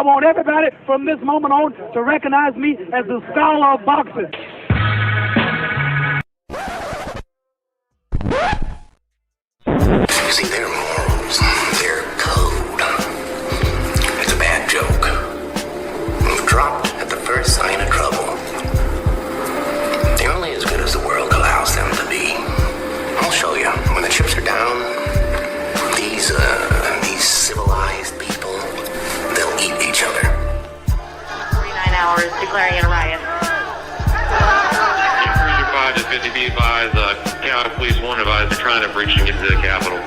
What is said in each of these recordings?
want everybody from this moment on to recognize me as the scholar of boxing. See, their morals, their code. It's a bad joke. You've dropped at the first sign of trouble. They're only as good as the world allows them to be. I'll show you. When the chips are down, these civilized people, they'll eat each other. 49 hours declaring it a riot. Cruiser 5 to 50 be advised, County Police 1 advised they're trying to breach and get to the Capitol.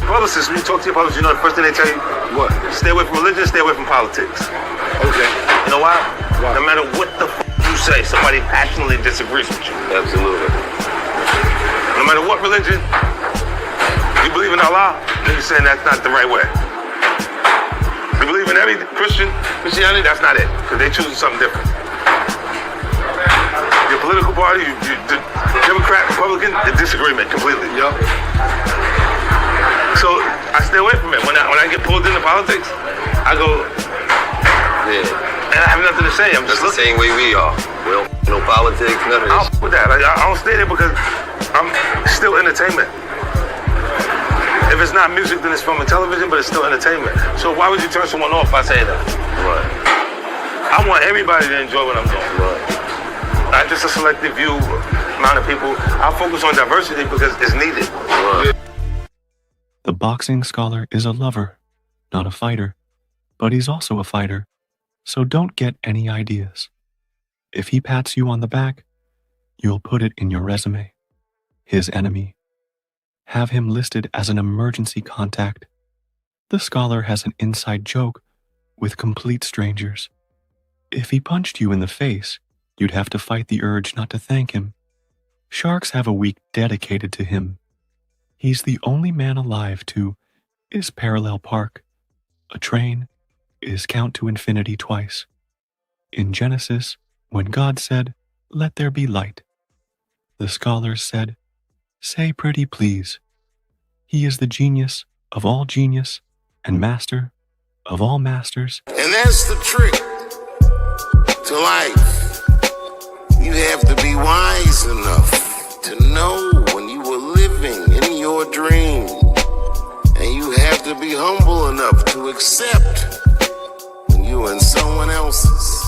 Publicists, when you talk to your publicists, you know the first thing they tell you? What? Stay away from religion, stay away from politics. Okay. You know why? Why? No matter what the you say, somebody passionately disagrees with you. Absolutely. No matter what religion, you believe in Allah, then you're saying that's not the right way. You believe in every Christianity, that's not it, because they choosing something different. Your political party, the Democrat, Republican, the disagreement completely. Yep. So I stay away from it. When I get pulled into politics, I go, Yeah. and I have nothing to say. I'm That's just the same way we are. We don't no politics, none of I this. don't with that. I don't stay there because I'm still entertainment. If it's not music, then it's film and television, but it's still entertainment. So why would you turn someone off by saying that? Right. I want everybody to enjoy what I'm doing. Right. Not just a selective few amount of people. I focus on diversity because it's needed. Right. The boxing scholar is a lover, not a fighter, but he's also a fighter, so don't get any ideas. If he pats you on the back, you'll put it in your resume. His enemy. Have him listed as an emergency contact. The scholar has an inside joke with complete strangers. If he punched you in the face, you'd have to fight the urge not to thank him. Sharks have a week dedicated to him. He's the only man alive to is parallel park. A train is count to infinity twice. In Genesis, when God said, "Let there be light," the scholars said, "Say pretty please." He is the genius of all genius and master of all masters. And that's the trick to life. You have to be wise enough to know when you were living in your dream. And you have to be humble enough to accept when you're in someone else's.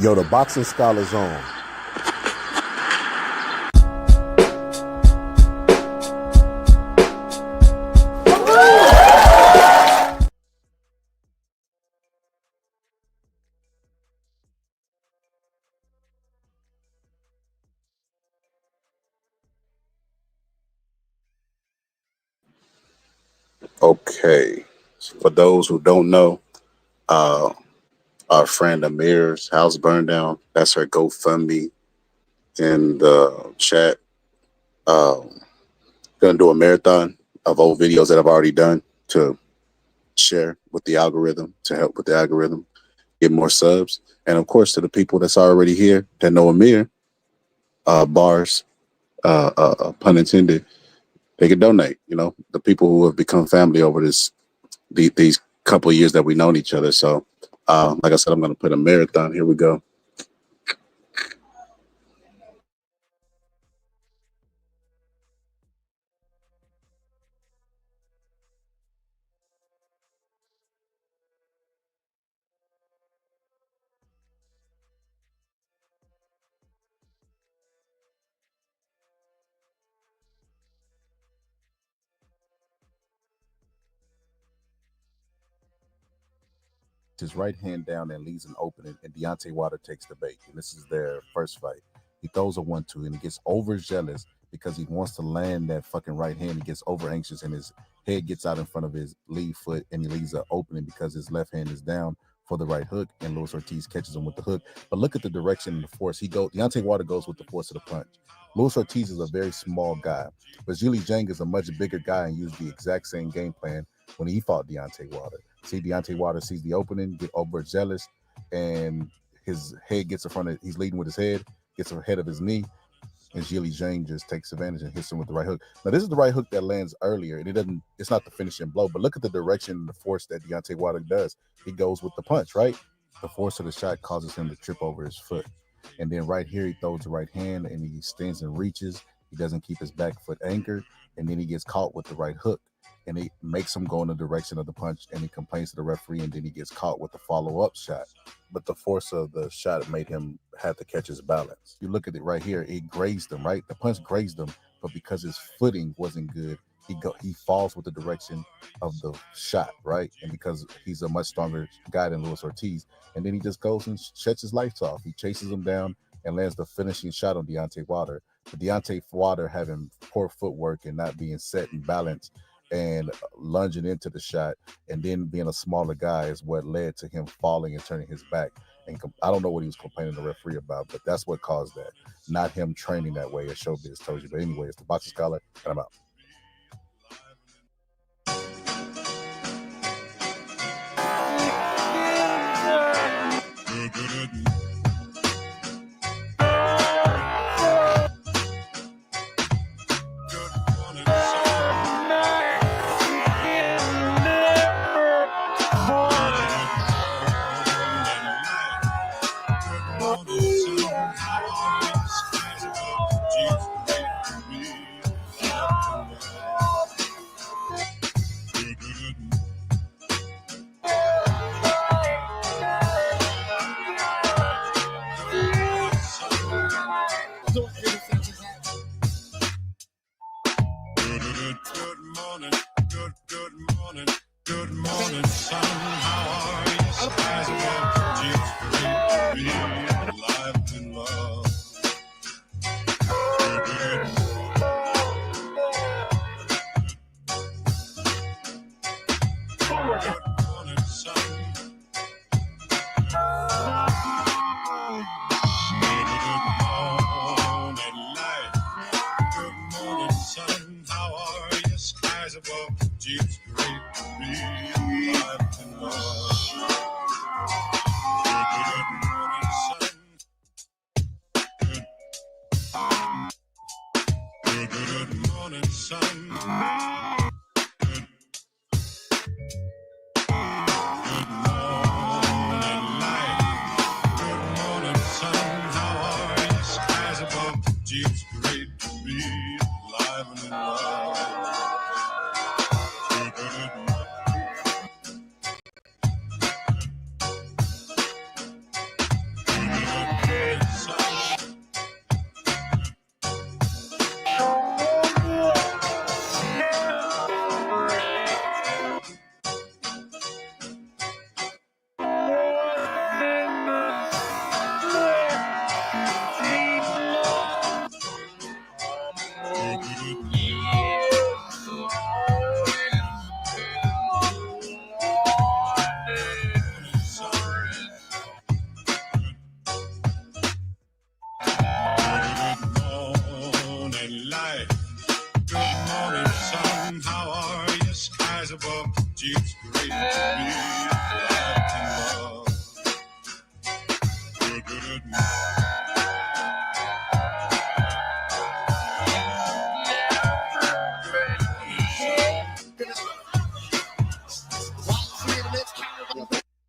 Yo, the boxing scholar's on. Okay, for those who don't know, our friend Amir's house burned down. That's her GoFundMe in the chat. Gonna do a marathon of old videos that I've already done to share with the algorithm, to help with the algorithm, get more subs. And of course, to the people that's already here that know Amir, bars, pun intended, they can donate. You know, the people who have become family over these couple of years that we've known each other. So, like I said, I'm going to put a marathon. Here we go. his right hand down and leaves an opening, and Deontay Wilder takes the bait. And this is their first fight. He throws a 1-2, and he gets overzealous because he wants to land that fucking right hand. He gets over anxious, and his head gets out in front of his lead foot, and he leaves an opening because his left hand is down for the right hook, and Luis Ortiz catches him with the hook. But look at the direction and the force. Deontay Wilder goes with the force of the punch. Luis Ortiz is a very small guy, but Zhilei Zhang is a much bigger guy and used the exact same game plan when he fought Deontay Wilder. See, Deontay Wilder sees the opening, get overzealous, and his head gets in front of, he's leading with his head, gets ahead of his knee, and Zhilei Zhang just takes advantage and hits him with the right hook. Now, this is the right hook that lands earlier, and it's not the finishing blow, but look at the direction and the force that Deontay Wilder does. He goes with the punch, right? The force of the shot causes him to trip over his foot. And then right here, he throws the right hand, and he extends and reaches. He doesn't keep his back foot anchored, and then he gets caught with the right hook, and it makes him go in the direction of the punch, and he complains to the referee, and then he gets caught with the follow-up shot. But the force of the shot made him have to catch his balance. You look at it right here, it grazed him, right? The punch grazed him, but because his footing wasn't good, he falls with the direction of the shot, right? And because he's a much stronger guy than Luis Ortiz, and then he just goes and shuts his lights off. He chases him down and lands the finishing shot on Deontay Wilder. But Deontay Wilder having poor footwork and not being set and balanced and lunging into the shot, and then being a smaller guy is what led to him falling and turning his back. And I don't know what he was complaining to the referee about, but that's what caused that. Not him training that way, as Showbiz told you. But anyway, it's the Boxing Scholar, and I'm out.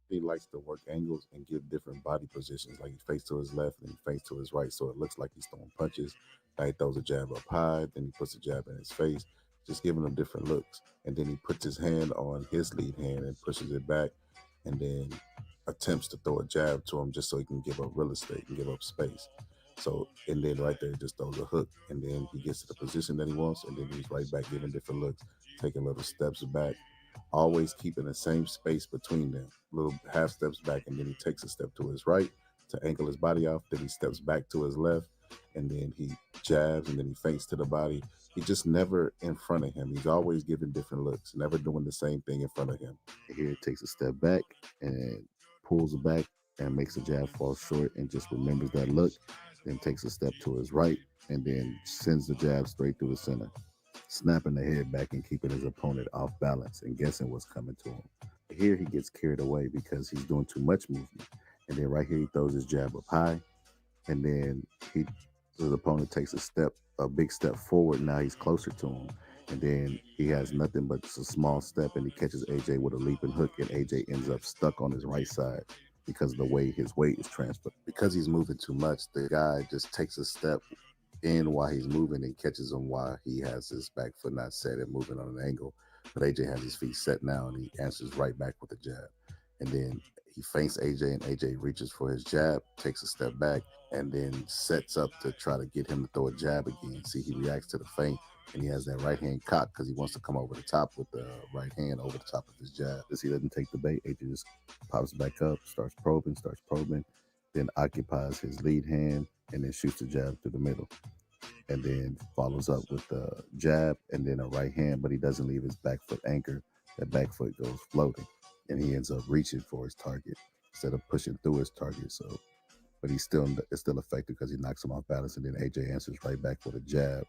He likes to work angles and give different body positions, like he face to his left and he face to his right, so it looks like he's throwing punches. Now he throws a jab up high, then he puts a jab in his face, just giving him different looks. And then he puts his hand on his lead hand and pushes it back, and then attempts to throw a jab to him just so he can give up real estate and give up space. So, and then right there, just throws a hook, and then he gets to the position that he wants, and then he's right back giving different looks, taking little steps back. always keeping the same space between them, little half steps back, and then he takes a step to his right to ankle his body off, then he steps back to his left, and then he jabs, and then he feints to the body. He's just never in front of him. He's always giving different looks, never doing the same thing in front of him. Here he takes a step back and pulls it back and makes the jab fall short and just remembers that look, then takes a step to his right and then sends the jab straight through the center, snapping the head back and keeping his opponent off balance and guessing what's coming to him. Here he gets carried away because he's doing too much movement. And then right here he throws his jab up high, and then his opponent takes a big step forward. Now he's closer to him, and then he has nothing but just a small step, and he catches AJ with a leaping hook, and AJ ends up stuck on his right side because of the way his weight is transferred. Because he's moving too much, the guy just takes a step in while he's moving and catches him while he has his back foot not set and moving on an angle. But AJ has his feet set now, and he answers right back with a jab. And then he feints AJ, and AJ reaches for his jab, takes a step back, and then sets up to try to get him to throw a jab again. See, he reacts to the feint, and he has that right hand cocked because he wants to come over the top with the right hand over the top of his jab. As he doesn't take the bait, AJ just pops back up, starts probing, then occupies his lead hand, and then shoots the jab through the middle. And then follows up with the jab and then a right hand, but he doesn't leave his back foot anchored. That back foot goes floating, and he ends up reaching for his target instead of pushing through his target. So, but it's still effective because he knocks him off balance, and then AJ answers right back with a jab,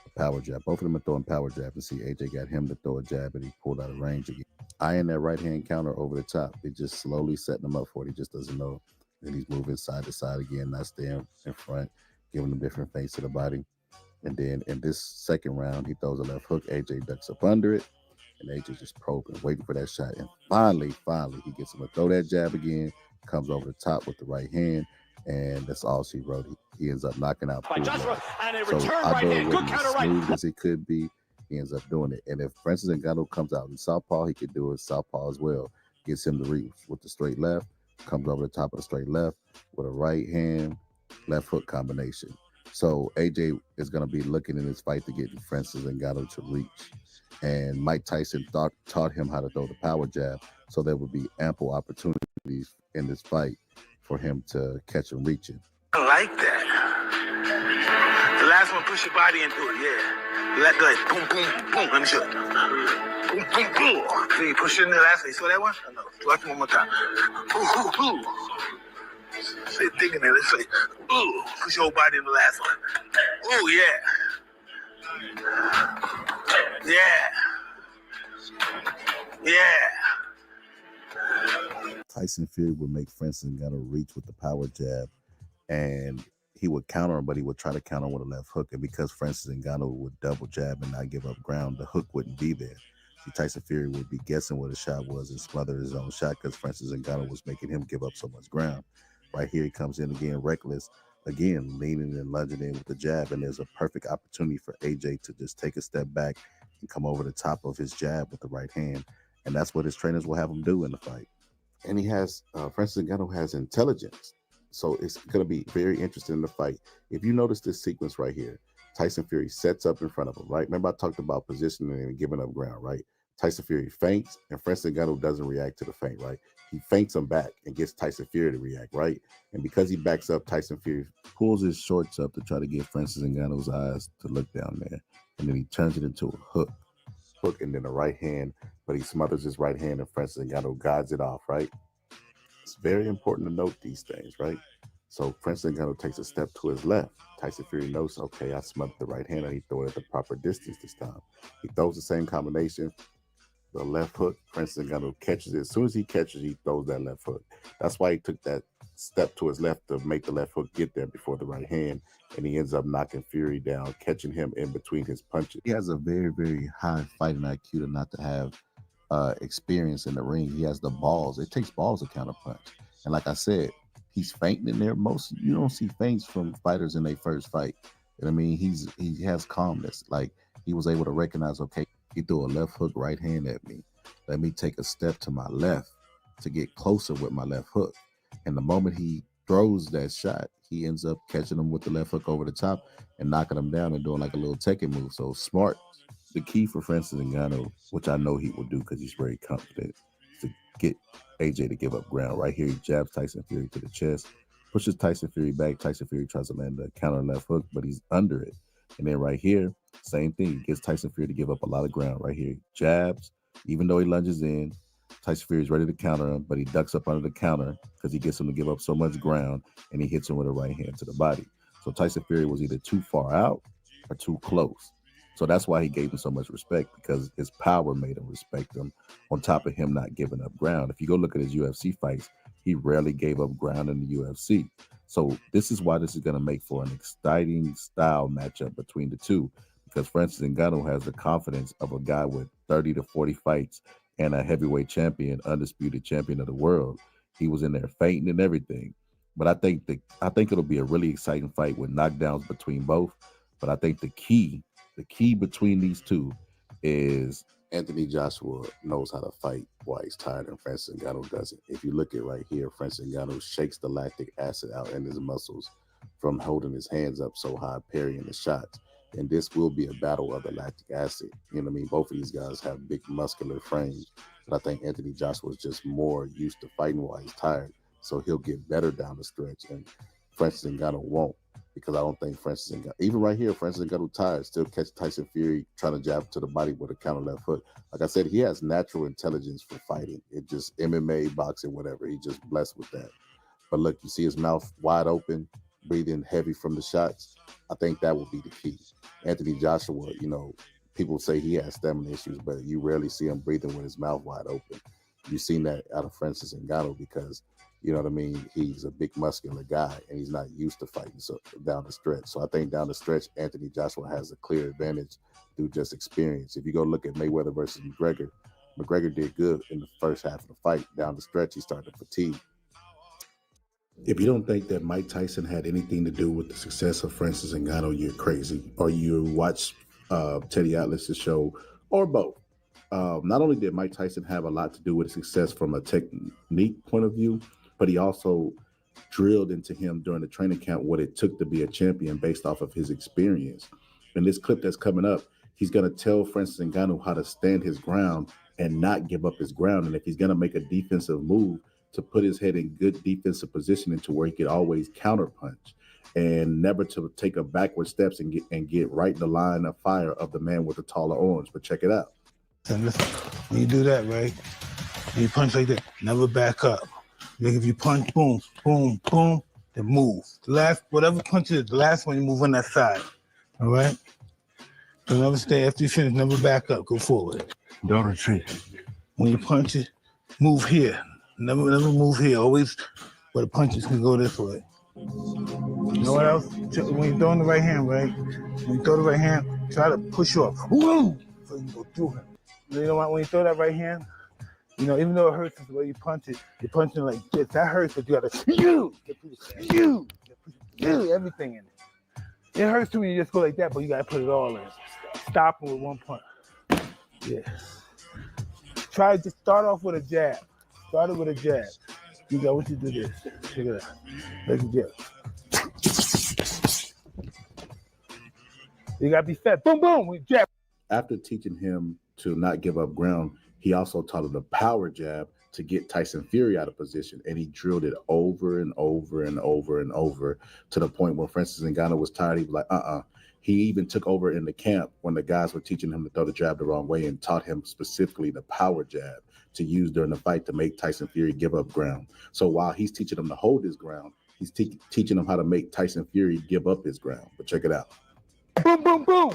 a power jab. Both of them are throwing power jabs, and see AJ got him to throw a jab, and he pulled out of range again. Eyeing that right hand counter over the top. He just slowly setting him up for it. He just doesn't know. Then he's moving side to side again, not staying in front, giving him different feints to the body. And then in this second round, he throws a left hook. AJ ducks up under it, and AJ just probing, waiting for that shot. And finally, he gets him to throw that jab again, comes over the top with the right hand, and that's all she wrote. He ends up knocking out Joshua, and a return right hand. Good counter right. Smooth as it could be, he ends up doing it. And if Francis Ngannou comes out in Southpaw, he could do it Southpaw as well. Gets him to reach with the straight left, comes over the top of the straight left with a right hand, left hook combination. So AJ is going to be looking in this fight to get Francis Ngannou to reach. And Mike Tyson taught him how to throw the power jab, so there would be ample opportunities in this fight for him to catch him reaching. I like that. The last one, push your body into it, yeah. Let go, boom, boom, boom. Let me show you. Boom, boom, boom. See, you push it in the last one. You saw that one? No. Watch it one more time. Boom, boom, boom. Say, thinking it. Let's say, ooh, push your whole body in the last one. Oh, yeah. Yeah. Tyson Fury would make Francis Ngannou reach with the power jab, and he would counter him, but he would try to counter with a left hook. And because Francis Ngannou would double jab and not give up ground, the hook wouldn't be there. See, Tyson Fury would be guessing what his shot was and smother his own shot because Francis Ngannou was making him give up so much ground. Right here, he comes in again, reckless, again, leaning and lunging in with the jab, and there's a perfect opportunity for AJ to just take a step back and come over the top of his jab with the right hand, and that's what his trainers will have him do in the fight. And he has, Francis Ngannou has intelligence, so it's going to be very interesting in the fight. If you notice this sequence right here, Tyson Fury sets up in front of him, right? Remember I talked about positioning and giving up ground, right? Tyson Fury feints, and Francis Ngannou doesn't react to the feint, right? He feints him back and gets Tyson Fury to react, right? And because he backs up, Tyson Fury pulls his shorts up to try to get Francis Ngannou's eyes to look down there. And then he turns it into a hook, and then a right hand, but he smothers his right hand and Francis Ngannou guides it off, right? It's very important to note these things, right? So Francis Ngannou takes a step to his left. Tyson Fury knows, okay, I smothered the right hand, and he throw it at the proper distance this time. He throws the same combination, the left hook. Francis Ngannou catches it. As soon as he catches, he throws that left hook. That's why he took that step to his left to make the left hook get there before the right hand, and he ends up knocking Fury down, catching him in between his punches. He has a very, very high fighting IQ to not to have experience in the ring. He has the balls. It takes balls to counter punch. And like I said, he's feinting in there. You don't see feints from fighters in their first fight. You know what I mean? He has calmness. Like, he was able to recognize, okay, he threw a left hook right hand at me. Let me take a step to my left to get closer with my left hook. And the moment he throws that shot, he ends up catching him with the left hook over the top and knocking him down and doing like a little Tekken move. So smart the key for Francis Ngannou, which I know he will do because he's very confident, is to get AJ to give up ground. Right here, he jabs Tyson Fury to the chest, pushes Tyson Fury back. Tyson Fury tries to land a counter left hook, but he's under it. And then right here, same thing. He gets Tyson Fury to give up a lot of ground. Right here, jabs, even though he lunges in. Tyson Fury is ready to counter him, but he ducks up under the counter because he gets him to give up so much ground, and he hits him with a right hand to the body. So Tyson Fury was either too far out or too close. So that's why he gave him so much respect, because his power made him respect him, on top of him not giving up ground. If you go look at his UFC fights, he rarely gave up ground in the UFC. So this is why this is going to make for an exciting style matchup between the two, because Francis Ngannou has the confidence of a guy with 30 to 40 fights and a heavyweight champion, undisputed champion of the world. He was in there fainting and everything. But I think it'll be a really exciting fight with knockdowns between both. But I think the key between these two is Anthony Joshua knows how to fight while he's tired, and Francis Ngannou doesn't. If you look at right here, Francis Ngannou shakes the lactic acid out in his muscles from holding his hands up so high, parrying the shots. And this will be a battle of the lactic acid. You know what I mean? Both of these guys have big muscular frames, but I think Anthony Joshua is just more used to fighting while he's tired, so he'll get better down the stretch, and Francis Ngannou won't, because I don't think Francis Ngannou, even right here, Francis Ngannou tired, still catch Tyson Fury trying to jab to the body with a counter left hook. Like I said, he has natural intelligence for fighting. It just MMA, boxing, whatever. He's just blessed with that. But look, you see his mouth wide open, breathing heavy from the shots. I think that will be the key. Anthony Joshua, you know, people say he has stamina issues, but you rarely see him breathing with his mouth wide open. You've seen that out of Francis Ngannou because, you know what I mean, he's a big muscular guy and he's not used to fighting so down the stretch. So I think down the stretch, Anthony Joshua has a clear advantage through just experience. If you go look at Mayweather versus McGregor, McGregor did good in the first half of the fight. Down the stretch, he started to fatigue. If you don't think that Mike Tyson had anything to do with the success of Francis Ngannou, you're crazy. Or you watch Teddy Atlas's show, or both. Not only did Mike Tyson have a lot to do with his success from a technique point of view, but he also drilled into him during the training camp what it took to be a champion based off of his experience. In this clip that's coming up, he's going to tell Francis Ngannou how to stand his ground and not give up his ground. And if he's going to make a defensive move, to put his head in good defensive positioning to where he could always counterpunch and never to take a backward steps and get right in the line of fire of the man with the taller arms. But check it out. And listen, when you do that, right, when you punch like that, never back up. Like if you punch, boom, boom, boom, then move. The last, whatever punch is, the last one you move on that side, all right? So never stay, after you finish, never back up, go forward. Don't retreat. When you punch it, move here. Never move here. Always where the punches can go this way. You know what else? When you're throwing the right hand, right? When you throw the right hand, try to push off. Woo! So you go through him. You know what? When you throw that right hand, you know, even though it hurts the way you punch it, you're punching like this. That hurts, but you gotta everything in it. It hurts too when you just go like that, but you gotta put it all in. Stop him with one punch. Yeah. Try to start off with a jab. Start it with a jab. You got what you do this. Check it out. Like a jab. You gotta be fat. Boom, boom, we jab. After teaching him to not give up ground, he also taught him the power jab to get Tyson Fury out of position, and he drilled it over and over and over and over to the point where Francis Ngannou was tired. He was like, He even took over in the camp when the guys were teaching him to throw the jab the wrong way and taught him specifically the power jab to use during the fight to make Tyson Fury give up ground. So while he's teaching him to hold his ground, he's teaching him how to make Tyson Fury give up his ground. But check it out. Boom, boom, boom.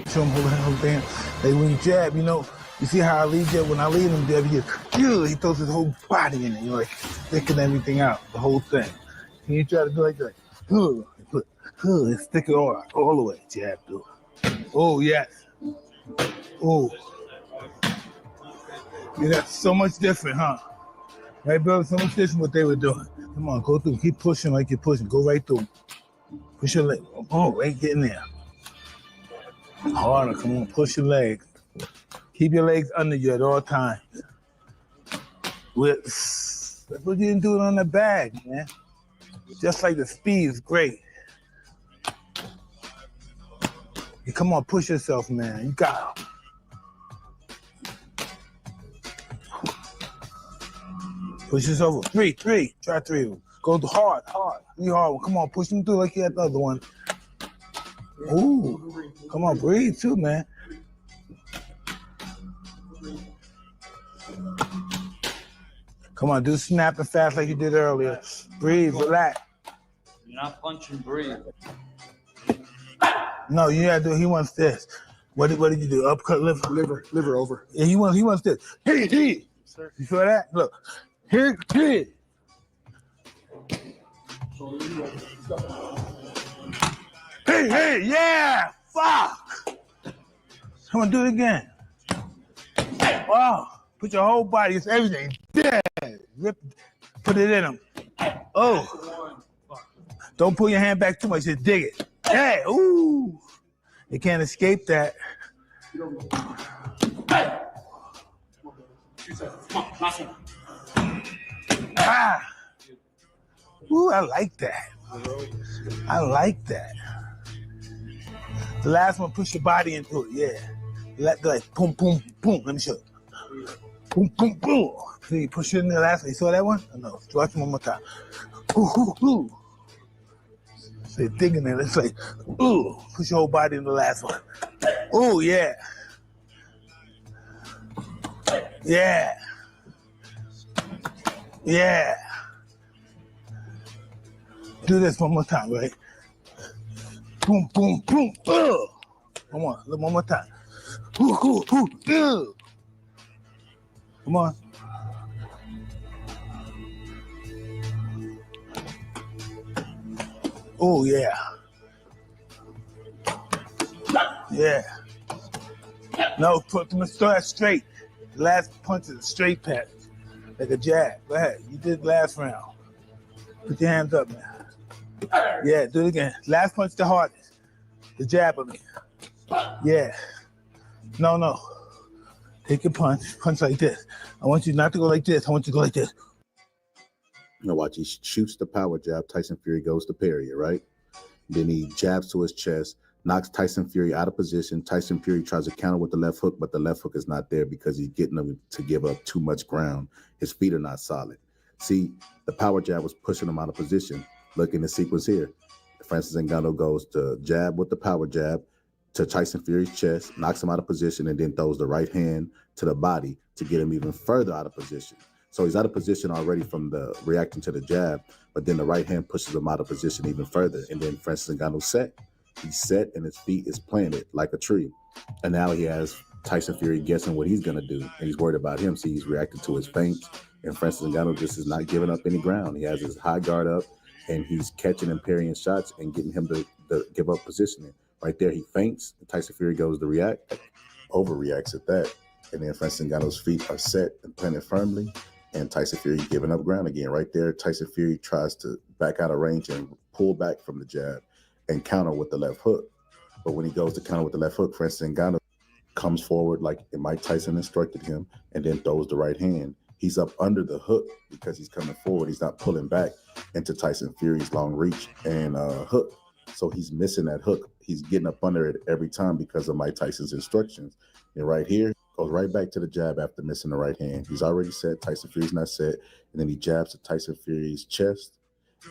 Show him the whole thing. Like when you jab, you know, you see how I lead jab? When I lead him jab, he throws his whole body in it. You're like sticking everything out, the whole thing. And you try to do like that. And stick it all the way. Jab, do it. Oh, yes. Oh. Yeah, that's so much different, huh? Right, brother? So much different what they were doing. Come on, go through. Keep pushing like you're pushing. Go right through. Push your leg. Oh, right, get in there. Harder. Come on, push your legs. Keep your legs under you at all times. That's what you didn't do it on the bag, man. Just like the speed is great. Come on, push yourself, man. You got it. Push yourself. Three. Try 3 of them. Go hard. Be hard. Come on, push them through like you had the other one. Ooh. Come on, breathe too, man. Come on, do snapping fast like you did earlier. Breathe, relax. You're not punching, breathe. No, you gotta do. He wants this. What did you do? Upcut liver over. Yeah, he wants this. Hey. Sir. You feel that? Look. Here. Hey, yeah. Fuck. Come on, do it again. Wow. Put your whole body, it's everything. Yeah. Put it in him. Oh. Don't pull your hand back too much, just dig it. Hey, ooh. You can't escape that. Ah. Ooh, I like that. The last one, push your body into it, yeah. Like, boom, boom, boom. Let me show you. Boom, boom, boom. See, push it in the last one. You saw that one? No, watch it one more time. Ooh. So you're digging it. It's like, ooh, push your whole body in the last one. Ooh, yeah. Do this one more time, right? Boom, boom, boom. One more time. Ooh. Come on. Oh, yeah. No, put them straight. The last punch is a straight pass, like a jab. Go ahead. You did last round. Put your hands up, man. Yeah, do it again. Last punch the hardest. The jab of me. Yeah. No. Take your punch like this. I want you not to go like this. I want you to go like this. You know, watch, he shoots the power jab. Tyson Fury goes to parry it, right? Then he jabs to his chest, knocks Tyson Fury out of position. Tyson Fury tries to counter with the left hook, but the left hook is not there because he's getting him to give up too much ground. His feet are not solid. See, the power jab was pushing him out of position. Look in the sequence here. Francis Ngannou goes to jab with the power jab to Tyson Fury's chest, knocks him out of position, and then throws the right hand to the body to get him even further out of position. So he's out of position already from the reacting to the jab, but then the right hand pushes him out of position even further. And then Francis Ngannou set. He's set and his feet is planted like a tree. And now he has Tyson Fury guessing what he's going to do. And he's worried about him. See, he's reacting to his feints. And Francis Ngannou just is not giving up any ground. He has his high guard up and he's catching and parrying shots and getting him to give up positioning. Right there, he feints. Tyson Fury goes to react, overreacts at that. And then Francis Ngannou's feet are set and planted firmly. And Tyson Fury giving up ground again. Right there, Tyson Fury tries to back out of range and pull back from the jab and counter with the left hook. But when he goes to counter with the left hook, Francis Ngannou comes forward like Mike Tyson instructed him and then throws the right hand. He's up under the hook because he's coming forward. He's not pulling back into Tyson Fury's long reach and hook. So he's missing that hook. He's getting up under it every time because of Mike Tyson's instructions. And right here, goes right back to the jab after missing the right hand. He's already set. Tyson Fury's not set. And then he jabs to Tyson Fury's chest.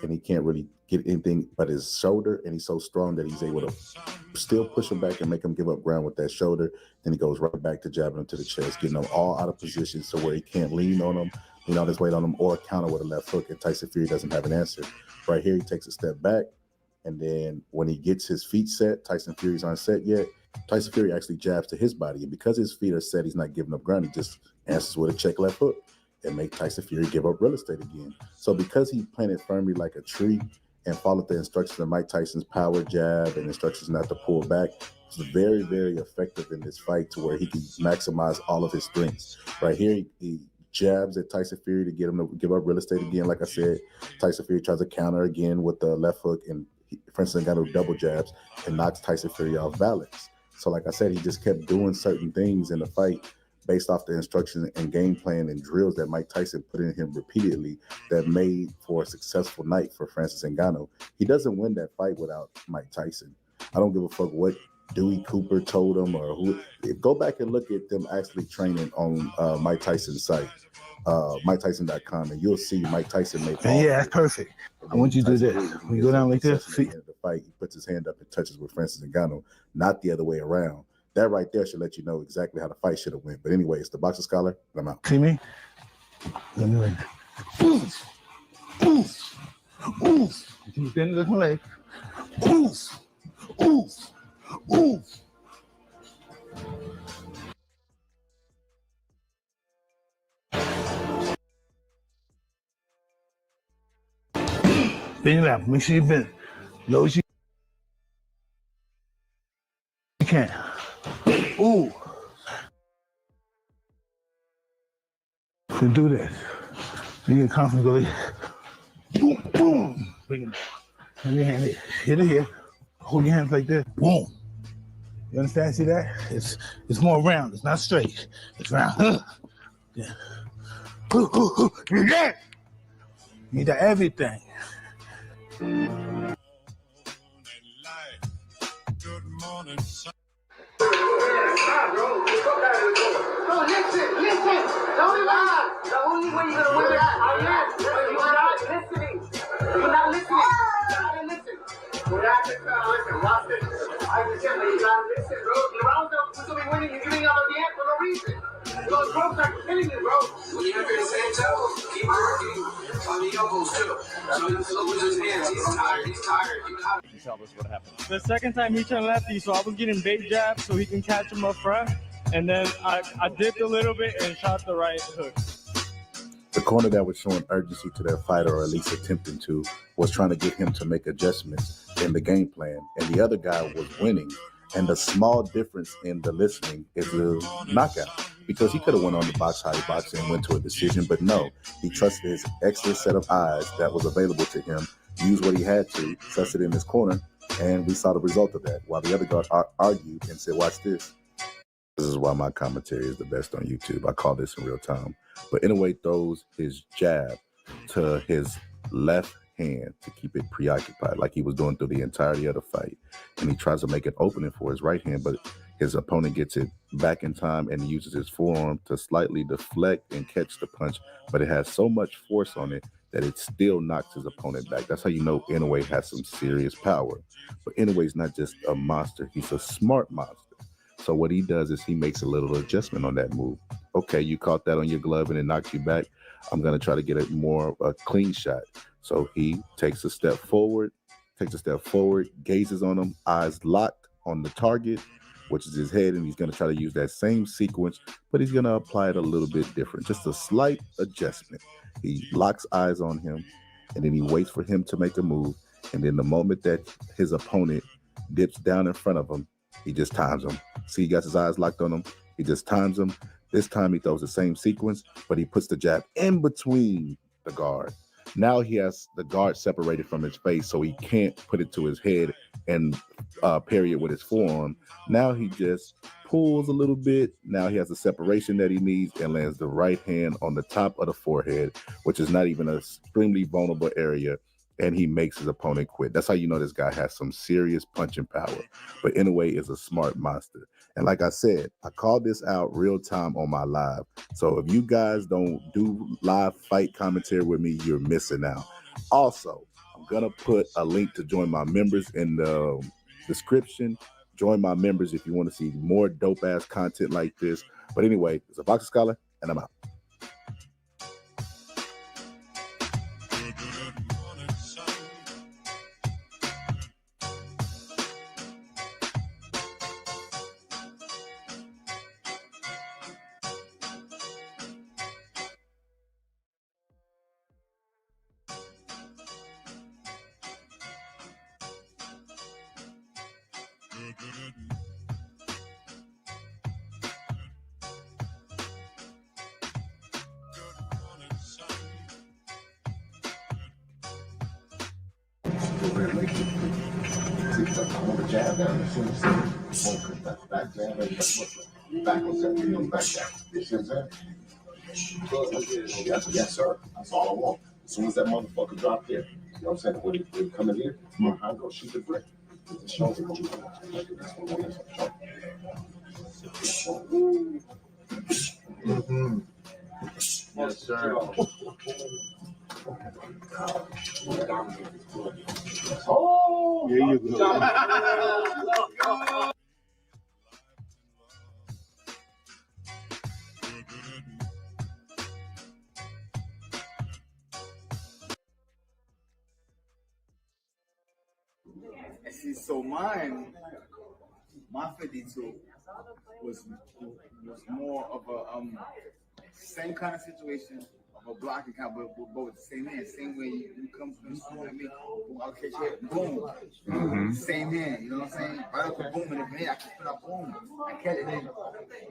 And he can't really get anything but his shoulder. And he's so strong that he's able to still push him back and make him give up ground with that shoulder. Then he goes right back to jabbing him to the chest, getting him all out of position so where he can't lean on him, lean on his weight on him, or counter with a left hook. And Tyson Fury doesn't have an answer. Right here, he takes a step back. And then when he gets his feet set, Tyson Fury's aren't set yet. Tyson Fury actually jabs to his body. And because his feet are set, he's not giving up ground. He just answers with a check left hook and make Tyson Fury give up real estate again. So because he planted firmly like a tree and followed the instructions of Mike Tyson's power jab and instructions not to pull back, it's very, very effective in this fight to where he can maximize all of his strengths. Right here, he jabs at Tyson Fury to get him to give up real estate again. Like I said, Tyson Fury tries to counter again with the left hook, and Francis Ngannou double jabs and knocks Tyson Fury off balance. So like I said, he just kept doing certain things in the fight based off the instructions and game plan and drills that Mike Tyson put in him repeatedly that made for a successful night for Francis Ngannou. He doesn't win that fight without Mike Tyson. I don't give a fuck what Dewey Cooper told him, or who. Go back and look at them actually training on Mike Tyson's site, MikeTyson.com, and you'll see Mike Tyson make. Yeah, that's perfect. I want you to do this. When you go down like this, see. At the end of the fight, he puts his hand up and touches with Francis Ngannou, not the other way around. That right there should let you know exactly how the fight should have went. But anyway, it's the Boxing Scholar. I'm out. See me? Let me win. Oof. Oof. Oof. You bend the leg. Oof. Oof. Oof. Bend it out. Make sure you bend. Low as you can. Ooh. So do this. You get confident, go like boom, boom. Bring it down. Let your hand hit it here. Hold your hands like this. Boom. You understand? See that? It's more round. It's not straight. It's round. Yeah. Yeah. You need everything. Good morning, son. No, listen. Don't lie. The only way you're gonna win is you're not listening. You're not listening. You gotta listen. We're not just listen. Watch this. I understand, but you gotta listen, bro. The rounds are supposed to be winning. You're giving out the end for no reason. Those ropes are killing you, bro. When you're in the same tempo, keep working on the elbows too. So he's with his hands. He's tired. You tell us what happened. The second time he turned lefty, so I was getting bait jabs so he can catch him up front. And then I dipped a little bit and shot the right hook. The corner that was showing urgency to their fighter, or at least attempting to, was trying to get him to make adjustments in the game plan. And the other guy was winning. And the small difference in the listening is the knockout. Because he could have went on the box high boxing and went to a decision, but no. He trusted his extra set of eyes that was available to him, used what he had to, trusted in his corner, and we saw the result of that. While the other guy argued and said, watch this. This is why my commentary is the best on YouTube. I call this in real time. But Inoue throws his jab to his left hand to keep it preoccupied, like he was doing through the entirety of the fight. And he tries to make an opening for his right hand, but his opponent gets it back in time and uses his forearm to slightly deflect and catch the punch. But it has so much force on it that it still knocks his opponent back. That's how you know Inoue has some serious power. But Inoue's not just a monster. He's a smart monster. So what he does is he makes a little adjustment on that move. Okay, you caught that on your glove and it knocked you back. I'm going to try to get a clean shot. So he takes a step forward, gazes on him, eyes locked on the target, which is his head, and he's going to try to use that same sequence, but he's going to apply it a little bit different, just a slight adjustment. He locks eyes on him, and then he waits for him to make a move, and then the moment that his opponent dips down in front of him, he just times him. See, he got his eyes locked on him. He just times him. This time he throws the same sequence, but he puts the jab in between the guard. Now he has the guard separated from his face, so he can't put it to his head and parry it with his forearm. Now he just pulls a little bit. Now he has the separation that he needs and lands the right hand on the top of the forehead, which is not even an extremely vulnerable area, and he makes his opponent quit. That's how you know this guy has some serious punching power. But Inoue is a smart monster. And like I said, I called this out real time on my live. So if you guys don't do live fight commentary with me, you're missing out. Also, I'm going to put a link to join my members in the description. Join my members if you want to see more dope-ass content like this. But anyway, it's a Boxing Scholar, and I'm out. Jab down as soon as back jab and back on set, back jab. You see what I'm saying? Yes, sir. That's all I want. As soon as that motherfucker dropped there, you know what I'm saying? When he come in here, I go shoot the brick. Mm-hmm. Yes, sir. Oh, there you go. See, so my 52 was more of a same kind of situation of a blocking kind, but with the same hand, same way you come from the school at me, I'll catch you, boom, same hand, you know what I'm saying? Right up the boom in the hand, I can put up boom, I catch it in,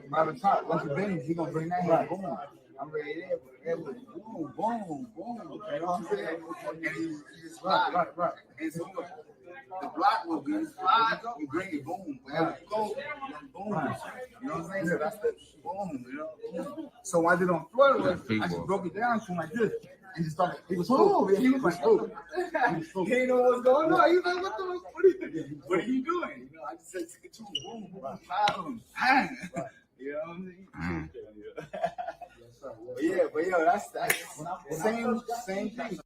right on top, once you bend, he gonna bring that hand, boom. I'm ready there, boom, boom, boom, you know what I'm saying? And you just right. And so the block will be slide, you bring it, boom, wherever you go, boom, you know what I'm saying? So that's the boom, you know? Boom. So what I did on Florida was I just broke it down to him like this and just started, he was cool, he was like, oh, he didn't know what was going on, he was like, what are you doing? You know, I just said, boom, bang, you know what I'm saying? But yeah, that's same thing.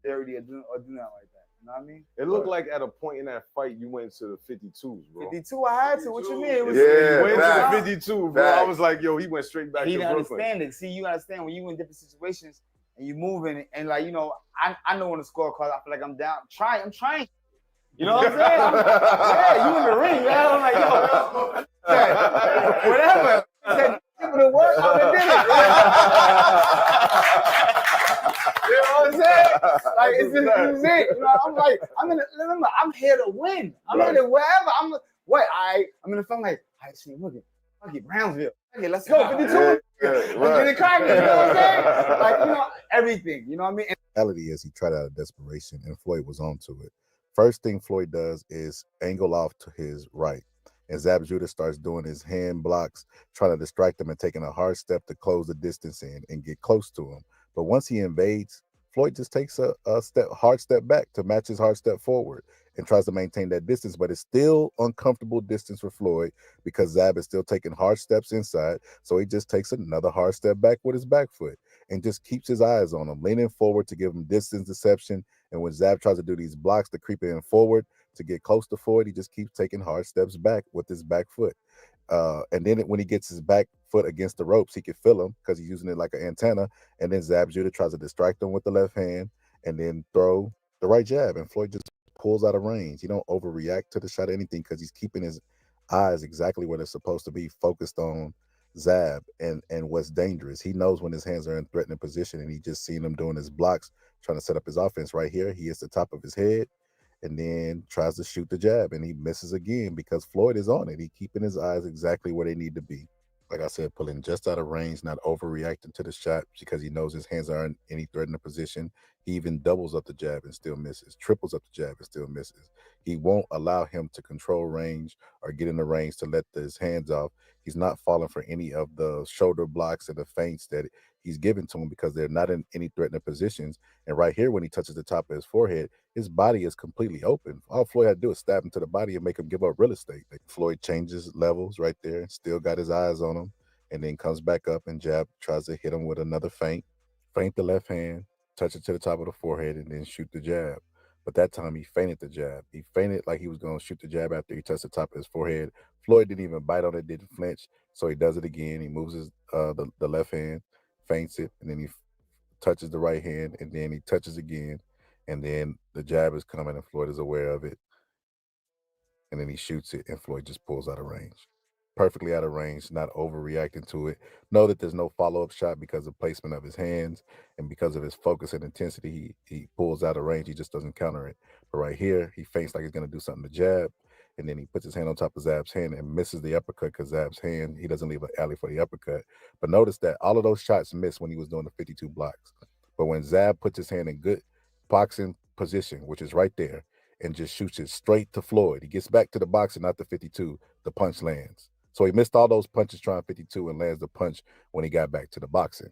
Dirty or do nothing like that. You know what I mean? It looked like at a point in that fight you went to the 52s, bro. 52, I had to. What you mean? It was you went to the 52, bro. I was like, yo, he went straight back to Brooklyn. He didn't understand it. See, you understand when you in different situations and you moving and like, you know, I know when the scorecard, I feel like I'm down. I'm trying. You know what I'm saying? Yeah, you in the ring, man. I'm like, yo, whatever. Said, give it a work, I did it. You know what I'm saying? Like, it's just it. You know, I'm like, remember, I'm here to win. I'm here to wherever. I'm in the phone like, I see, look at Brownsville. Okay, let's go. 52. Let's get it cracking. You know what I'm saying? Like, you know, everything. You know what I mean? Reality is he tried out of desperation, and Floyd was onto it. First thing Floyd does is angle off to his right. And Zab Judah starts doing his hand blocks, trying to distract him and taking a hard step to close the distance in and get close to him. But once he invades, Floyd just takes a hard step back to match his hard step forward and tries to maintain that distance. But it's still uncomfortable distance for Floyd because Zab is still taking hard steps inside. So he just takes another hard step back with his back foot and just keeps his eyes on him, leaning forward to give him distance deception. And when Zab tries to do these blocks to creep in forward to get close to Floyd, he just keeps taking hard steps back with his back foot. And then when he gets his back foot against the ropes, he can feel him because he's using it like an antenna. And then Zab Judah tries to distract him with the left hand and then throw the right jab. And Floyd just pulls out of range. He don't overreact to the shot or anything because he's keeping his eyes exactly where they're supposed to be, focused on Zab and what's dangerous. He knows when his hands are in threatening position, and he just seen him doing his blocks, trying to set up his offense right here. He hits the top of his head and then tries to shoot the jab, and he misses again because Floyd is on it. He keeping his eyes exactly where they need to be. Like I said, pulling just out of range, not overreacting to the shot because he knows his hands aren't in any threatening position. He even doubles up the jab and still misses, triples up the jab and still misses. He won't allow him to control range or get in the range to let his hands off. He's not falling for any of the shoulder blocks and the feints that he's given to him because they're not in any threatening positions. And right here, when he touches the top of his forehead, his body is completely open. All Floyd had to do is stab him to the body and make him give up real estate. Like Floyd changes levels right there, still got his eyes on him, and then comes back up and jab, tries to hit him with another feint the left hand, touch it to the top of the forehead, and then shoot the jab. But that time he feinted the jab. He feinted like he was going to shoot the jab after he touched the top of his forehead. Floyd didn't even bite on it, didn't flinch. So he does it again. He moves his the left hand, feints it, and then he touches the right hand, and then he touches again. And then the jab is coming, and Floyd is aware of it. And then he shoots it, and Floyd just pulls out of range. Perfectly out of range, not overreacting to it. Know that there's no follow-up shot because of placement of his hands and because of his focus and intensity. He pulls out of range. He just doesn't counter it. But right here, he feints like he's going to do something to jab, and then he puts his hand on top of Zab's hand and misses the uppercut because Zab's hand, he doesn't leave an alley for the uppercut. But notice that all of those shots missed when he was doing the 52 blocks. But when Zab puts his hand in good boxing position, which is right there, and just shoots it straight to Floyd, he gets back to the boxing, not the 52, the punch lands. So he missed all those punches trying 52 and lands the punch when he got back to the boxing.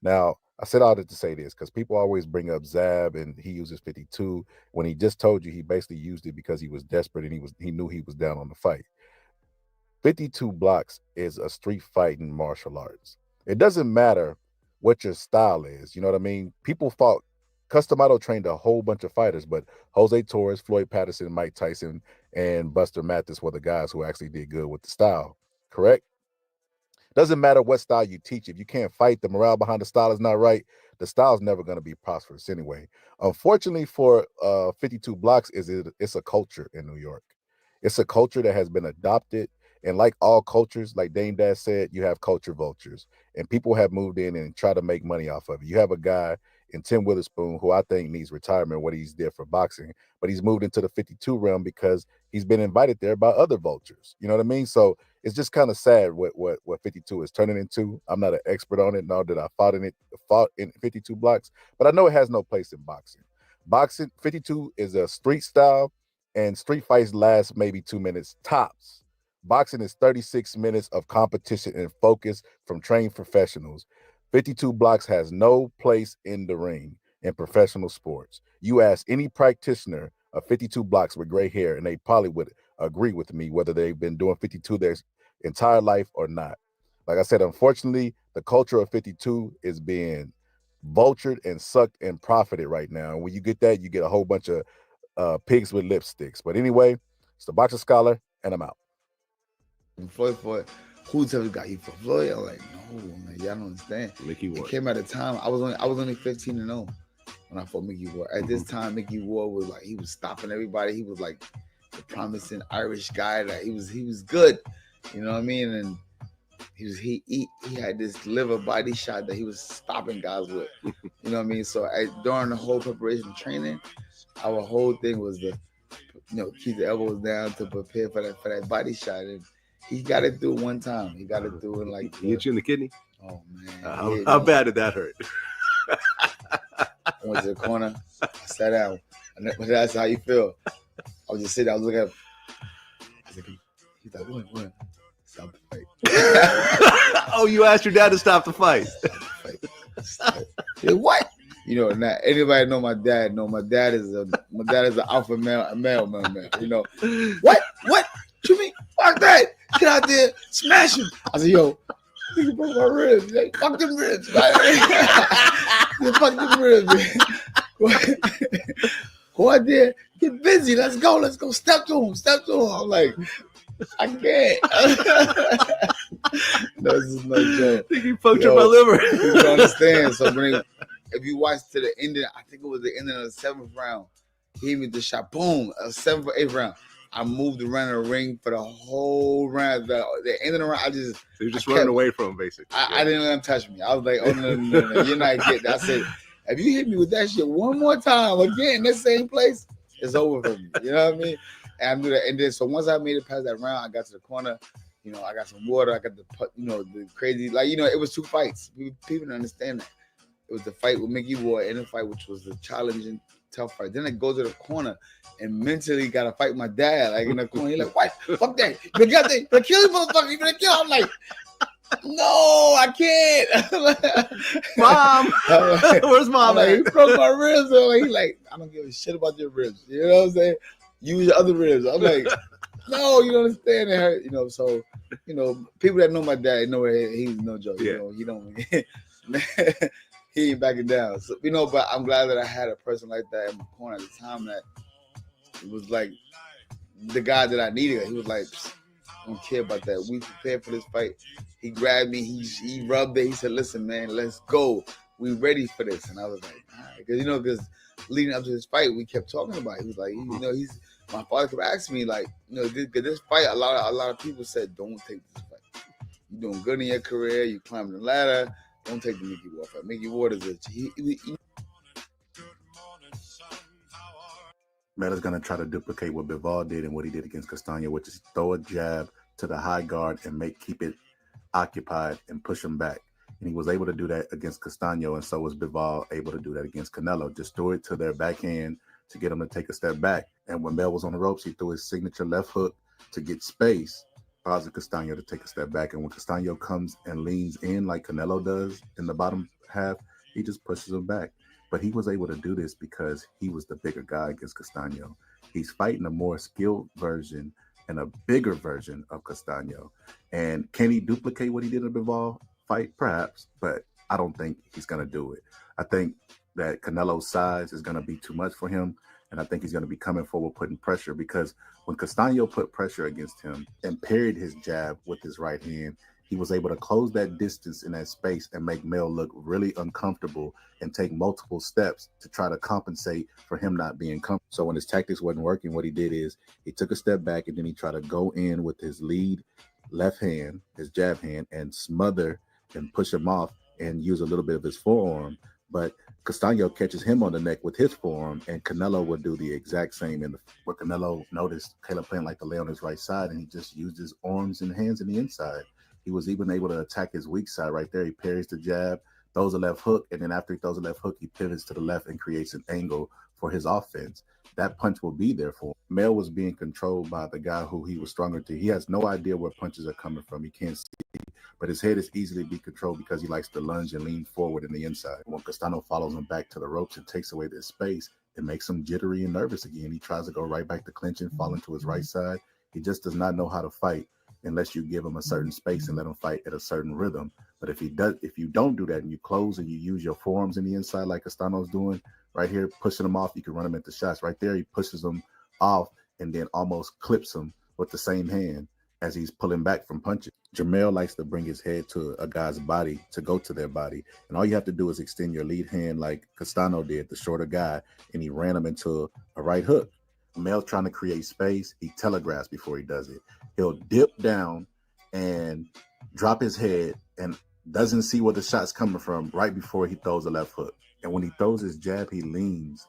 Now, I said all that to say this because people always bring up Zab and he uses 52 when he just told you he basically used it because he was desperate and he knew he was down on the fight. 52 blocks is a street fighting martial arts. It doesn't matter what your style is. You know what I mean? People fought. Customato trained a whole bunch of fighters, but Jose Torres, Floyd Patterson, Mike Tyson, and Buster Mathis were the guys who actually did good with the style. Correct? Doesn't matter what style you teach. If you can't fight, the morale behind the style is not right, the style is never going to be prosperous anyway. Unfortunately for 52 blocks, it's a culture in New York. It's a culture that has been adopted. And like all cultures, like Dame Dash said, you have culture vultures. And people have moved in and try to make money off of it. You have a guy in Tim Witherspoon who I think needs retirement what he's there for boxing, but he's moved into the 52 realm because he's been invited there by other vultures. You know what I mean? So it's just kind of sad what 52 is turning into. I'm not an expert on it, nor did I fought in 52 blocks, but I know it has no place in boxing. Boxing 52 is a street style, and street fights last maybe 2 minutes tops. Boxing is 36 minutes of competition and focus from trained professionals. 52 blocks has no place in the ring in professional sports. You ask any practitioner of 52 blocks with gray hair, and they probably would agree with me whether they've been doing 52 their entire life or not. Like I said, unfortunately, the culture of 52 is being vultured and sucked and profited right now. And when you get that, you get a whole bunch of pigs with lipsticks. But anyway, it's the Boxer Scholar, and I'm out. Floyd, who's ever got you for Floyd? I'm like, no, man, y'all don't understand. Mickey Ward. It came at a time I was only 15-0 when I fought Mickey Ward. At this time, Mickey Ward was like, he was stopping everybody. He was like the promising Irish guy that he was good. You know what I mean? And he had this liver body shot that he was stopping guys with. You know what I mean? So during the whole preparation training, our whole thing was to, keep the elbows down to prepare for that body shot. And he got it through one time. He got it through in like. He hit you in the kidney? Oh man! How bad did that hurt? I went to the corner. I sat down. That's how you feel. I was just sitting. I was looking at him. I was like, he's like, what? Stop the fight. Oh, you asked your dad to stop the fight. Stop the fight. What? Now anybody know my dad? No, my dad is an alpha male, man. What? What you mean? Fuck that! Get out there, smash him. I said, yo, you broke my ribs. He's like, fuck them ribs. Fuck them ribs, man. Go out there, get busy. Let's go. Step to him. I'm like, I can't. No, this is no joke. I think he punctured my liver. You don't understand. So if you watch to the ending, I think it was the ending of the 7th round. He hit me the shot. Boom. 7th or 8th round. I moved around the ring for the whole round. The end of the round, So you're just running away from him, basically. I didn't let him touch me. I was like, oh, no, you're not getting that. I said, if you hit me with that shit one more time again, that same place, it's over for me. You know what I mean? And I knew that. And then, so once I made it past that round, I got to the corner. I got some water. I got the crazy, it was 2 fights. People didn't understand that. It was the fight with Mickey Ward and the fight, which was the challenging, tough fight. Then I go to the corner and mentally got to fight my dad. Like in the corner, he's like, "What? Fuck that! You got to kill him, motherfucker! You gonna kill him?" I'm like, "No, I can't." Mom, where's mom? Like, he broke my ribs. He's like, "I don't give a shit about your ribs." You know what I'm saying? Use your other ribs. I'm like, "No, you don't understand. It hurt." So people that know my dad know he's no joke. Yeah. He don't. He ain't backing down. So, but I'm glad that I had a person like that in my corner at the time that it was like the guy that I needed. He was like, I don't care about that. We prepared for this fight. He grabbed me. He rubbed it. He said, listen, man, let's go. We ready for this. And I was like, all right. Because leading up to this fight, we kept talking about it. He was like, my father kept asking me, like, this fight, a lot of people said, don't take this fight. You're doing good in your career. You climbing the ladder. Don't take the Mickey Ward fight. Mickey Ward is Meta's going to try to duplicate what Bivol did and what he did against Castano, which is throw a jab to the high guard and keep it occupied and push him back. And he was able to do that against Castano, and so was Bivol able to do that against Canelo. Just threw it to their backhand to get him to take a step back. And when Bell was on the ropes, he threw his signature left hook to get space, causing Castano to take a step back. And when Castano comes and leans in like Canelo does in the bottom half, he just pushes him back. But he was able to do this because he was the bigger guy against Castano. He's fighting a more skilled version and a bigger version of Castano. And can he duplicate what he did in the Bivol fight? Perhaps, but I don't think he's going to do it. I think that Canelo's size is going to be too much for him. And I think he's going to be coming forward, putting pressure, because when Castano put pressure against him and parried his jab with his right hand, he was able to close that distance in that space and make Mel look really uncomfortable and take multiple steps to try to compensate for him not being comfortable. So when his tactics wasn't working, what he did is he took a step back and then he tried to go in with his lead left hand, his jab hand, and smother and push him off and use a little bit of his forearm. But Castano catches him on the neck with his forearm, and Canelo would do the exact same. And what Canelo noticed, Caleb playing like the lay on his right side, and he just used his arms and hands in the inside. He was even able to attack his weak side right there. He parries the jab, throws a left hook, and then after he throws a left hook, he pivots to the left and creates an angle for his offense. That punch will be there for him. Mel was being controlled by the guy who he was stronger to. He has no idea where punches are coming from. He can't see, but his head is easily be controlled because he likes to lunge and lean forward in the inside. When Castano follows him back to the ropes and takes away this space, it makes him jittery and nervous again. He tries to go right back to clinching, fall into his right side. He just does not know how to fight unless you give him a certain space and let him fight at a certain rhythm. But if you don't do that and you close and you use your forearms in the inside like Castano's doing right here, pushing him off, you can run him into shots. Right there, he pushes him off and then almost clips him with the same hand as he's pulling back from punching. Jermell likes to bring his head to a guy's body to go to their body. And all you have to do is extend your lead hand like Castano did, the shorter guy, and he ran him into a right hook. Mel trying to create space, he telegraphs before he does it. He'll dip down and drop his head and doesn't see where the shot's coming from right before he throws a left hook. And when he throws his jab, he leans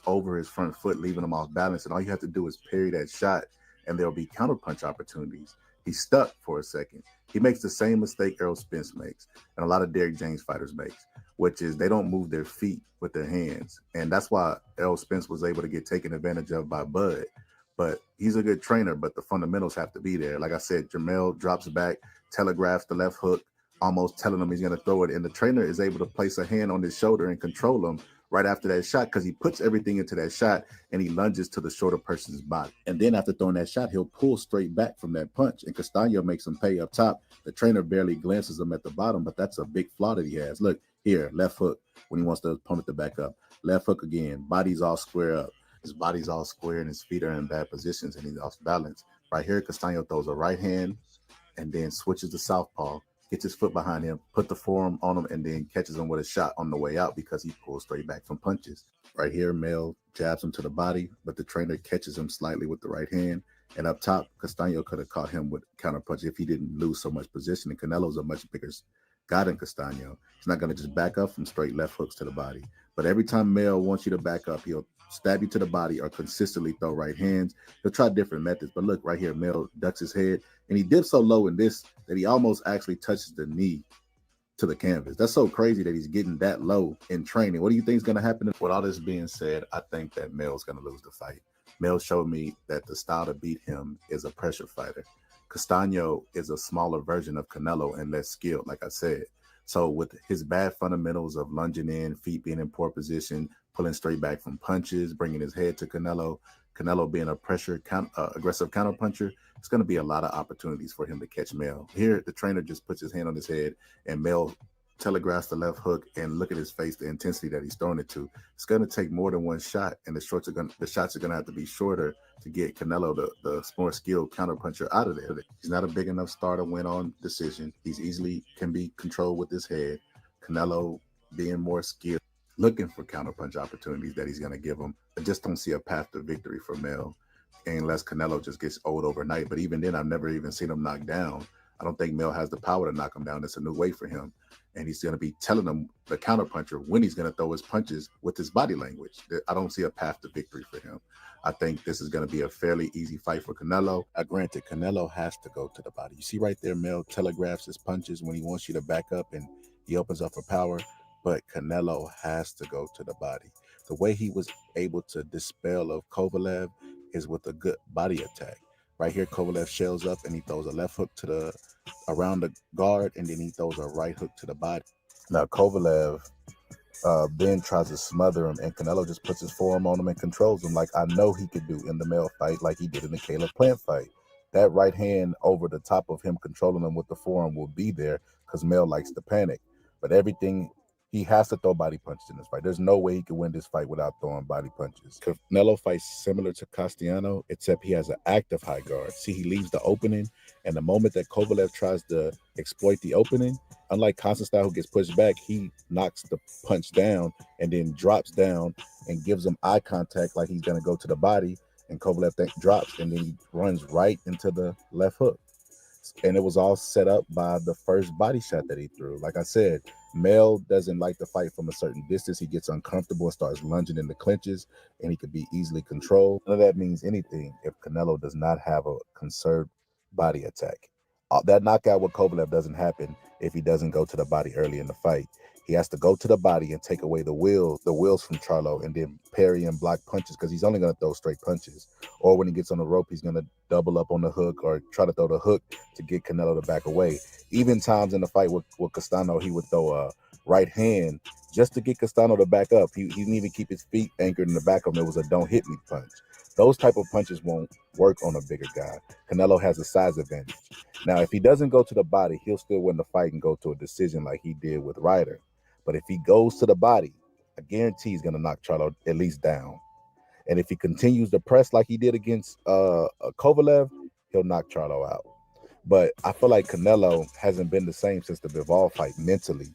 over his front foot, leaving him off balance. And all you have to do is parry that shot, and there'll be counterpunch opportunities. He's stuck for a second. He makes the same mistake Errol Spence makes, and a lot of Derrick James fighters makes, which is they don't move their feet with their hands. And that's why Errol Spence was able to get taken advantage of by Bud. But he's a good trainer, but the fundamentals have to be there. Like I said, Jermell drops back, telegraphs the left hook, almost telling him he's going to throw it. And the trainer is able to place a hand on his shoulder and control him right after that shot, because he puts everything into that shot and he lunges to the shorter person's body. And then after throwing that shot, he'll pull straight back from that punch. And Castano makes him pay up top. The trainer barely glances him at the bottom, but that's a big flaw that he has. Look here, left hook when he wants the opponent to back up. Left hook again, body's all square up. His body's all square and his feet are in bad positions and he's off balance. Right here, Castano throws a right hand and then switches to southpaw, gets his foot behind him, put the forearm on him, and then catches him with a shot on the way out because he pulls straight back from punches. Right here, Mel jabs him to the body, but the trainer catches him slightly with the right hand. And up top, Castano could have caught him with counter punch if he didn't lose so much position. And Canelo's a much bigger guy than Castano. He's not going to just back up from straight left hooks to the body. But every time Mel wants you to back up, he'll stab you to the body or consistently throw right hands. He'll try different methods. But look, right here, Mel ducks his head, and he dips so low in this that he almost actually touches the knee to the canvas. That's so crazy that he's getting that low in training. What do you think is going to happen? With all this being said, I think that Mel's going to lose the fight. Mel showed me that the style to beat him is a pressure fighter. Castano is a smaller version of Canelo and less skilled, like I said. So with his bad fundamentals of lunging in, feet being in poor position, pulling straight back from punches, bringing his head to Canelo being a pressure, aggressive counterpuncher, it's going to be a lot of opportunities for him to catch Mel. Here, the trainer just puts his hand on his head, and Mel telegraphs the left hook, and look at his face, the intensity that he's throwing it to. It's going to take more than one shot, and the shots are going to have to be shorter to get Canelo, the more skilled counterpuncher, out of there. He's not a big enough star to win on decision. He's easily can be controlled with his head. Canelo being more skilled, looking for counterpunch opportunities that he's going to give him. I just don't see a path to victory for Mel unless Canelo just gets old overnight. But even then, I've never even seen him knocked down. I don't think Mel has the power to knock him down. It's a new way for him. And he's going to be telling him, the counterpuncher, when he's going to throw his punches with his body language. I don't see a path to victory for him. I think this is going to be a fairly easy fight for Canelo. Granted, Canelo has to go to the body. You see right there, Mel telegraphs his punches when he wants you to back up and he opens up for power. But Canelo has to go to the body. The way he was able to dispel of Kovalev is with a good body attack. Right here, Kovalev shells up and he throws a left hook around the guard, and then he throws a right hook to the body. Now, Kovalev Ben tries to smother him, and Canelo just puts his forearm on him and controls him like I know he could do in the Mel fight, like he did in the Caleb Plant fight. That right hand over the top of him controlling him with the forearm will be there because Mel likes to panic. But everything, he has to throw body punches in this fight. There's no way he can win this fight without throwing body punches. Canelo fights similar to Castellano, except he has an active high guard. See, he leaves the opening, and the moment that Kovalev tries to exploit the opening, unlike Constantine who gets pushed back, he knocks the punch down and then drops down and gives him eye contact like he's going to go to the body, and Kovalev drops, and then he runs right into the left hook. And it was all set up by the first body shot that he threw. Like I said, Mel doesn't like to fight from a certain distance. He gets uncomfortable and starts lunging in the clinches, and he could be easily controlled. None of that means anything if Canelo does not have a conserved body attack. That knockout with Kovalev doesn't happen if he doesn't go to the body early in the fight. He has to go to the body and take away the wheels from Charlo, and then parry and block punches because he's only going to throw straight punches. Or when he gets on the rope, he's going to double up on the hook or try to throw the hook to get Canelo to back away. Even times in the fight with Castano, he would throw a right hand just to get Castano to back up. He didn't even keep his feet anchored in the back of him. It was a don't hit me punch. Those type of punches won't work on a bigger guy. Canelo has a size advantage. Now, if he doesn't go to the body, he'll still win the fight and go to a decision like he did with Ryder. But if he goes to the body, I guarantee he's going to knock Charlo at least down. And if he continues to press like he did against Kovalev, he'll knock Charlo out. But I feel like Canelo hasn't been the same since the Bivol fight mentally.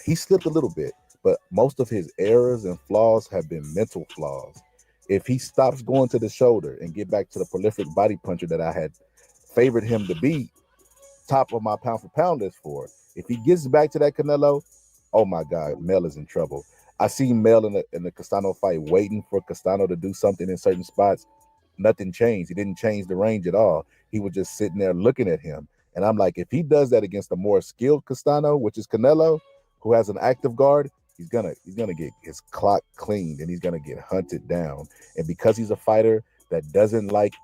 He slipped a little bit, but most of his errors and flaws have been mental flaws. If he stops going to the shoulder and get back to the prolific body puncher that I had favored him to be top of my pound for pound list for, if he gets back to that Canelo, oh my God, Mel is in trouble. I see Mel in the Castano fight waiting for Castano to do something in certain spots. Nothing changed. He didn't change the range at all. He was just sitting there looking at him. And I'm like, if he does that against a more skilled Castano, which is Canelo, who has an active guard, he's gonna get his clock cleaned and he's gonna get hunted down. And because he's a fighter that doesn't like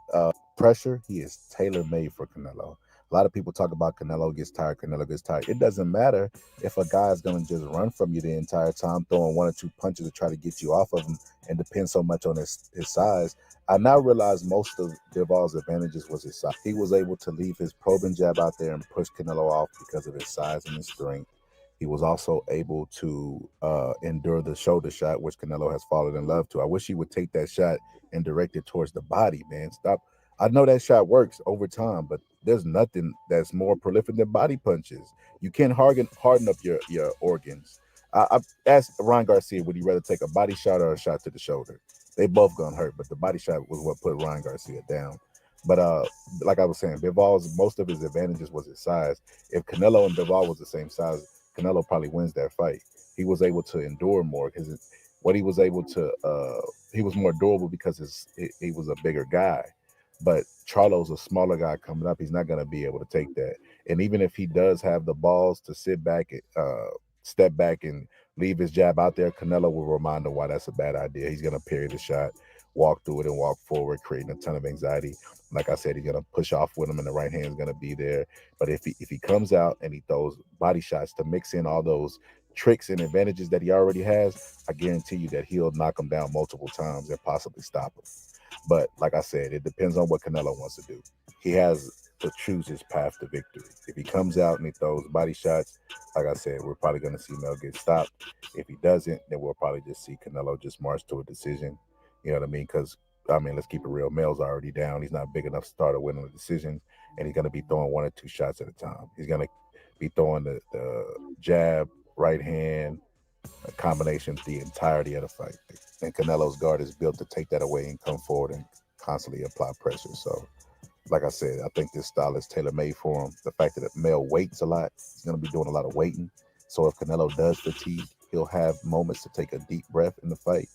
pressure, he is tailor-made for Canelo. A lot of people talk about Canelo gets tired. It doesn't matter if a guy is going to just run from you the entire time, throwing one or two punches to try to get you off of him and depend so much on his size. I now realize most of Bivol's advantages was his size. He was able to leave his probing jab out there and push Canelo off because of his size and his strength. He was also able to endure the shoulder shot, which Canelo has fallen in love to. I wish he would take that shot and direct it towards the body, man. Stop. I know that shot works over time, but there's nothing that's more prolific than body punches. You can't harden up your organs. I asked Ryan Garcia, would he rather take a body shot or a shot to the shoulder? They both gonna hurt, but the body shot was what put Ryan Garcia down. But like I was saying, Bivol's most of his advantages was his size. If Canelo and Bivol was the same size, Canelo probably wins that fight. He was able to endure more because he was more durable because he was a bigger guy. But Charlo's a smaller guy coming up. He's not going to be able to take that. And even if he does have the balls to sit back, step back and leave his jab out there, Canelo will remind him why that's a bad idea. He's going to parry the shot, walk through it and walk forward, creating a ton of anxiety. Like I said, he's going to push off with him and the right hand is going to be there. But if he comes out and he throws body shots to mix in all those tricks and advantages that he already has, I guarantee you that he'll knock him down multiple times and possibly stop him. But like I said, it depends on what Canelo wants to do. He has to choose his path to victory. If he comes out and he throws body shots, like I said, we're probably going to see Mel get stopped. If he doesn't, then we'll probably just see Canelo just march to a decision. You know what I mean? Because, I mean, let's keep it real. Mel's already down. He's not big enough to start a winning a decision, and he's going to be throwing one or two shots at a time. He's going to be throwing the jab, right hand, a combination the entirety of the fight. And Canelo's guard is built to take that away and come forward and constantly apply pressure. So, like I said, I think this style is tailor-made for him. The fact that Mel waits a lot, he's going to be doing a lot of waiting. So if Canelo does fatigue, he'll have moments to take a deep breath in the fight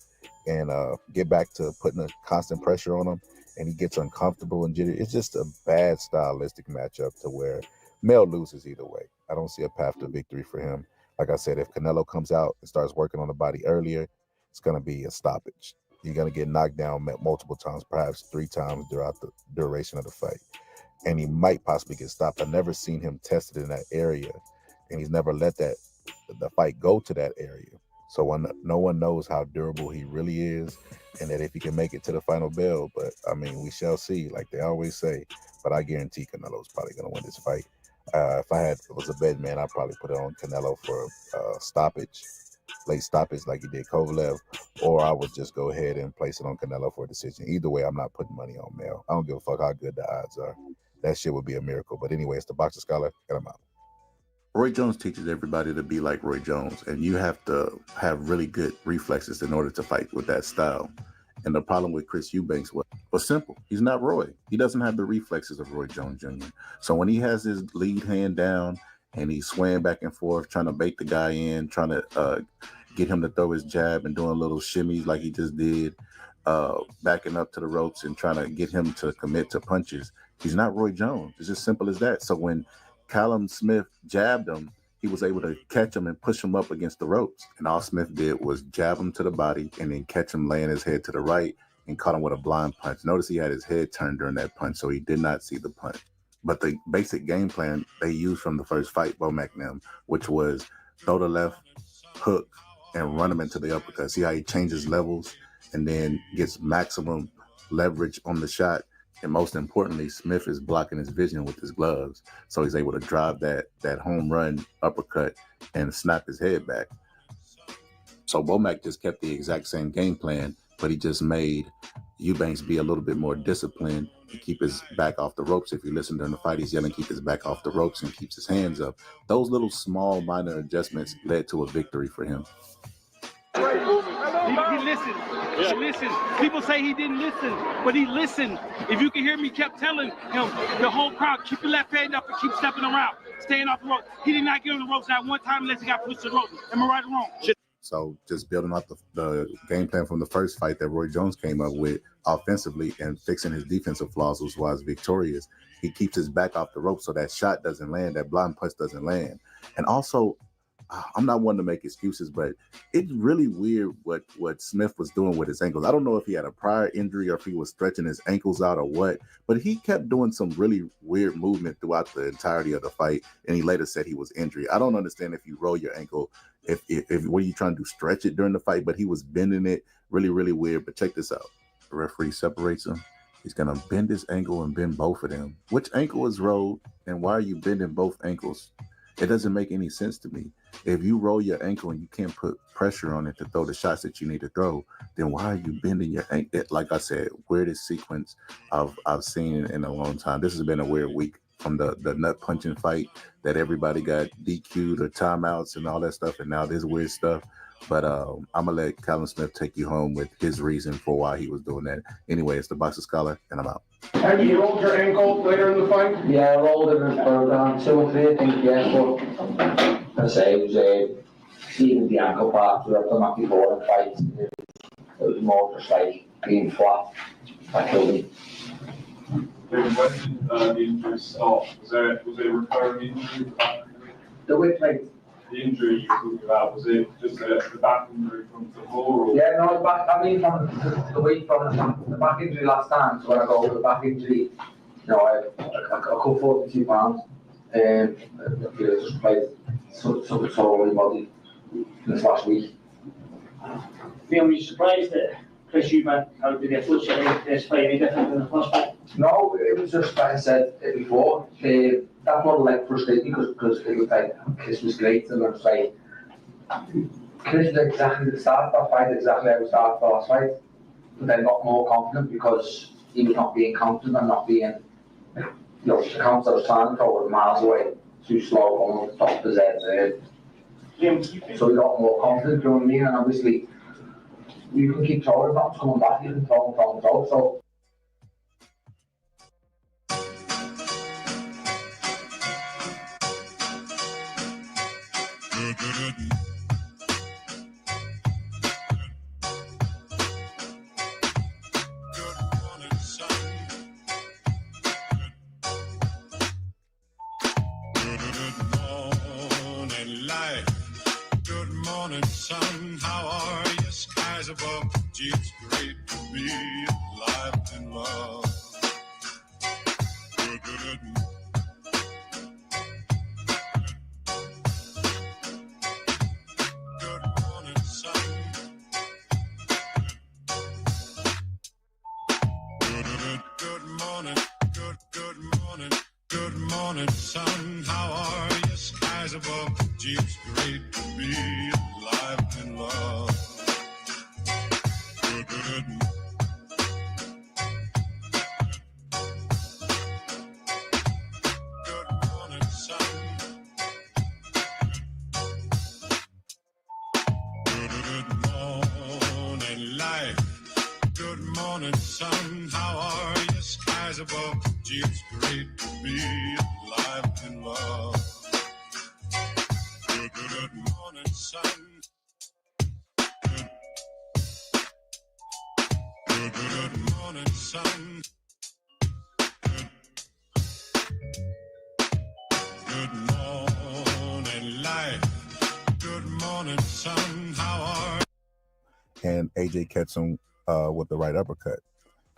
and get back to putting a constant pressure on him, and he gets uncomfortable and jittery. It's just a bad stylistic matchup to where Mel loses either way. I don't see a path to victory for him. Like I said, if Canelo comes out and starts working on the body earlier, it's going to be a stoppage. You're going to get knocked down multiple times, perhaps 3 times throughout the duration of the fight. And he might possibly get stopped. I've never seen him tested in that area, and he's never let the fight go to that area. So no one knows how durable he really is, and that if he can make it to the final bell. But I mean, we shall see, like they always say. But I guarantee Canelo's probably gonna win this fight. If it was a bet, man, I'd probably put it on Canelo for stoppage, late stoppage like he did Kovalev, or I would just go ahead and place it on Canelo for a decision. Either way, I'm not putting money on Mel. I don't give a fuck how good the odds are. That shit would be a miracle. But anyway, it's the Boxer Scholar, and I'm out. Roy Jones teaches everybody to be like Roy Jones, and you have to have really good reflexes in order to fight with that style. And the problem with Chris Eubanks was simple. He's not Roy. He doesn't have the reflexes of Roy Jones Jr. So when he has his lead hand down and he's swaying back and forth, trying to bait the guy in, trying to get him to throw his jab and doing little shimmies like he just did, backing up to the ropes and trying to get him to commit to punches, he's not Roy Jones. It's as simple as that. So when Callum Smith jabbed him, he was able to catch him and push him up against the ropes. And all Smith did was jab him to the body and then catch him laying his head to the right and caught him with a blind punch. Notice he had his head turned during that punch, so he did not see the punch. But the basic game plan they used from the first fight, Womack and them, which was throw the left hook and run him into the uppercut. See how he changes levels and then gets maximum leverage on the shot. And most importantly, Smith is blocking his vision with his gloves. So he's able to drive that home run uppercut and snap his head back. So Womack just kept the exact same game plan, but he just made Eubanks be a little bit more disciplined and keep his back off the ropes. If you listen during the fight, he's yelling, keep his back off the ropes and keeps his hands up. Those little small minor adjustments led to a victory for him. He listened. He listened. People say he didn't listen, but he listened. If you can hear me, kept telling him, the whole crowd, keep your left hand up and keep stepping around, staying off the ropes. He did not get on the ropes not one time unless he got pushed to the ropes. Am I right or wrong? So just building off the game plan from the first fight that Roy Jones came up with offensively and fixing his defensive flaws was why he's victorious. He keeps his back off the rope so that shot doesn't land, that blind punch doesn't land. And also, I'm not one to make excuses, but it's really weird what Smith was doing with his ankles. I don't know if he had a prior injury or if he was stretching his ankles out or what, but he kept doing some really weird movement throughout the entirety of the fight, and he later said he was injured. I don't understand if you roll your ankle, if what are you trying to do, stretch it during the fight, but he was bending it really, really weird. But check this out. The referee separates him. He's going to bend his ankle and bend both of them. Which ankle is rolled, and why are you bending both ankles? It doesn't make any sense to me. If you roll your ankle and you can't put pressure on it to throw the shots that you need to throw, then why are you bending your ankle? Like I said, weirdest sequence I've seen in a long time. This has been a weird week from the nut punching fight that everybody got DQ'd or timeouts and all that stuff, and now this weird stuff. But I'm going to let Callum Smith take you home with his reason for why he was doing that. Anyway, it's the Boxer Scholar, and I'm out. And you rolled your ankle later in the fight? Yeah, I rolled it for around 2 or 3, I think, yeah. But I say it was even the ankle part, we were done that before the fight. It was more just like being flat. That killed me. When did the injury start? Was it a recurring injury? The whip plate. The injury you were talking about, was it just the back injury from the floor? Or? Yeah, no, back, I mean from the week from the back injury last time, so when I go with the back injury, you know, I cut 42 pounds, and I just played something sore on my body this last week. Were you surprised that Chris Eubank had to get touched at this fight any different than the first fight? No, it was just like I said before. That model like frustrated me because it was like Chris was great, and I was like, Chris was exactly the start of that fight, exactly how we started the last fight, but then got more confident because he was not being confident and not being, you know, the counts I was trying to throw were miles away, too slow, going up the top of his head. So he got more confident, you know what I mean? And obviously, you can keep throwing, not coming back, you can throw. So. It's great to be alive and love. Good morning, son. How are you? Skies above. Gee, it's great to be alive in love. Good, good. Good morning, sun. Good morning, life. Good morning, sun. How are you? Skies above. Gee, it's great to be alive in love. Good morning, sun. Good morning, sun. Good morning, life. Good morning, sun. How are you? And AJ catches him with the right uppercut.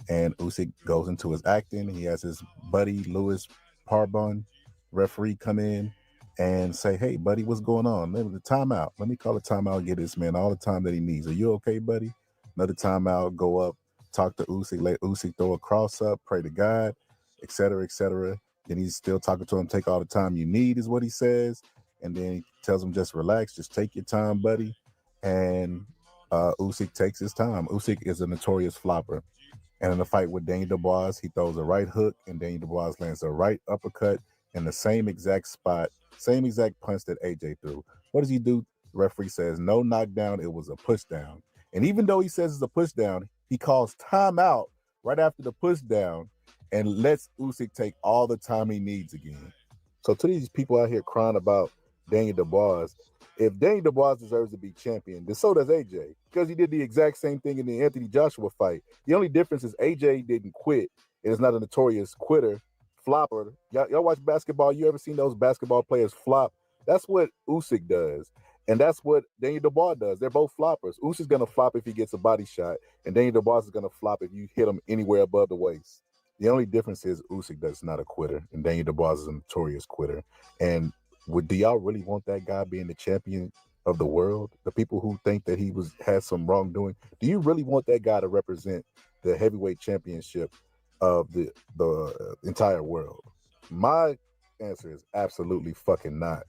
And Usyk goes into his acting. He has his buddy Lewis Parbon referee come in and say, "Hey, buddy, what's going on? Let me timeout. Let me call a timeout. Get this man all the time that he needs. Are you okay, buddy?" Another timeout. Go up, talk to Usyk. Let Usyk throw a cross up, pray to God, etc., etc. Then he's still talking to him. Take all the time you need, is what he says. And then he tells him, "Just relax. Just take your time, buddy." And Usyk takes his time. Usyk is a notorious flopper. And in the fight with Daniel Dubois, he throws a right hook, and Daniel Dubois lands a right uppercut in the same exact spot, same exact punch that AJ threw. What does he do? The referee says, no knockdown, it was a push down. And even though he says it's a push down, he calls timeout right after the push down and lets Usyk take all the time he needs again. So to these people out here crying about Daniel Dubois, if Daniel Dubois deserves to be champion, then so does AJ, because he did the exact same thing in the Anthony Joshua fight. The only difference is AJ didn't quit. It is not a notorious quitter, flopper. Y'all watch basketball? You ever seen those basketball players flop? That's what Usyk does, and that's what Daniel Dubois does. They're both floppers. Usyk's gonna flop if he gets a body shot, and Daniel Dubois is gonna flop if you hit him anywhere above the waist. The only difference is Usyk does not a quitter, and Daniel Dubois is a notorious quitter. And do y'all really want that guy being the champion of the world? The people who think that he had some wrongdoing, do you really want that guy to represent the heavyweight championship of the entire world? My answer is absolutely fucking not.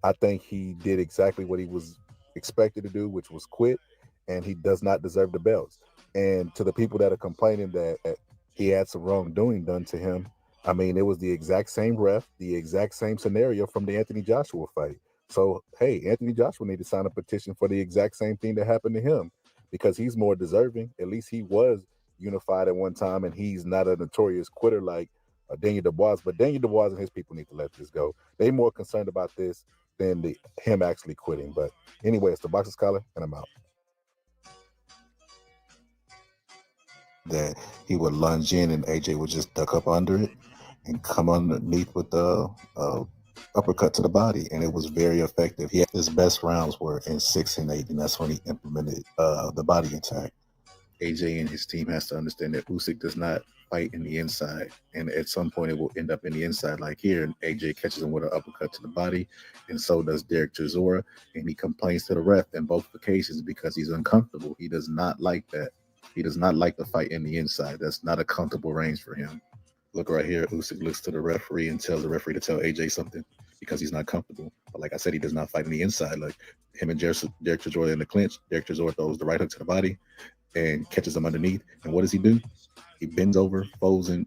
I think he did exactly what he was expected to do, which was quit, and he does not deserve the belts. And to the people that are complaining that he had some wrongdoing done to him, I mean, it was the exact same ref, the exact same scenario from the Anthony Joshua fight. So, hey, Anthony Joshua needed to sign a petition for the exact same thing that happened to him, because he's more deserving. At least he was unified at one time, and he's not a notorious quitter like Daniel Dubois. But Daniel Dubois and his people need to let this go. They're more concerned about this than him actually quitting. But anyway, it's the Boxing Scholar, and I'm out. That he would lunge in and AJ would just duck up under it and come underneath with the uppercut to the body, and it was very effective. His best rounds were in 6 and 8, and that's when he implemented the body attack. AJ and his team has to understand that Usyk does not fight in the inside, and at some point it will end up in the inside. Like here, and AJ catches him with an uppercut to the body, and so does Derek Chisora, and he complains to the ref in both occasions because he's uncomfortable. He does not like that. He does not like the fight in the inside. That's not a comfortable range for him. Look right here. Usyk looks to the referee and tells the referee to tell AJ something because he's not comfortable. But like I said, he does not fight in the inside. Like him and Derek Chisora in the clinch. Derek Chisora throws the right hook to the body and catches him underneath. And what does he do? He bends over, folds in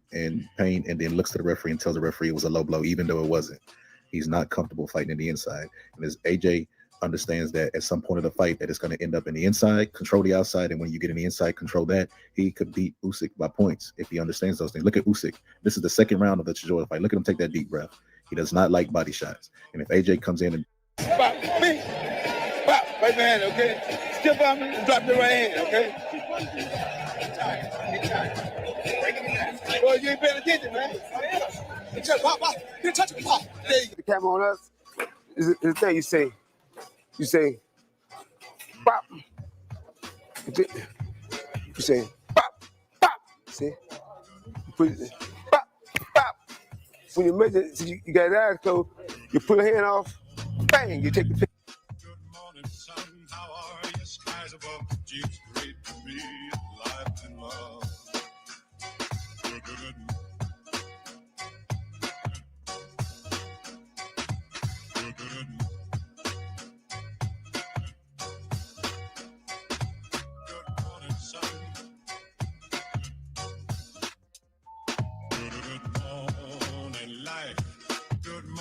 pain, and then looks to the referee and tells the referee it was a low blow, even though it wasn't. He's not comfortable fighting in the inside. And as AJ understands that at some point of the fight that it's going to end up in the inside, control the outside, and when you get in the inside, control that, he could beat Usyk by points if he understands those things. Look at Usyk. This is the second round of the Chisora fight. Look at him take that deep breath. He does not like body shots. And if AJ comes in and Pop, me. Pop, right hand, okay? Skip on me and drop your right hand, okay? Boy, you ain't paying attention, man. The camera on us. Is the thing you say, pop. You say, pop, pop. See? You put it, pop, pop. When you measure, you got your eyes closed, you pull the hand off, bang, you take the picture. Good morning, sun. How are you? Skies above. Gee, it's great to be alive in love. Good.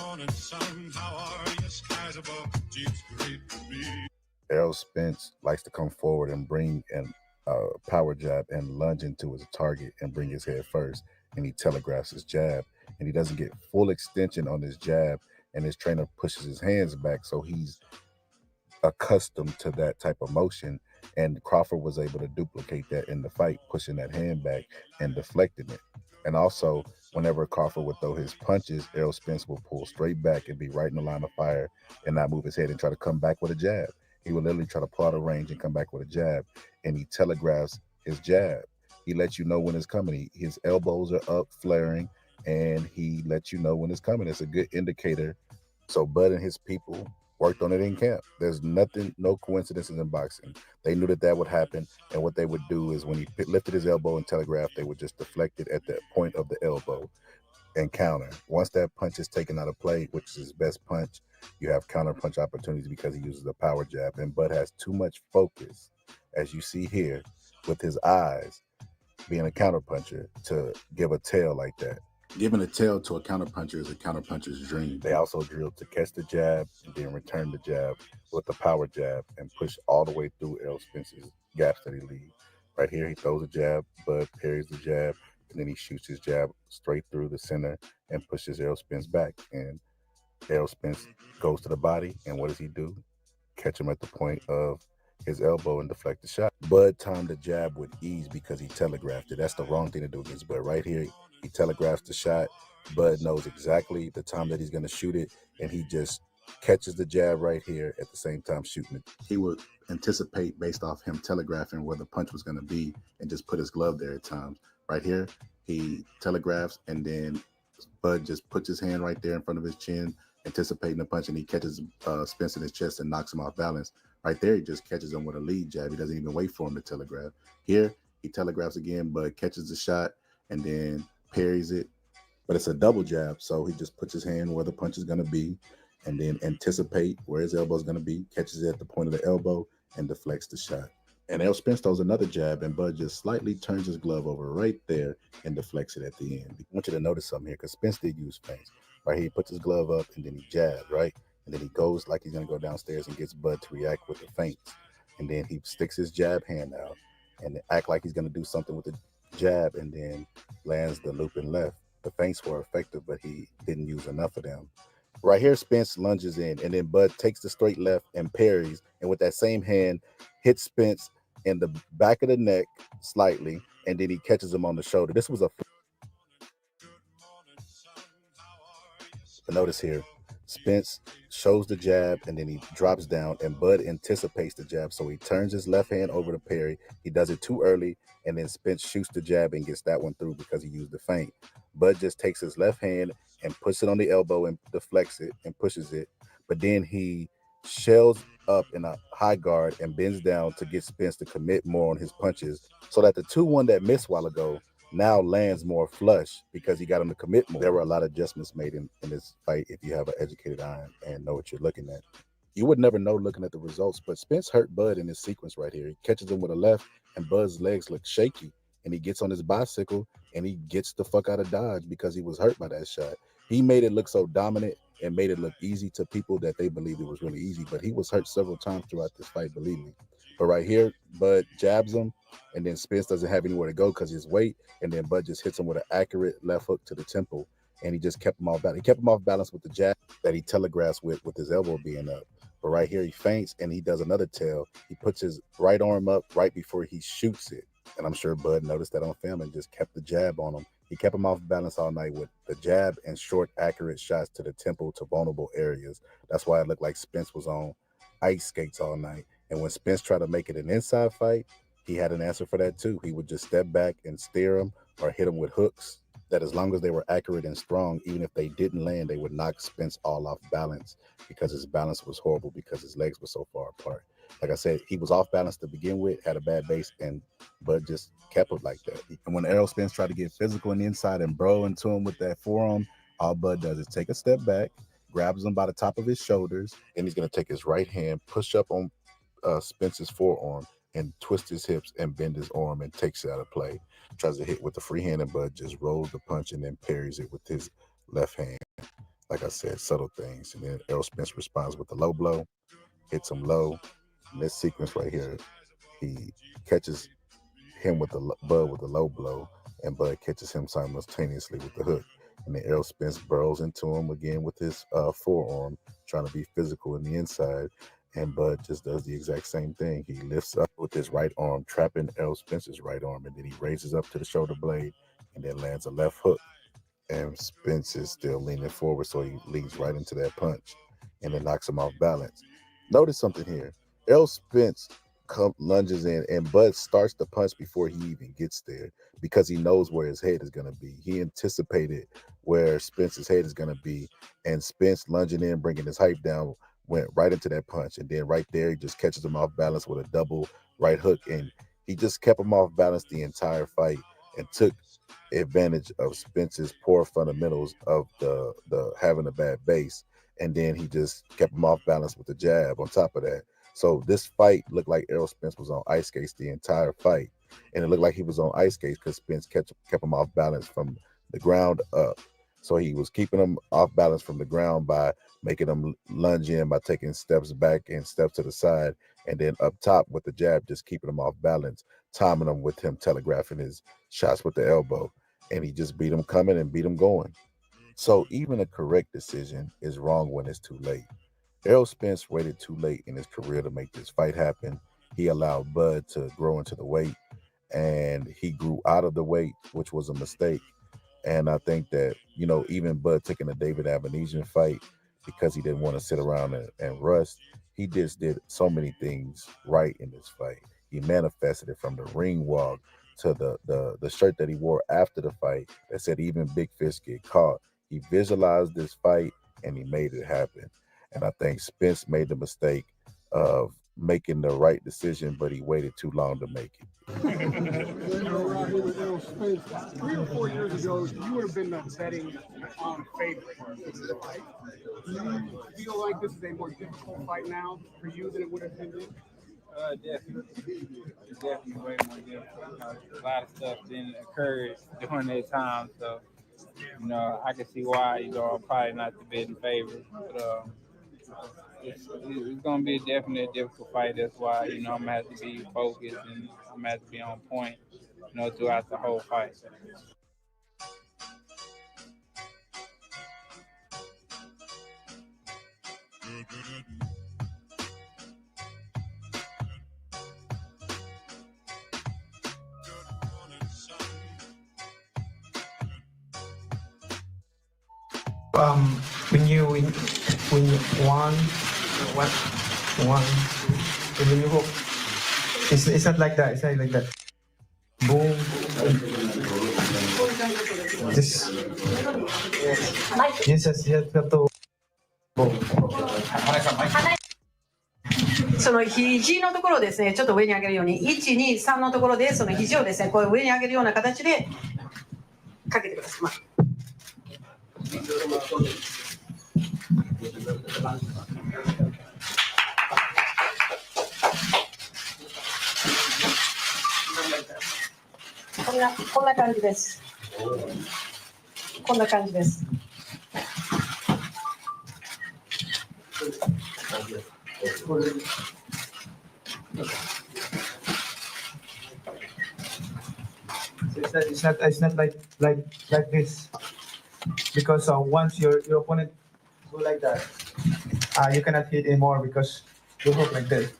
morning, sun. How are you? Skies above. Gee, it's great to be. Errol Spence likes to come forward and bring an power jab and lunge into his target and bring his head first, and he telegraphs his jab, and he doesn't get full extension on his jab, and his trainer pushes his hands back, so he's accustomed to that type of motion, and Crawford was able to duplicate that in the fight, pushing that hand back and deflecting it. And also, whenever Crawford would throw his punches, Errol Spence would pull straight back and be right in the line of fire and not move his head and try to come back with a jab. He would literally try to pull out of range and come back with a jab, and he telegraphs his jab. He lets you know when it's coming. His elbows are up, flaring, and he lets you know when it's coming. It's a good indicator. So Bud and his people worked on it in camp. There's nothing, no coincidences in boxing. They knew that would happen, and what they would do is when he lifted his elbow and telegraphed, they would just deflect it at the point of the elbow and counter. Once that punch is taken out of play, which is his best punch, you have counter punch opportunities because he uses a power jab, and Bud has too much focus, as you see here, with his eyes, being a counter puncher, to give a tail like that. Giving a tail to a counterpuncher is a counterpuncher's dream. They also drilled to catch the jab and then return the jab with the power jab and push all the way through Errol Spence's gaps that he leaves. Right here, he throws a jab, Bud parries the jab, and then he shoots his jab straight through the center and pushes Errol Spence back. And Errol Spence goes to the body, and what does he do? Catch him at the point of his elbow and deflect the shot. Bud timed the jab with ease because he telegraphed it. That's the wrong thing to do against Bud. Right here, he telegraphs the shot. Bud knows exactly the time that he's going to shoot it, and he just catches the jab right here at the same time shooting it. He would anticipate based off him telegraphing where the punch was going to be and just put his glove there at times. Right here, he telegraphs, and then Bud just puts his hand right there in front of his chin, anticipating the punch, and he catches Spence in his chest and knocks him off balance. Right there, he just catches him with a lead jab. He doesn't even wait for him to telegraph. Here, he telegraphs again, but catches the shot and then parries it. But it's a double jab, so he just puts his hand where the punch is going to be and then anticipate where his elbow is going to be, catches it at the point of the elbow, and deflects the shot. And Errol Spence throws another jab, and Bud just slightly turns his glove over right there and deflects it at the end. I want you to notice something here, because Spence did use feints. Right here, he puts his glove up, and then he jabs, right? And then he goes like he's going to go downstairs and gets Bud to react with the feints. And then he sticks his jab hand out and act like he's going to do something with the jab, and then lands the looping left. The feints were effective, but he didn't use enough of them. Right here, Spence lunges in, and then Bud takes the straight left and parries, and with that same hand, hits Spence in the back of the neck slightly, and then he catches him on the shoulder. This was a... Notice here, Spence shows the jab, and then he drops down, and Bud anticipates the jab, so he turns his left hand over to parry. He does it too early, and then Spence shoots the jab and gets that one through because he used the feint. Bud just takes his left hand and puts it on the elbow and deflects it and pushes it, but then he shells up in a high guard and bends down to get Spence to commit more on his punches, so that the 2-1 that missed a while ago now lands more flush because he got him to commit more. There were a lot of adjustments made in this fight if you have an educated eye and know what you're looking at. You would never know looking at the results, but Spence hurt Bud in this sequence right here. He catches him with a left, and Bud's legs look shaky, and he gets on his bicycle, and he gets the fuck out of Dodge because he was hurt by that shot. He made it look so dominant and made it look easy to people that they believed it was really easy, but he was hurt several times throughout this fight, believe me. But right here, Bud jabs him, and then Spence doesn't have anywhere to go because his weight, and then Bud just hits him with an accurate left hook to the temple, and he just kept him off balance. He kept him off balance with the jab that he telegraphs with his elbow being up. But right here, he feints, and he does another tail. He puts his right arm up right before he shoots it, and I'm sure Bud noticed that on film and just kept the jab on him. He kept him off balance all night with the jab and short, accurate shots to the temple to vulnerable areas. That's why it looked like Spence was on ice skates all night. And when Spence tried to make it an inside fight, he had an answer for that too. He would just step back and steer him or hit him with hooks that, as long as they were accurate and strong, even if they didn't land, they would knock Spence all off balance because his balance was horrible because his legs were so far apart. Like I said, he was off balance to begin with, had a bad base, and Bud just kept it like that. And when Errol Spence tried to get physical on the inside and bro into him with that forearm, all Bud does is take a step back, grabs him by the top of his shoulders, and he's going to take his right hand, push up on Spence's forearm, and twist his hips and bend his arm and takes it out of play. Tries to hit with the free hand, and Bud just rolls the punch and then parries it with his left hand. like I said, subtle things. And then Errol Spence responds with the low blow, hits him low. In this sequence right here, he catches him with the Bud with the low blow, and Bud catches him simultaneously with the hook. And then Errol Spence burrows into him again with his forearm, trying to be physical in the inside. And Bud just does the exact same thing. He lifts up with his right arm, trapping Errol Spence's right arm, and then he raises up to the shoulder blade and then lands a left hook. And Spence is still leaning forward, so he leans right into that punch and then knocks him off balance. Notice something here. Errol Spence lunges in, and Bud starts the punch before he even gets there because he knows where his head is going to be. He anticipated where Spence's head is going to be, and Spence lunging in, bringing his height down, went right into that punch. And then right there, he just catches him off balance with a double right hook, and he just kept him off balance the entire fight and took advantage of Spence's poor fundamentals of the having a bad base, and then he just kept him off balance with the jab on top of that. So this fight looked like Errol Spence was on ice skates the entire fight, and it looked like he was on ice skates because Spence kept him off balance from the ground up. So he was keeping him off balance from the ground by making him lunge in by taking steps back and steps to the side, and then up top with the jab, just keeping him off balance, timing him with him telegraphing his shots with the elbow, and he just beat him coming and beat him going. So even a correct decision is wrong when it's too late. Errol Spence waited too late in his career to make this fight happen. He allowed Bud to grow into the weight, and he grew out of the weight, which was a mistake. And I think that, you know, even Bud taking a David Avenesian fight because he didn't want to sit around and rust, he just did so many things right in this fight. He manifested it from the ring walk to the shirt that he wore after the fight that said even big fish get caught. He visualized this fight and he made it happen. And I think Spence made the mistake of making the right decision, but he waited too long to make it. Around here with Errol Spence, 3 or 4 years ago, you would have been the betting favorite. Do you feel like this is a more difficult fight now for you than it would have been then? Definitely. It's definitely way more difficult. A lot of stuff didn't occur during that time, so I can see why I'm probably not the betting favorite. But it's gonna be definitely a difficult fight. That's why I'm gonna have to be focused and I'm gonna have to be on point, throughout the whole fight. When you won, when you hook, it's not like that. It's not like that. Boom. Just you have to boom. その肘のところをですね、ちょっと上に上げるように、1、2、3のところで、その肘をですね、こう上に上げるような形でかけてください。こんな感じです。こんな感じです。It's not like this, because once your opponent go like that, you cannot hit anymore because you hook like this.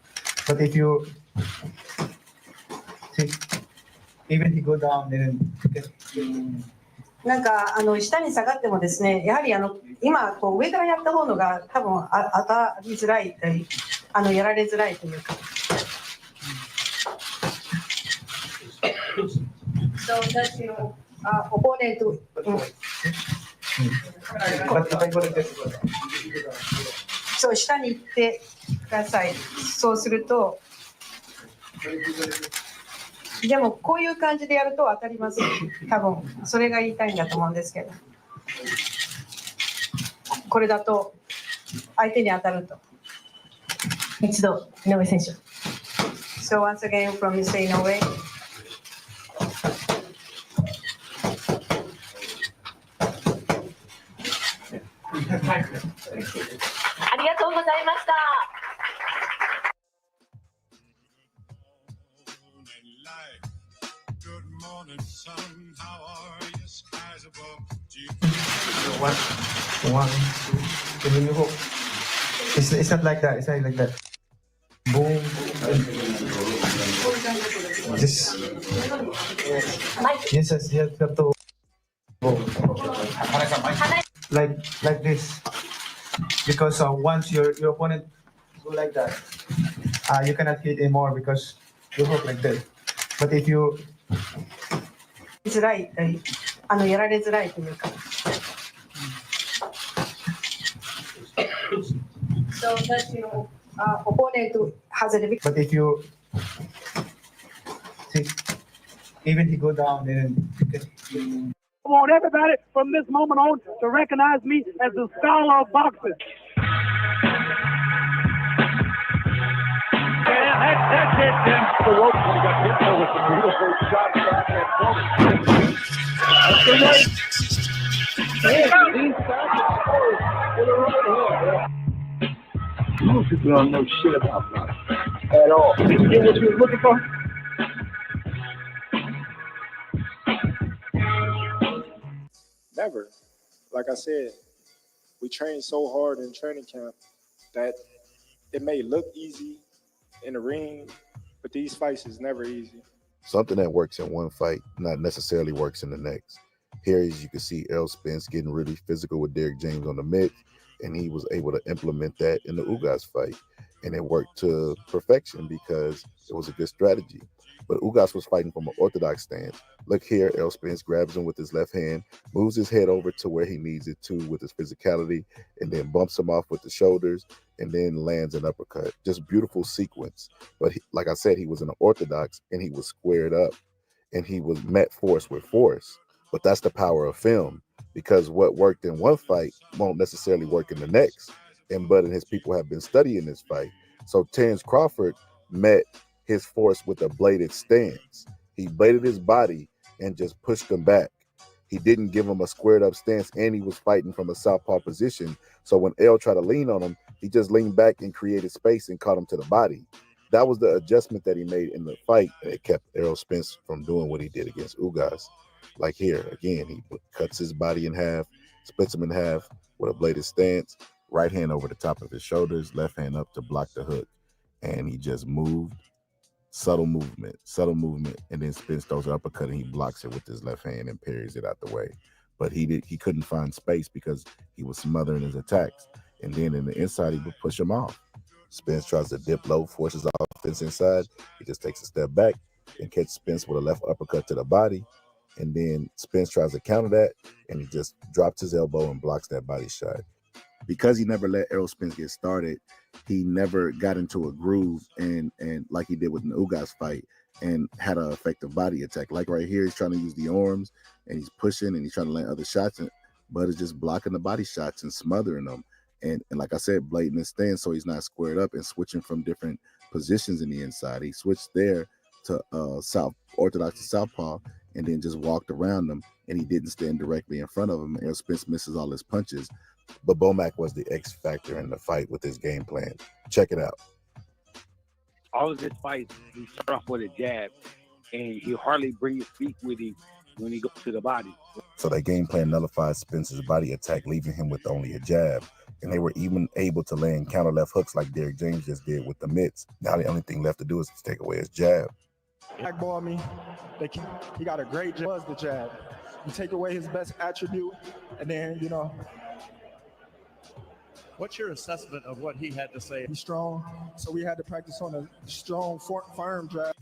But if you see, even he go down, then なんか下に下がってもですね、やはり今こう上からやった方のが多分当たりづらい、やられづらいというか。So that's your opponent. So 下に行ってください。そうすると。でもこういう感じでやると当たります。多分それが言いたいんだと思うんですけど、これだと相手に当たると。一度井上選手。So once again from Mr. Inoue. ありがとうございました。One, two. Can you hook? It's not like that. It's not like that. Boom. Just yes, you have to boom. Like this. Because once your opponent go like that, you cannot hit anymore because you hook like that. But if you づらい、やられづらいというか。So that your opponent has a big. But if you see, even he go down, then you I want everybody from this moment on to recognize me as the scholar of boxing. Yeah, that's it, Tim. The rope when he got hit over some beautiful shots back and forward. That's the right. These shots forward with the right hand. Most people don't know shit about boxing at all. Did you get what you were looking for? Never. Like I said, we train so hard in training camp that it may look easy in the ring, but these fights is never easy. Something that works in one fight not necessarily works in the next. Here, as you can see, Errol Spence getting really physical with Derrick James on the mid, and he was able to implement that in the Ugas fight. And it worked to perfection because it was a good strategy. But Ugas was fighting from an orthodox stance. Look here, Errol Spence grabs him with his left hand, moves his head over to where he needs it to with his physicality, and then bumps him off with the shoulders, and then lands an uppercut. Just beautiful sequence. But like I said, he was an orthodox, and he was squared up, and he was met force with force. But that's the power of film, because what worked in one fight won't necessarily work in the next. And Bud and his people have been studying this fight. So Terence Crawford met his force with a bladed stance. He bladed his body and just pushed him back. He didn't give him a squared up stance, and he was fighting from a southpaw position. So when Errol tried to lean on him, he just leaned back and created space and caught him to the body. That was the adjustment that he made in the fight, and it kept Errol Spence from doing what he did against Ugas. Like here, again, he cuts his body in half, splits him in half with a bladed stance, right hand over the top of his shoulders, left hand up to block the hook. And he just moved, subtle movement, and then Spence throws an uppercut and he blocks it with his left hand and parries it out the way. But he couldn't find space because he was smothering his attacks. And then in the inside, he would push him off. Spence tries to dip low, forces offense inside. He just takes a step back and catches Spence with a left uppercut to the body. And then Spence tries to counter that, and he just drops his elbow and blocks that body shot. Because he never let Errol Spence get started, he never got into a groove and like he did with the Ugas fight and had an effective body attack. Like right here, he's trying to use the arms and he's pushing and he's trying to land other shots, but it's just blocking the body shots and smothering them. And like I said, blading his stance so he's not squared up and switching from different positions in the inside. He switched there to orthodox to southpaw and then just walked around them, and he didn't stand directly in front of him. Errol Spence misses all his punches. But Bomac was the X factor in the fight with his game plan. Check it out. All of his fights, he start off with a jab, and he hardly bring his feet with him when he goes to the body. So that game plan nullified Spence's body attack, leaving him with only a jab. And they were even able to land counter left hooks like Derrick James just did with the mitts. Now the only thing left to do is to take away his jab. Blackball me. He got a great jab. Was the jab. You take away his best attribute, and then, What's your assessment of what he had to say? He's strong, so we had to practice on a strong, firm jab.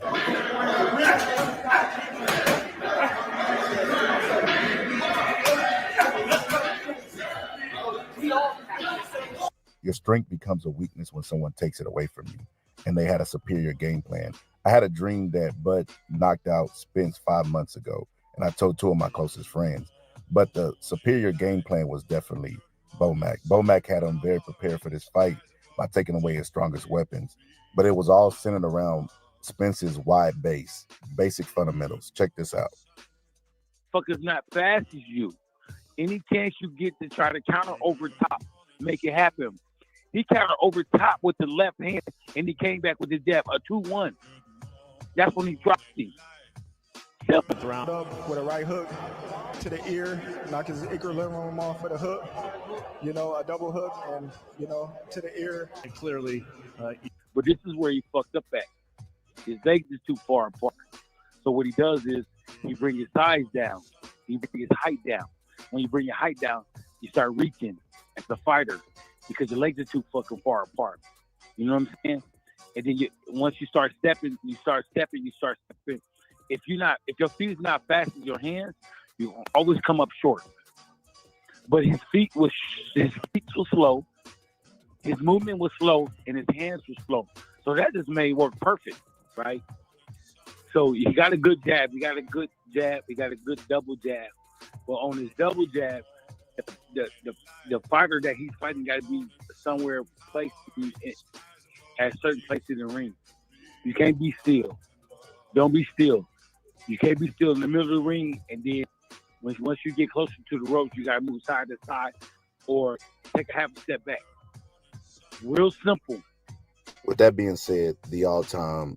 Your strength becomes a weakness when someone takes it away from you, and they had a superior game plan. I had a dream that Bud knocked out Spence 5 months ago, and I told 2 of my closest friends, but the superior game plan was definitely Bomac. Bomac had him very prepared for this fight by taking away his strongest weapons, but it was all centered around Spence's wide base, basic fundamentals. Check this out. Fuckers not fast as you. Any chance you get to try to counter over top, make it happen. He countered over top with the left hand, and he came back with his jab, a 2-1. That's when he dropped him. Round up with a right hook to the ear, knock his equilibrium off with a hook, you know, a double hook, and, you know, to the ear. And clearly, but this is where he fucked up at. His legs is too far apart. So what he does is he brings his thighs down. He brings his height down. When you bring your height down, you start reaching as a fighter because your legs are too fucking far apart. You know what I'm saying? And then once you start stepping. If your feet is not fast as your hands, you always come up short. But his feet was slow, his movement was slow, and his hands were slow. So that just made work perfect, right? So he got a good jab, he got a good double jab. But on his double jab, the fighter that he's fighting got to be somewhere placed to be at a certain place in the ring. You can't be still. Don't be still. You can't be still in the middle of the ring, and then once you get closer to the ropes, you got to move side to side or take a half a step back. Real simple. With that being said, the all-time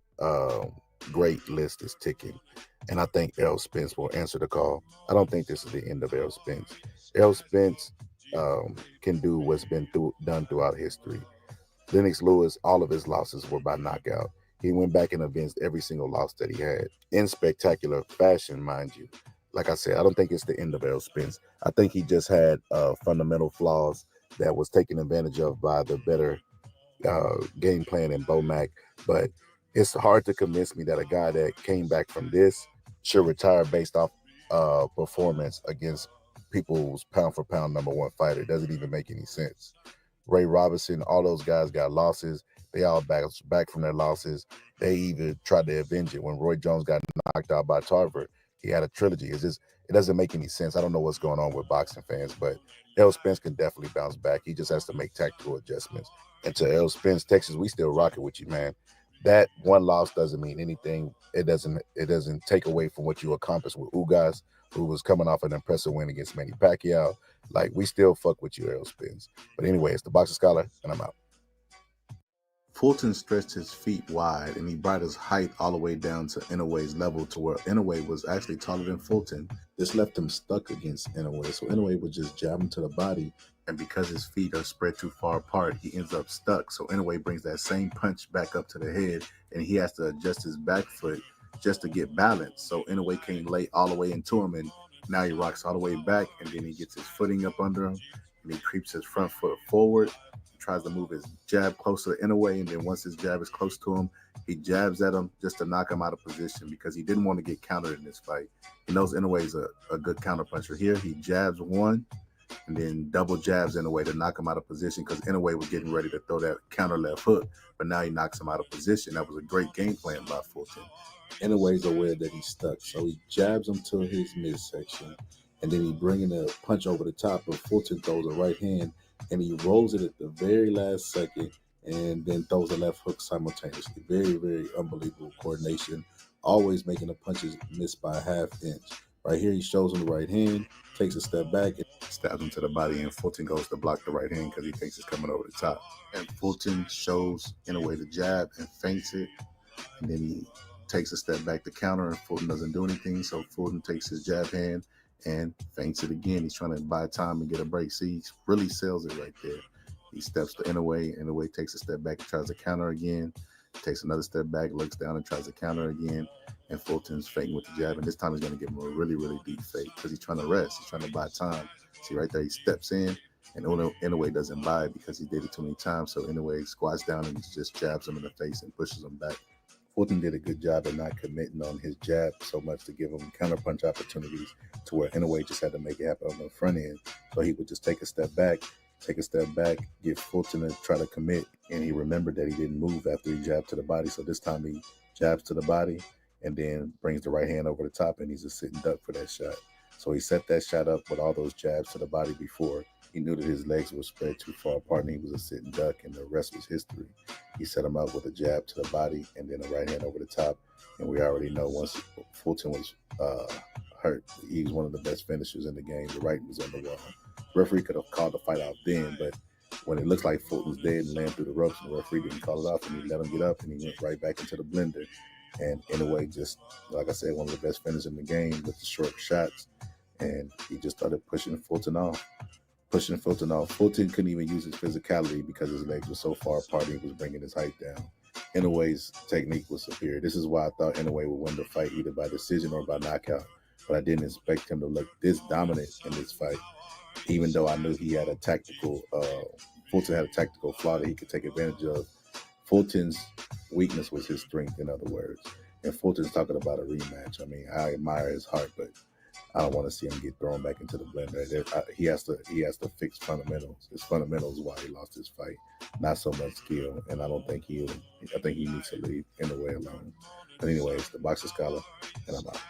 great list is ticking, and I think Errol Spence will answer the call. I don't think this is the end of Errol Spence. Errol Spence can do what's been done throughout history. Lennox Lewis, all of his losses were by knockout. He went back and avenged every single loss that he had in spectacular fashion, mind you. Like I said, I don't think it's the end of Errol Spence. I think he just had fundamental flaws that was taken advantage of by the better game plan in Bo Mack. But it's hard to convince me that a guy that came back from this should retire based off performance against people's pound-for-pound #1 fighter. It doesn't even make any sense. Ray Robinson, all those guys got losses. They all bounced back from their losses. They even tried to avenge it. When Roy Jones got knocked out by Tarver, he had a trilogy. It doesn't make any sense. I don't know what's going on with boxing fans, but Errol Spence can definitely bounce back. He just has to make tactical adjustments. And to Errol Spence, Texas, we still rocking with you, man. That one loss doesn't mean anything. It doesn't take away from what you accomplished with Ugas, who was coming off an impressive win against Manny Pacquiao. Like, we still fuck with you, Errol Spence. But anyway, it's the Boxing Scholar, and I'm out. Fulton stretched his feet wide, and he brought his height all the way down to Inoue's level, to where Inoue was actually taller than Fulton. This left him stuck against Inoue, so Inoue would just jab him to the body, and because his feet are spread too far apart, he ends up stuck. So Inoue brings that same punch back up to the head, and he has to adjust his back foot just to get balance. So Inoue can't lay all the way into him, and now he rocks all the way back, and then he gets his footing up under him, and he creeps his front foot forward. Tries to move his jab closer to Inoue, and then once his jab is close to him, he jabs at him just to knock him out of position because he didn't want to get countered in this fight. He knows Inoue is a good counterpuncher. Here, he jabs one and then double jabs Inoue to knock him out of position because Inoue was getting ready to throw that counter left hook, but now he knocks him out of position. That was a great game plan by Fulton. Inoue's aware that he's stuck, so he jabs him to his midsection, and then he bringing a punch over the top, but Fulton throws a right hand, and he rolls it at the very last second and then throws a left hook simultaneously. Very, very unbelievable coordination, always making the punches miss by a half inch. Right here, he shows him the right hand, takes a step back, and stabs him to the body, and Fulton goes to block the right hand because he thinks it's coming over the top. And Fulton shows Inoue the jab and feints it, and then he takes a step back to counter, and Fulton doesn't do anything, so Fulton takes his jab hand and feints it again. He's trying to buy time and get a break. See, he really sells it right there. He steps to Inoue. Inoue takes a step back and tries to counter again. Takes another step back, looks down and tries to counter again. And Fulton's feinting with the jab. And this time he's going to give him a really, really deep fake because he's trying to rest. He's trying to buy time. See right there, he steps in, and Inoue doesn't buy it because he did it too many times. So Inoue squats down and just jabs him in the face and pushes him back. Fulton did a good job at not committing on his jab so much to give him counterpunch opportunities, to where Inoue just had to make it happen on the front end. So he would just take a step back, get Fulton to try to commit, and he remembered that he didn't move after he jabbed to the body. So this time he jabs to the body and then brings the right hand over the top, and he's a sitting duck for that shot. So he set that shot up with all those jabs to the body before. He knew that his legs were spread too far apart, and he was a sitting duck, and the rest was history. He set him up with a jab to the body and then a right hand over the top. And we already know once Fulton was hurt, he was one of the best finishers in the game. The writing was on the wall. Referee could have called the fight out then, but when it looks like Fulton's dead and laying through the ropes, and the referee didn't call it off, and he let him get up, and he went right back into the blender. And Inoue just, like I said, one of the best fighters in the game with the short shots, and he just started pushing Fulton off. Fulton couldn't even use his physicality because his legs were so far apart, he was bringing his height down. Inoue's technique was superior. This is why I thought Inoue would win the fight either by decision or by knockout, but I didn't expect him to look this dominant in this fight, even though I knew he had a tactical, Fulton had a tactical flaw that he could take advantage of. Fulton's weakness was his strength, in other words. And Fulton's talking about a rematch. I mean, I admire his heart, but I don't want to see him get thrown back into the blender. He has to fix fundamentals. His fundamentals is why he lost his fight, not so much skill. And I think he needs to leave Inoue alone. But anyway, it's the Boxer Scholar, and I'm out.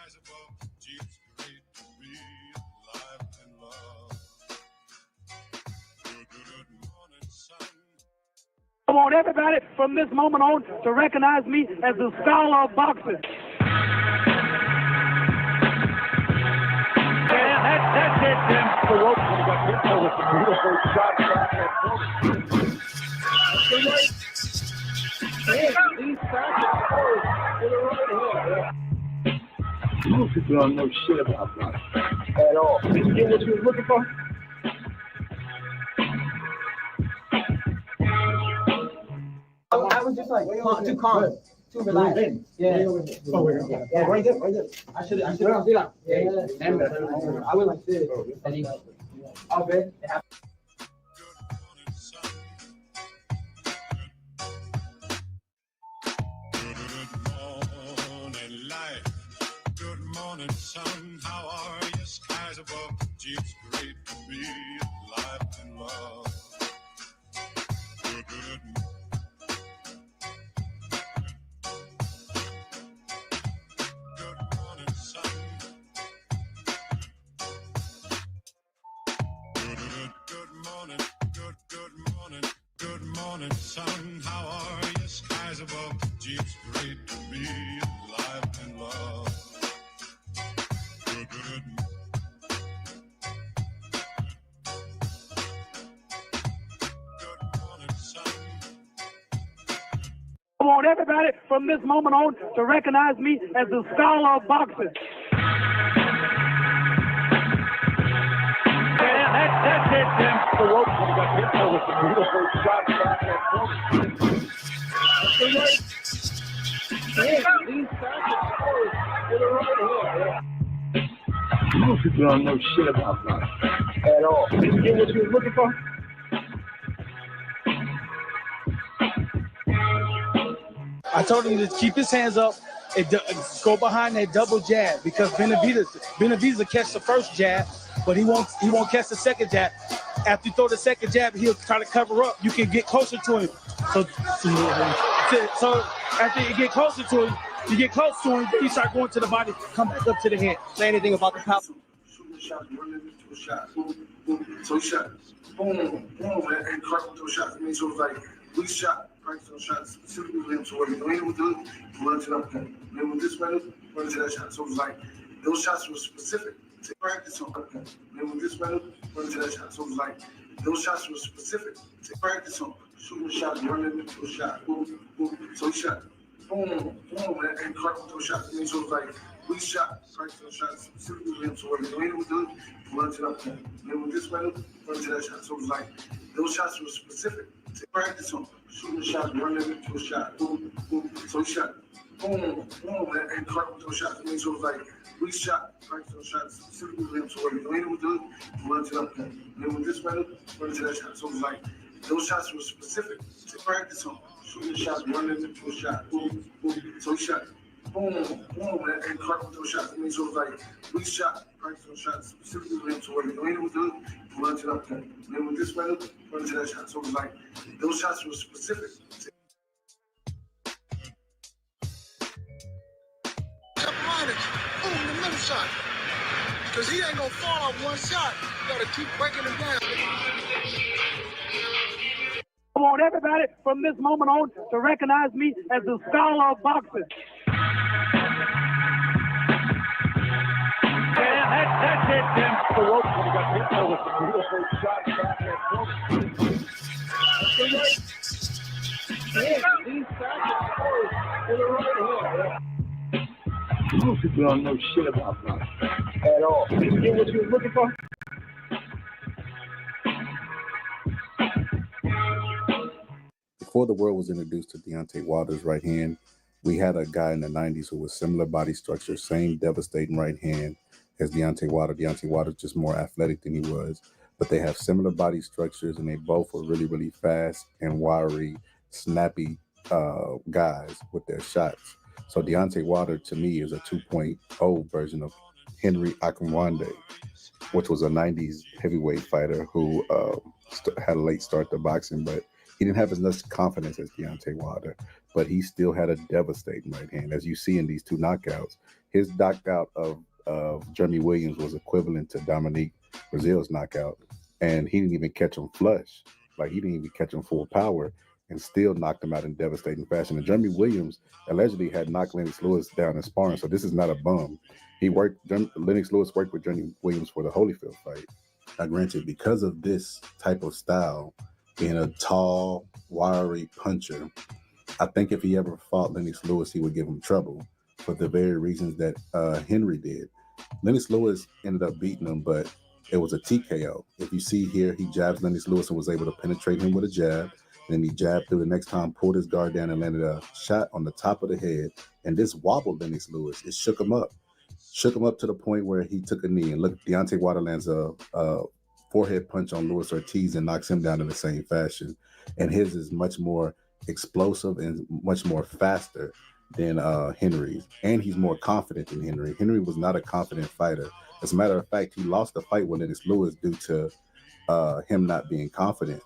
I want everybody from this moment on to recognize me as the scholar of boxing. Yeah, that's it, Jim. The rope got hit over some beautiful shots back at most people don't know shit about boxing at all. Did you get what you were looking for? I was just like too calm, too relaxed. Yeah. Oh, yeah, right there. I should have. Yeah. I went like this. And he, all good. Good morning, sun. How are you? Skies above. Gee, it's great to be alive and love. Good morning, sun. Good morning. Good morning, sun. How are you? Skies above. Gee, it's great to be alive and love. I want everybody from this moment on to recognize me as the scholar of boxing. Yeah, that's it, Jim. The rope got hit over some beautiful shots back at most people don't know shit about boxing at all. Did you get what you were looking for? I told him to keep his hands up and go behind that double jab because Benvidez will catch the first jab, but he won't catch the second jab. After you throw the second jab, he'll try to cover up. You can get closer to him. So after you get closer to him, you start going to the body, come back up to the head. Say anything about the power. Shooting shots, running into a shot. Boom, boom. So he shot, boom, boom, and Crawford threw shots. I mean, so it was like we shot. Practice on shots specifically with him. So what he would do, run to that point. Then with this method, run to that shot. So it was like those shots were specific. To practice on that point. Then with this method, run to that shot. So it was like those shots were specific. To practice on shooting shots, running into a shot. Boom, boom. So he shot, boom, boom, and Crawford threw shots. I mean, so it was like we shot. Practice on shots specifically with him. So what he would do, run to that point. Then with this method, run to that shot. So it was like those shots were specific. To practice on shooting shots, running into a shot. Boom, boom. So he shot, boom, boom, and Crawford threw shots. I mean, so it was like we shot. Practice on shots specifically with him. So what he would do, run to that point. Then with this method, run to that shot. So it was like those shots were specific. To practice on shooting shots, running into a shot. Boom, boom. So he shot, boom, boom, and Crawford threw shots. I mean, so it was like we shot. Practice on shots specifically with him. So what he would do, run to that point. Then with this method, run to that shot. So it was like those shots were specific. Boom, the middle shot. Because he ain't gonna fall off one shot. You gotta keep breaking him down. I want everybody from this moment on to recognize me as the scholar of boxing. Yeah, that's it, Jim. The rope got hit over some beautiful shots back at Most people don't know shit about boxing at all. Did you get what you was looking for? Before the world was introduced to Deontay Wilder's right hand, we had a guy in the 90s who was similar body structure, same devastating right hand as Deontay Wilder. Deontay Wilder's just more athletic than he was, but they have similar body structures, and they both were really, really fast and wiry, snappy guys with their shots. So Deontay Wilder, to me, is a 2.0 version of Henry Akinwande, which was a 90s heavyweight fighter who had a late start to boxing, but he didn't have as much confidence as Deontay Wilder, but he still had a devastating right hand. As you see in these two knockouts, his knockout of Jeremy Williams was equivalent to Dominique Brazil's knockout, and he didn't even catch him flush. Like, he didn't even catch him full power and still knocked him out in devastating fashion. And Jeremy Williams allegedly had knocked Lennox Lewis down in sparring, so this is not a bum. Lennox Lewis worked with Jeremy Williams for the Holyfield fight. Now, granted, because of this type of style, being a tall, wiry puncher, I think if he ever fought Lennox Lewis, he would give him trouble for the very reasons that Henry did. Lennox Lewis ended up beating him, but it was a TKO. If you see here, he jabs Lennox Lewis and was able to penetrate him with a jab. And then he jabbed through the next time, pulled his guard down, and landed a shot on the top of the head. And this wobbled Lennox Lewis. It shook him up to the point where he took a knee. And look, Deontay Wilder lands a forehead punch on Luis Ortiz and knocks him down in the same fashion. And his is much more explosive and much more faster than Henry's. And he's more confident than Henry. Henry was not a confident fighter. As a matter of fact, he lost the fight with Lennox Lewis due to him not being confident.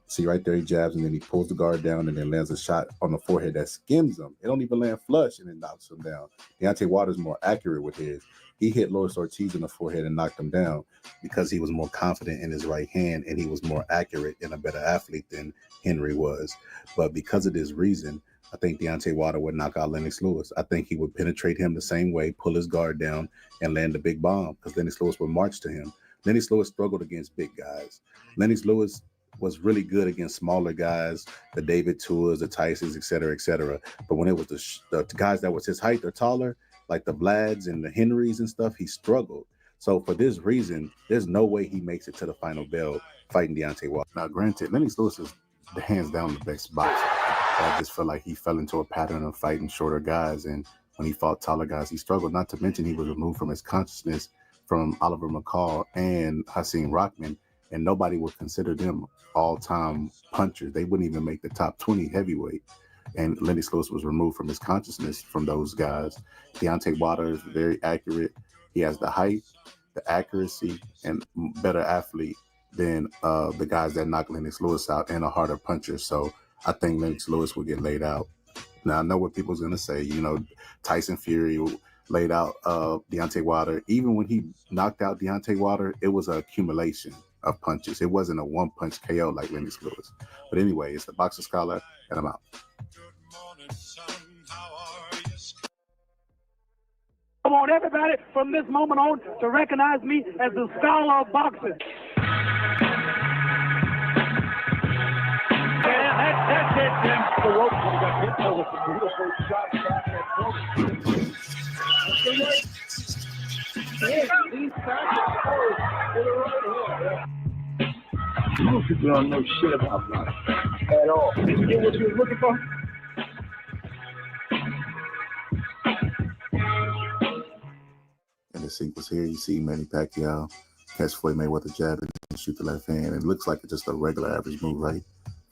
See right there, he jabs and then he pulls the guard down and then lands a shot on the forehead that skims him. It don't even land flush and it knocks him down. Deontay Wilder's more accurate with his. He hit Luis Ortiz in the forehead and knocked him down because he was more confident in his right hand and he was more accurate and a better athlete than Henry was. But because of this reason, I think Deontay Wilder would knock out Lennox Lewis. I think he would penetrate him the same way, pull his guard down, and land the big bomb because Lennox Lewis would march to him. Lennox Lewis struggled against big guys. Lennox Lewis was really good against smaller guys, the David Tours, the Tysons, et cetera, but when it was the guys that was his height or taller, like the Vlads and the Henrys and stuff, he struggled. So for this reason, there's no way he makes it to the final bell fighting Deontay Wilder. Now, granted, Lennox Lewis is hands down the best boxer. I just feel like he fell into a pattern of fighting shorter guys, and when he fought taller guys, he struggled. Not to mention he was removed from his consciousness from Oliver McCall and Hasim Rahman, and nobody would consider them all-time punchers. They wouldn't even make the top 20 heavyweight. And Lennox Lewis was removed from his consciousness from those guys. Deontay Wilder is very accurate. He has the height, the accuracy, and better athlete than the guys that knock Lennox Lewis out and a harder puncher. So I think Lennox Lewis will get laid out. Now, I know what people's going to say. You know, Tyson Fury laid out Deontay Wilder. Even when he knocked out Deontay Wilder, it was an accumulation of punches. It wasn't a one-punch KO like Lennox Lewis. But anyway, it's the Boxer Scholar, and I'm out. I want everybody from this moment on to recognize me as the scholar of boxing. Yeah, that's it, Jim. The rope got hit over some beautiful shots back at Most people don't know shit about boxing at all. Did you get what you was looking for? In the sequence here, you see Manny Pacquiao catch Floyd Mayweather jab and shoot the left hand. It looks like just a regular average move, right?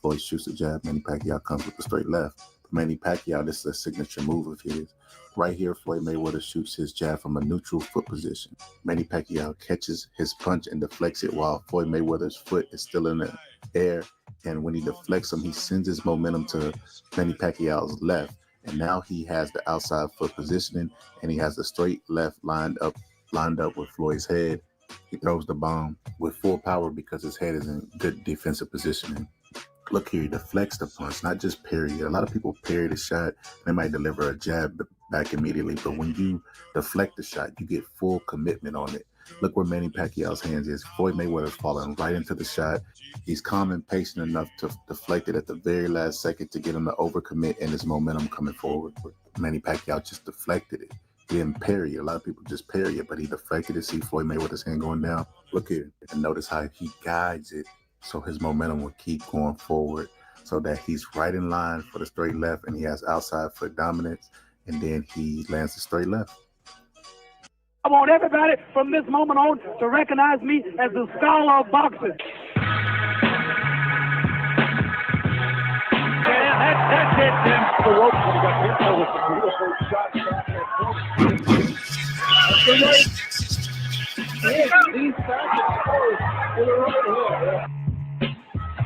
Floyd shoots the jab, Manny Pacquiao comes with the straight left. Manny Pacquiao, this is a signature move of his. Right here, Floyd Mayweather shoots his jab from a neutral foot position. Manny Pacquiao catches his punch and deflects it while Floyd Mayweather's foot is still in the air. And when he deflects him, he sends his momentum to Manny Pacquiao's left. And now he has the outside foot positioning, and he has the straight left lined up with Floyd's head. He throws the bomb with full power because his head is in good defensive positioning. Look here, he deflects the punch, not just parry. A lot of people parry the shot. They might deliver a jab back immediately, but when you deflect the shot, you get full commitment on it. Look where Manny Pacquiao's hands is. Floyd Mayweather's falling right into the shot. He's calm and patient enough to deflect it at the very last second to get him to overcommit and his momentum coming forward. But Manny Pacquiao just deflected it. He didn't parry it. A lot of people just parry it, but he deflected it. See Floyd Mayweather's hand going down. Look here and notice how he guides it so his momentum will keep going forward so that he's right in line for the straight left and he has outside foot dominance and then he lands the straight left. I want everybody from this moment on to recognize me as the scholar of boxing. Yeah, that's it, Tim. The rope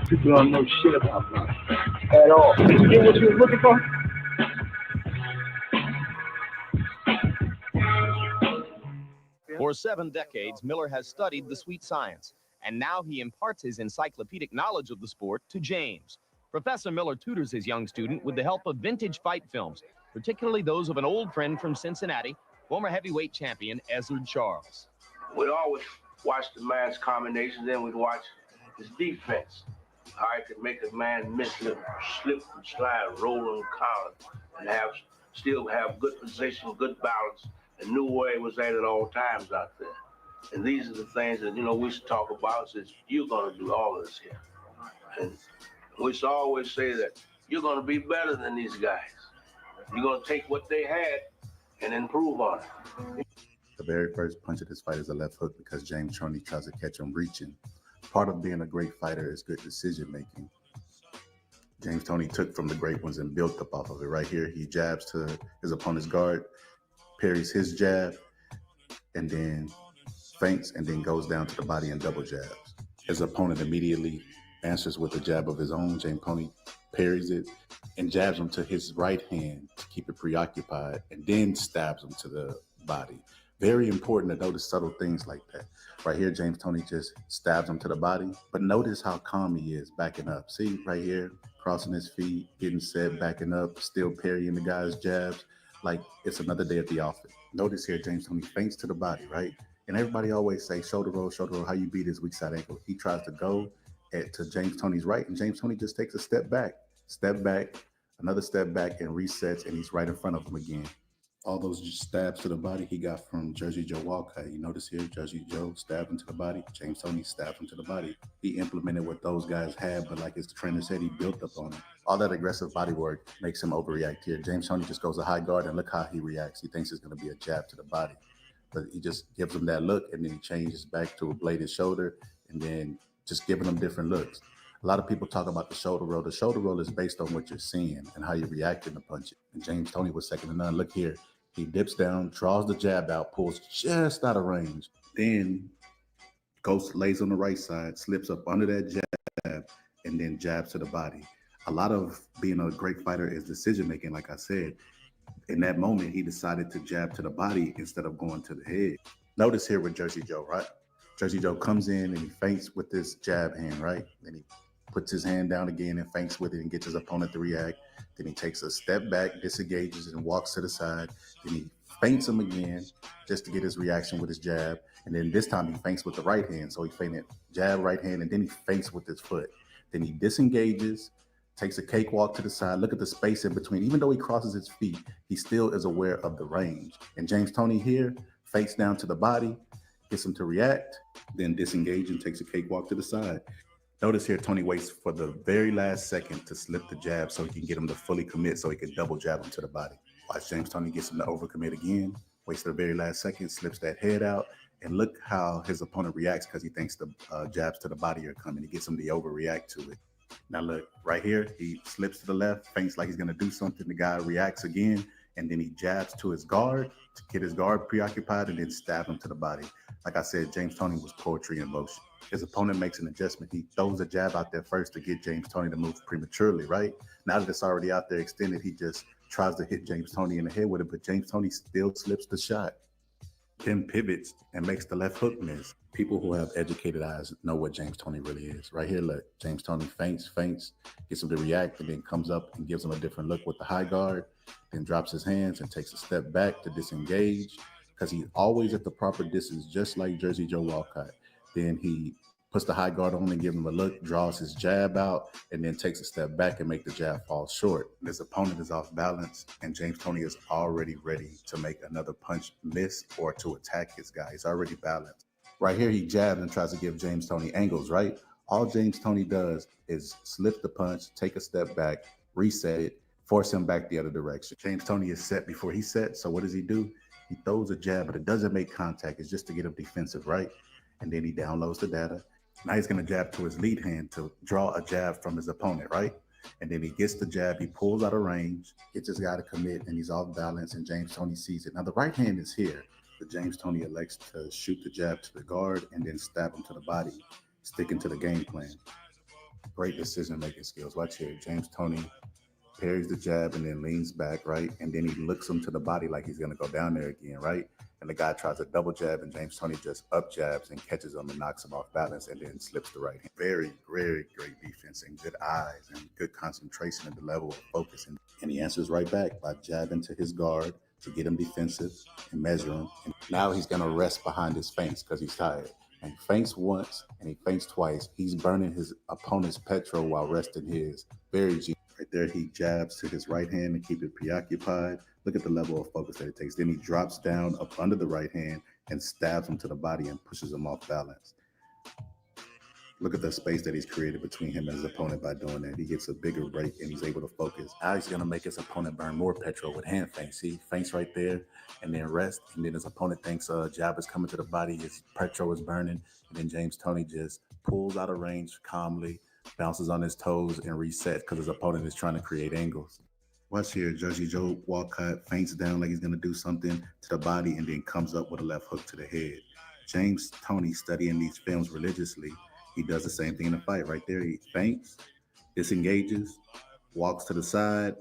People don't know shit about that at all. You get what you were looking for? For 7 decades, Miller has studied the sweet science, and now he imparts his encyclopedic knowledge of the sport to James. Professor Miller tutors his young student with the help of vintage fight films, particularly those of an old friend from Cincinnati, former heavyweight champion Ezzard Charles. We'd always watch the man's combinations, then we'd watch his defense. How he could make a man miss, slip and slide, roll and counter, and still have good position, good balance, and knew where he was at all times out there. And these are the things that, we should talk about, is you're going to do all of this here. And we should always say that you're going to be better than these guys. You're going to take what they had and improve on it. The very first punch of this fight is a left hook because James Toney tries to catch him reaching. Part of being a great fighter is good decision making. James Toney took from the great ones and built up off of it. Right here, he jabs to his opponent's guard, parries his jab, and then feints, and then goes down to the body and double jabs. His opponent immediately answers with a jab of his own. James Toney parries it and jabs him to his right hand to keep it preoccupied, and then stabs him to the body. Very important to notice subtle things like that. Right here, James Toney just stabs him to the body, but notice how calm he is backing up. See, right here, crossing his feet, getting set, backing up, still parrying the guy's jabs like it's another day at the office. Notice here, James Toney feints to the body, right? And everybody always say, shoulder roll, how you beat his weak side ankle. He tries to go to James Toney's right, and James Toney just takes a step back, another step back, and resets, and he's right in front of him again. All those stabs to the body he got from Jersey Joe Walcott. You notice here, Jersey Joe stabbed him to the body. James Toney stabbed him to the body. He implemented what those guys had, but like his trainer said, he built up on it. All that aggressive body work makes him overreact here. James Toney just goes a high guard, and look how he reacts. He thinks it's going to be a jab to the body, but he just gives him that look, and then he changes back to a bladed shoulder, and then just giving him different looks. A lot of people talk about the shoulder roll. The shoulder roll is based on what you're seeing and how you're reacting to punch it. And James Toney was second to none. Look here. He dips down, draws the jab out, pulls just out of range, then goes, lays on the right side, slips up under that jab, and then jabs to the body. A lot of being a great fighter is decision-making, like I said. In that moment, he decided to jab to the body instead of going to the head. Notice here with Jersey Joe, right? Jersey Joe comes in and he feints with this jab hand, right? Then he puts his hand down again and feints with it and gets his opponent to react. Then he takes a step back, disengages, and walks to the side. Then he feints him again just to get his reaction with his jab. And then this time he feints with the right hand. So he feinted jab, right hand, and then he feints with his foot. Then he disengages, takes a cakewalk to the side. Look at the space in between. Even though he crosses his feet, he still is aware of the range. And James Toney here feints down to the body, gets him to react, then disengage and takes a cakewalk to the side. Notice here, Toney waits for the very last second to slip the jab so he can get him to fully commit so he can double jab him to the body. Watch James Toney gets him to overcommit again, waits the very last second, slips that head out, and look how his opponent reacts because he thinks the jabs to the body are coming. He gets him to overreact to it. Now look, right here, he slips to the left, feints like he's going to do something. The guy reacts again, and then he jabs to his guard to get his guard preoccupied and then stab him to the body. Like I said, James Toney was poetry in motion. His opponent makes an adjustment. He throws a jab out there first to get James Toney to move prematurely, right? Now that it's already out there extended, he just tries to hit James Toney in the head with it, but James Toney still slips the shot, then pivots and makes the left hook miss. People who have educated eyes know what James Toney really is. Right here, look, James Toney feints, gets him to react, and then comes up and gives him a different look with the high guard, then drops his hands and takes a step back to disengage, because he's always at the proper distance, just like Jersey Joe Walcott. Then he puts the high guard on and give him a look, draws his jab out, and then takes a step back and make the jab fall short. His opponent is off balance, and James Toney is already ready to make another punch miss or to attack his guy. He's already balanced. Right here, he jabs and tries to give James Toney angles, right? All James Toney does is slip the punch, take a step back, reset it, force him back the other direction. James Toney is set before he sets, so what does he do? He throws a jab, but it doesn't make contact. It's just to get him defensive, right? And then he downloads the data. Now he's going to jab to his lead hand to draw a jab from his opponent, right? And then he gets the jab, he pulls out of range, gets his guy to commit, and he's off balance, and James Toney sees it. Now the right hand is here, but James Toney elects to shoot the jab to the guard and then stab him to the body, sticking to the game plan. Great decision-making skills. Watch here. James Toney parries the jab and then leans back, right? And then he looks him to the body like he's going to go down there again, right? And the guy tries a double jab, and James Toney just up jabs and catches him and knocks him off balance and then slips the right hand. Very, very great defense and good eyes and good concentration at the level of focus. And he answers right back by jabbing to his guard to get him defensive and measure him. And now he's going to rest behind his feints because he's tired. And he feints once and he feints twice. He's burning his opponent's petrol while resting his. Very genius. Right there, he jabs to his right hand and keep it preoccupied. Look at the level of focus that it takes. Then he drops down up under the right hand and stabs him to the body and pushes him off balance. Look at the space that he's created between him and his opponent by doing that. He gets a bigger break and he's able to focus. Now he's going to make his opponent burn more petrol with hand feints. See, feints right there and then rest. And then his opponent thinks a jab is coming to the body. His petrol is burning. And then James Toney just pulls out of range calmly, bounces on his toes and resets because his opponent is trying to create angles. Watch here, Jersey Joe Walcott feints down like he's going to do something to the body and then comes up with a left hook to the head. James Toney, studying these films religiously, he does the same thing in the fight. Right there, he feints, disengages, walks to the side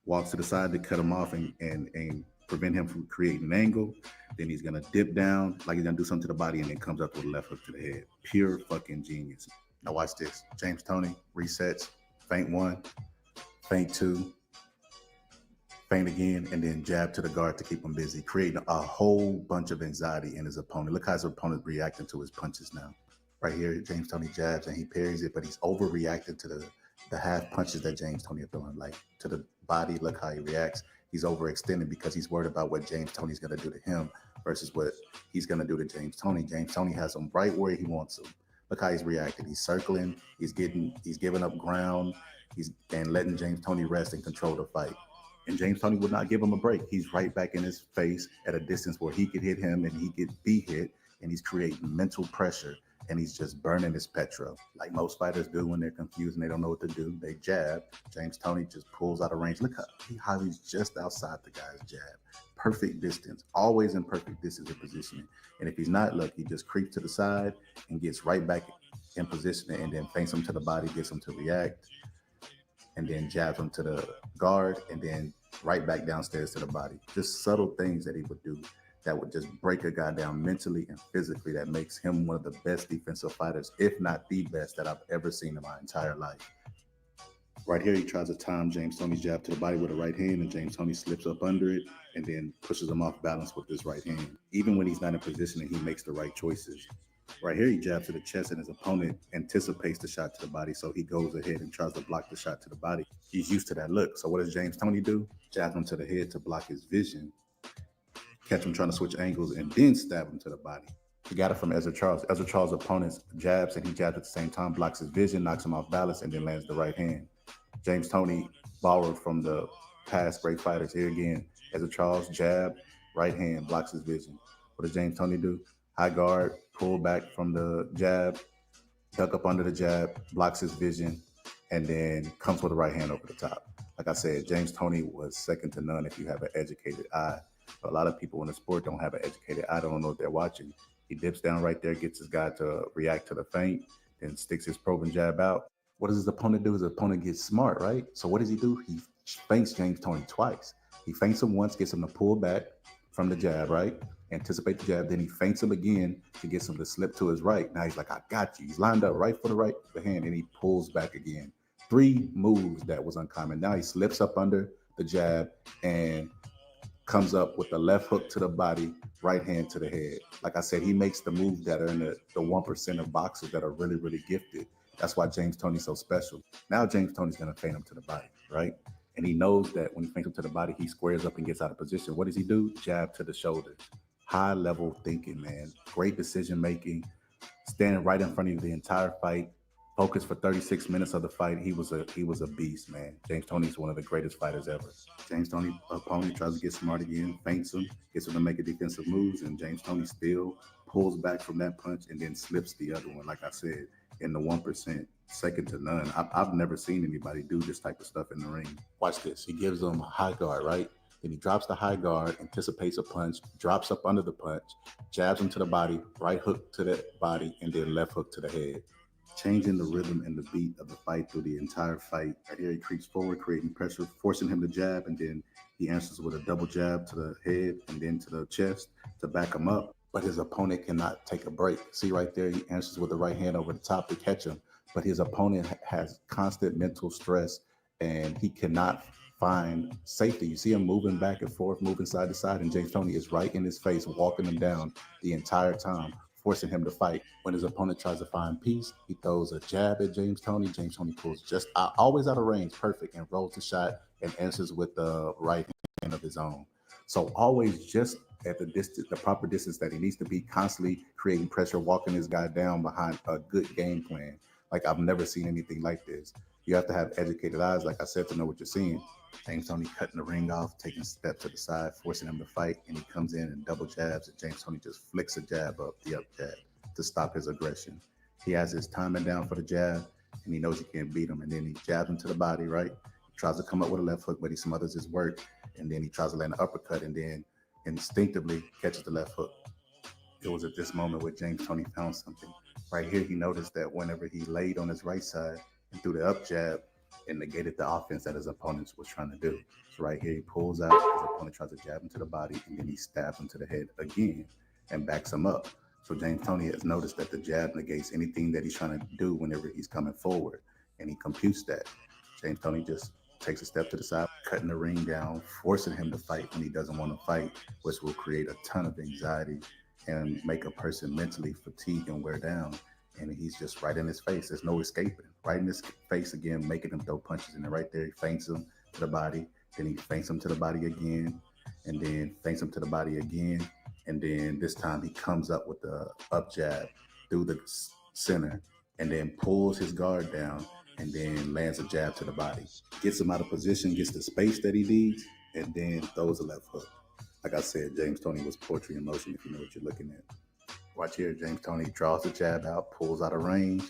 to cut him off and prevent him from creating an angle. Then he's going to dip down like he's going to do something to the body and then comes up with a left hook to the head. Pure fucking genius. Now watch this. James Toney resets, feint one, feint two, feint again, and then jab to the guard to keep him busy, creating a whole bunch of anxiety in his opponent. Look how his opponent reacting to his punches now. Right here, James Toney jabs and he parries it, but he's overreacting to the half punches that James Toney is throwing. Like to the body, look how he reacts. He's overextending because he's worried about what James Toney's going to do to him versus what he's going to do to James Toney. James Toney has him right where he wants him. Look how he's reacting. He's circling. He's giving up ground. And letting James Toney rest and control the fight. And James Toney would not give him a break. He's right back in his face at a distance where he could hit him and he could be hit. And he's creating mental pressure. And he's just burning his petrol. Like most fighters do when they're confused and they don't know what to do. They jab. James Toney just pulls out of range. Look how he's just outside the guy's jab. Perfect distance. Always in perfect distance of positioning. And if he's not, look, he just creeps to the side and gets right back in position and then feints him to the body, gets him to react, and then jabs him to the guard and then right back downstairs to the body. Just subtle things that he would do that would just break a guy down mentally and physically that makes him one of the best defensive fighters, if not the best that I've ever seen in my entire life. Right here, he tries to time James Toney's jab to the body with a right hand, and James Toney slips up under it and then pushes him off balance with his right hand. Even when he's not in position, he makes the right choices. Right here, he jabs to the chest, and his opponent anticipates the shot to the body, so he goes ahead and tries to block the shot to the body. He's used to that look. So what does James Toney do? Jabs him to the head to block his vision, catch him trying to switch angles, and then stab him to the body. He got it from Ezra Charles. Ezra Charles' opponent jabs, and he jabs at the same time, blocks his vision, knocks him off balance, and then lands the right hand. James Toney borrowed from the past great fighters. Here again, Ezra Charles, jab, right hand, blocks his vision. What does James Toney do? High guard, pull back from the jab, duck up under the jab, blocks his vision, and then comes with the right hand over the top. Like I said, James Toney was second to none if you have an educated eye. But a lot of people in the sport don't have an educated eye, don't know what they're watching. He dips down right there, gets his guy to react to the feint, then sticks his probing jab out. What does his opponent do? His opponent gets smart, right? So what does he do? He feints James Toney twice. He feints him once, gets him to pull back from the jab, right? Anticipate the jab. Then he feints him again to get him to slip to his right. Now he's like, I got you. He's lined up right for the hand, and he pulls back again. 3 moves that was uncommon. Now he slips up under the jab and comes up with the left hook to the body, right hand to the head. Like I said, he makes the moves that are in the 1% of boxers that are really, really gifted. That's why James Toney's so special. Now James Toney's going to feint him to the body, right? And he knows that when he feints him to the body, he squares up and gets out of position. What does he do? Jab to the shoulders. High level thinking, man. Great decision making. Standing right in front of you the entire fight. Focused for 36 minutes of the fight. He was a beast, man. James Toney's one of the greatest fighters ever. James Toney's opponent tries to get smart again, feints him, gets him to make a defensive moves, and James Toney still pulls back from that punch and then slips the other one. Like I said, in the 1%, second to none. I've never seen anybody do this type of stuff in the ring. Watch this. He gives him a high guard, right? Then he drops the high guard, anticipates a punch, drops up under the punch, jabs him to the body, right hook to the body, and then left hook to the head. Changing the rhythm and the beat of the fight through the entire fight. Right here, he creeps forward, creating pressure, forcing him to jab, and then he answers with a double jab to the head and then to the chest to back him up. But his opponent cannot take a break. See right there, he answers with the right hand over the top to catch him. But his opponent has constant mental stress, and he cannot find safety. You see him moving back and forth, moving side to side, and James Toney is right in his face, walking him down the entire time, forcing him to fight. When his opponent tries to find peace, he throws a jab at James Toney. James Toney pulls just always out of range, perfect, and rolls the shot and answers with the right hand of his own. So always just at the distance, the proper distance that he needs to be, constantly creating pressure, walking this guy down behind a good game plan. Like I've never seen anything like this. You have to have educated eyes, like I said, to know what you're seeing. James Toney cutting the ring off, taking a step to the side, forcing him to fight, and he comes in and double jabs, and James Toney just flicks a jab up, the up jab, to stop his aggression. He has his timing down for the jab, and he knows he can't beat him, and then he jabs him to the body, right? He tries to come up with a left hook, but he smothers his work, and then he tries to land an uppercut, and then instinctively catches the left hook. It was at this moment where James Toney found something. Right here, he noticed that whenever he laid on his right side and threw the up jab, it negated the offense that his opponent was trying to do. So right here, he pulls out, his opponent tries to jab him to the body, and then he stabs him to the head again and backs him up. So James Toney has noticed that the jab negates anything that he's trying to do whenever he's coming forward, and he computes that. James Toney just takes a step to the side, cutting the ring down, forcing him to fight when he doesn't want to fight, which will create a ton of anxiety and make a person mentally fatigue and wear down. And he's just right in his face. There's no escaping. Right in his face again, making him throw punches. And then right there, he feints him to the body. Then he feints him to the body again. And then feints him to the body again. And then this time he comes up with the up jab through the center. And then pulls his guard down. And then lands a jab to the body. Gets him out of position, gets the space that he needs. And then throws a left hook. Like I said, James Toney was poetry in motion, if you know what you're looking at. Watch here, James Toney draws the jab out, pulls out of range,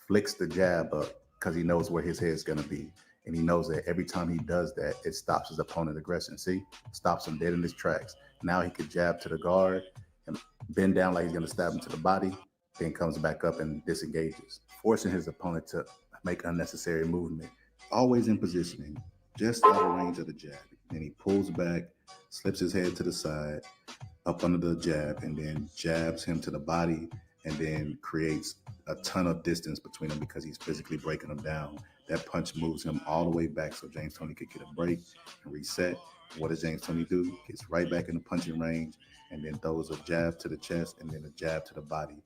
flicks the jab up because he knows where his head's going to be. And he knows that every time he does that, it stops his opponent's aggression. See? Stops him dead in his tracks. Now he could jab to the guard and bend down like he's going to stab him to the body, then comes back up and disengages, forcing his opponent to make unnecessary movement. Always in positioning, just out of range of the jab. Then he pulls back, slips his head to the side, up under the jab, and then jabs him to the body, and then creates a ton of distance between them because he's physically breaking him down. That punch moves him all the way back so James Toney could get a break and reset. What does James Toney do? Gets right back in the punching range and then throws a jab to the chest and then a jab to the body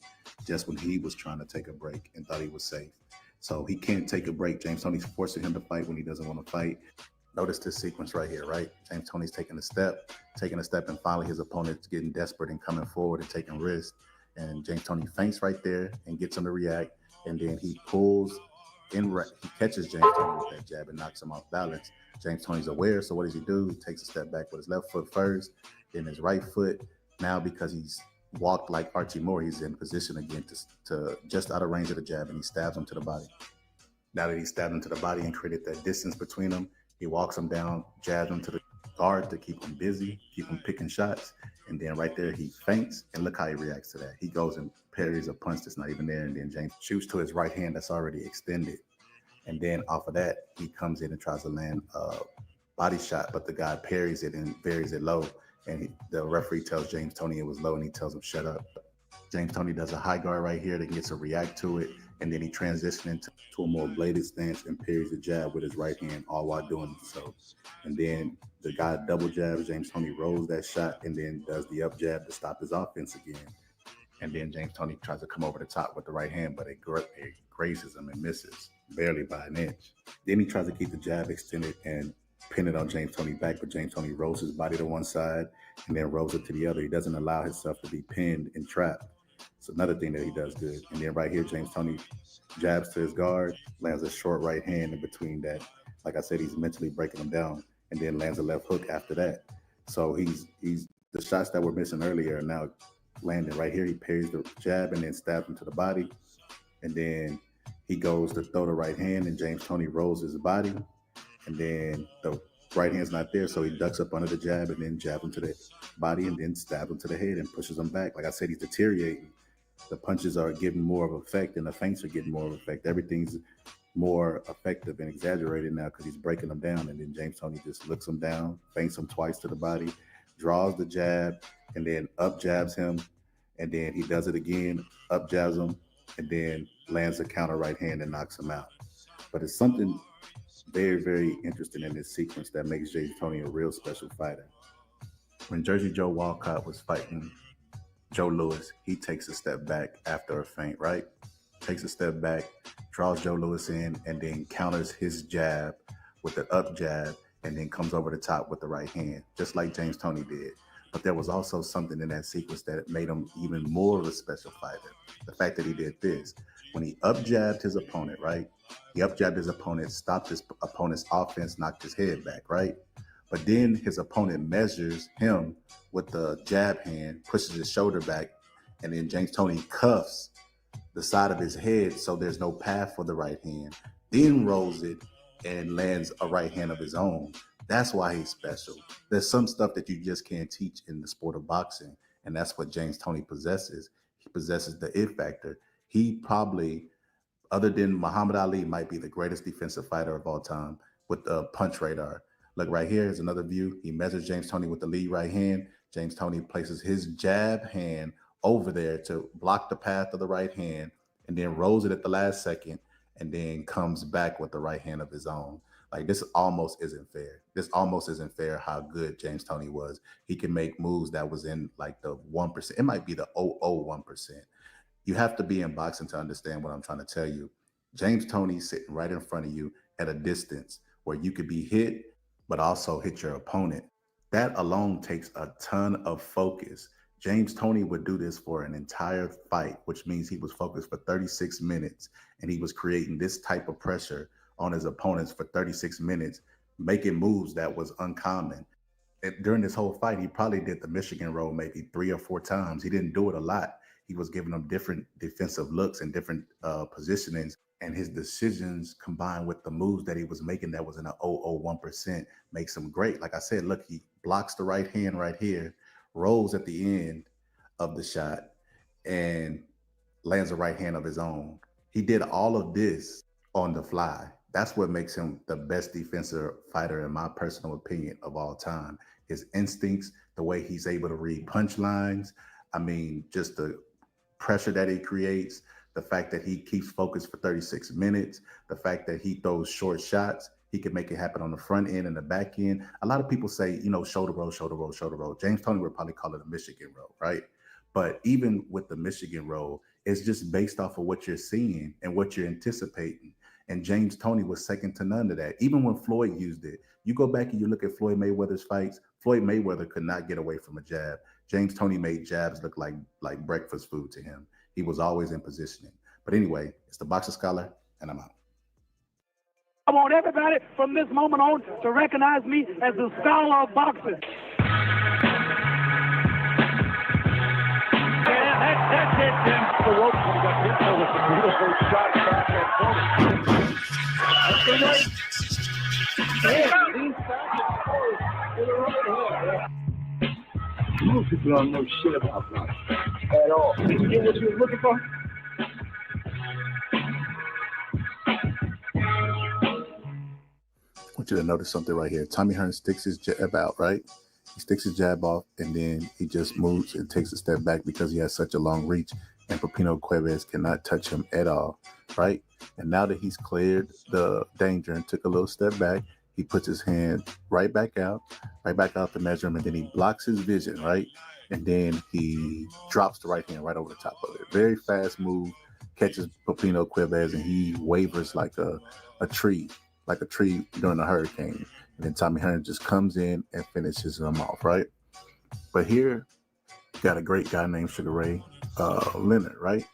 just when he was trying to take a break and thought he was safe. So he can't take a break. James Toney's forcing him to fight when he doesn't want to fight. Notice this sequence right here, right? James Toney's taking a step, and finally his opponent's getting desperate and coming forward and taking risks. And James Toney feints right there and gets him to react. And then he pulls in, he catches James Toney with that jab and knocks him off balance. James Toney's aware, so what does he do? He takes a step back with his left foot first, then his right foot. Now because he's walked like Archie Moore, he's in position again to just out of range of the jab, and he stabs him to the body. Now that he stabbed him to the body and created that distance between them, he walks him down, jabs him to the guard to keep him busy, keep him picking shots. And then right there, he feints, and look how he reacts to that. He goes and parries a punch that's not even there, and then James shoots to his right hand that's already extended. And then off of that, he comes in and tries to land a body shot, but the guy parries it and buries it low. And the referee tells James Toney it was low, and he tells him, shut up. James Toney does a high guard right here that gets to react to it, and then he transitioned into a more bladed stance and parries the jab with his right hand, all while doing so. And then the guy double jabs, James Toney rolls that shot and then does the up jab to stop his offense again. And then James Toney tries to come over the top with the right hand, but it grazes him and misses, barely by an inch. Then he tries to keep the jab extended and pin it on James Toney back, but James Toney rolls his body to one side and then rolls it to the other. He doesn't allow himself to be pinned and trapped. It's another thing that he does good. And then right here, James Toney jabs to his guard, lands a short right hand in between that. Like I said, he's mentally breaking him down, and then lands a left hook after that. So he's the shots that were missing earlier are now landing right here. He parries the jab and then stabs him to the body. And then he goes to throw the right hand, and James Toney rolls his body. And then the right hand's not there, so he ducks up under the jab and then jabs him to the body and then stabs him to the head and pushes him back. Like I said, he's deteriorating. The punches are getting more of effect, and the feints are getting more of effect. Everything's more effective and exaggerated now because he's breaking them down. And then James Toney just looks him down, feints him twice to the body, draws the jab, and then up jabs him. And then he does it again, up jabs him, and then lands a counter right hand and knocks him out. But it's something very, very interesting in this sequence that makes James Toney a real special fighter. When Jersey Joe Walcott was fighting Joe Louis, he takes a step back after a feint, right? Takes a step back, draws Joe Louis in, and then counters his jab with the up jab, and then comes over the top with the right hand, just like James Toney did. But there was also something in that sequence that made him even more of a special fighter. The fact that he did this. When he up jabbed his opponent, right? He up jabbed his opponent, stopped his opponent's offense, knocked his head back, right? But then his opponent measures him with the jab hand, pushes his shoulder back, and then James Toney cuffs the side of his head so there's no path for the right hand, then rolls it and lands a right hand of his own. That's why he's special. There's some stuff that you just can't teach in the sport of boxing, and that's what James Toney possesses. He possesses the it factor. He probably, other than Muhammad Ali, might be the greatest defensive fighter of all time with the punch radar. Look, right here is another view. He measures James Toney with the lead right hand. James Toney places his jab hand over there to block the path of the right hand, and then rolls it at the last second, and then comes back with the right hand of his own. Like, this almost isn't fair. This almost isn't fair how good James Toney was. He can make moves that was in like the 1%. It might be the 0.001%. You have to be in boxing to understand what I'm trying to tell you. James Toney sitting right in front of you at a distance where you could be hit, but also hit your opponent. That alone takes a ton of focus. James Toney would do this for an entire fight, which means he was focused for 36 minutes, and he was creating this type of pressure on his opponents for 36 minutes, making moves that was uncommon. And during this whole fight, he probably did the Michigan roll maybe 3 or 4 times. He didn't do it a lot. He was giving them different defensive looks and different positionings, and his decisions combined with the moves that he was making that was in a 0.001% makes him great. Like I said, look, he blocks the right hand right here, rolls at the end of the shot, and lands a right hand of his own. He did all of this on the fly. That's what makes him the best defensive fighter, in my personal opinion, of all time. His instincts, the way he's able to read punch lines. I mean, just the pressure that he creates, the fact that he keeps focused for 36 minutes, the fact that he throws short shots. He can make it happen on the front end and the back end. A lot of people say, you know, shoulder roll, shoulder roll, shoulder roll. James Toney would probably call it a Michigan roll, right? But even with the Michigan roll, it's just based off of what you're seeing and what you're anticipating. And James Toney was second to none to that. Even when Floyd used it, you go back and you look at Floyd Mayweather's fights, Floyd Mayweather could not get away from a jab. James Toney made jabs look like breakfast food to him. He was always in positioning. But anyway, it's the Boxer Scholar, and I'm out. I want everybody from this moment on to recognize me as the scholar of boxing. That's it, Jim. The rope got hit with a beautiful shot back at Fulton. That's the right. Most people don't know shit about boxing at all. Did you get what you were looking for? I want you to notice something right here. Tommy Hearns sticks his jab out, right? He sticks his jab off, and then he just moves and takes a step back because he has such a long reach. and Pupino Cuevas cannot touch him at all, right? And now that he's cleared the danger and took a little step back, he puts his hand right back out to measure him, and then he blocks his vision, right? And then he drops the right hand right over the top of it. Very fast move, catches Pupino Cuevas, and he wavers like a tree during a hurricane. And then Tommy Hearns just comes in and finishes him off, right? But here, got a great guy named Sugar Ray Leonard, right?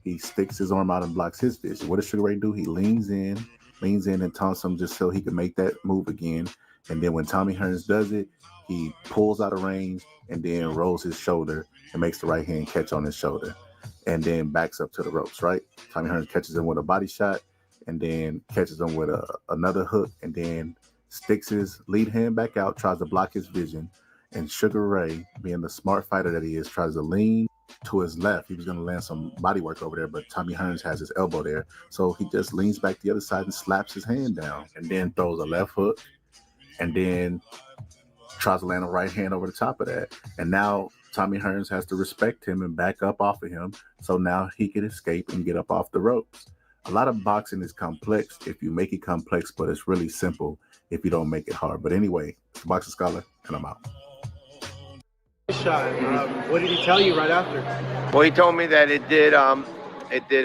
He sticks his arm out and blocks his vision. What does Sugar Ray do? He leans in and taunts him just so he can make that move again. And then when Tommy Hearns does it, he pulls out of range and then rolls his shoulder and makes the right hand catch on his shoulder and then backs up to the ropes, right? Tommy Hearns catches him with a body shot and then catches him with another hook and then sticks his lead hand back out, tries to block his vision. And Sugar Ray, being the smart fighter that he is, tries to lean to his left. He was going to land some body work over there, but Tommy Hearns has his elbow there. So he just leans back the other side and slaps his hand down and then throws a left hook and then tries to land a right hand over the top of that. And now Tommy Hearns has to respect him and back up off of him. So now he can escape and get up off the ropes. A lot of boxing is complex if you make it complex, but it's really simple if you don't make it hard. But anyway, it's the Boxing Scholar, and I'm out. Shot. What did he tell you right after? Well, he told me that it did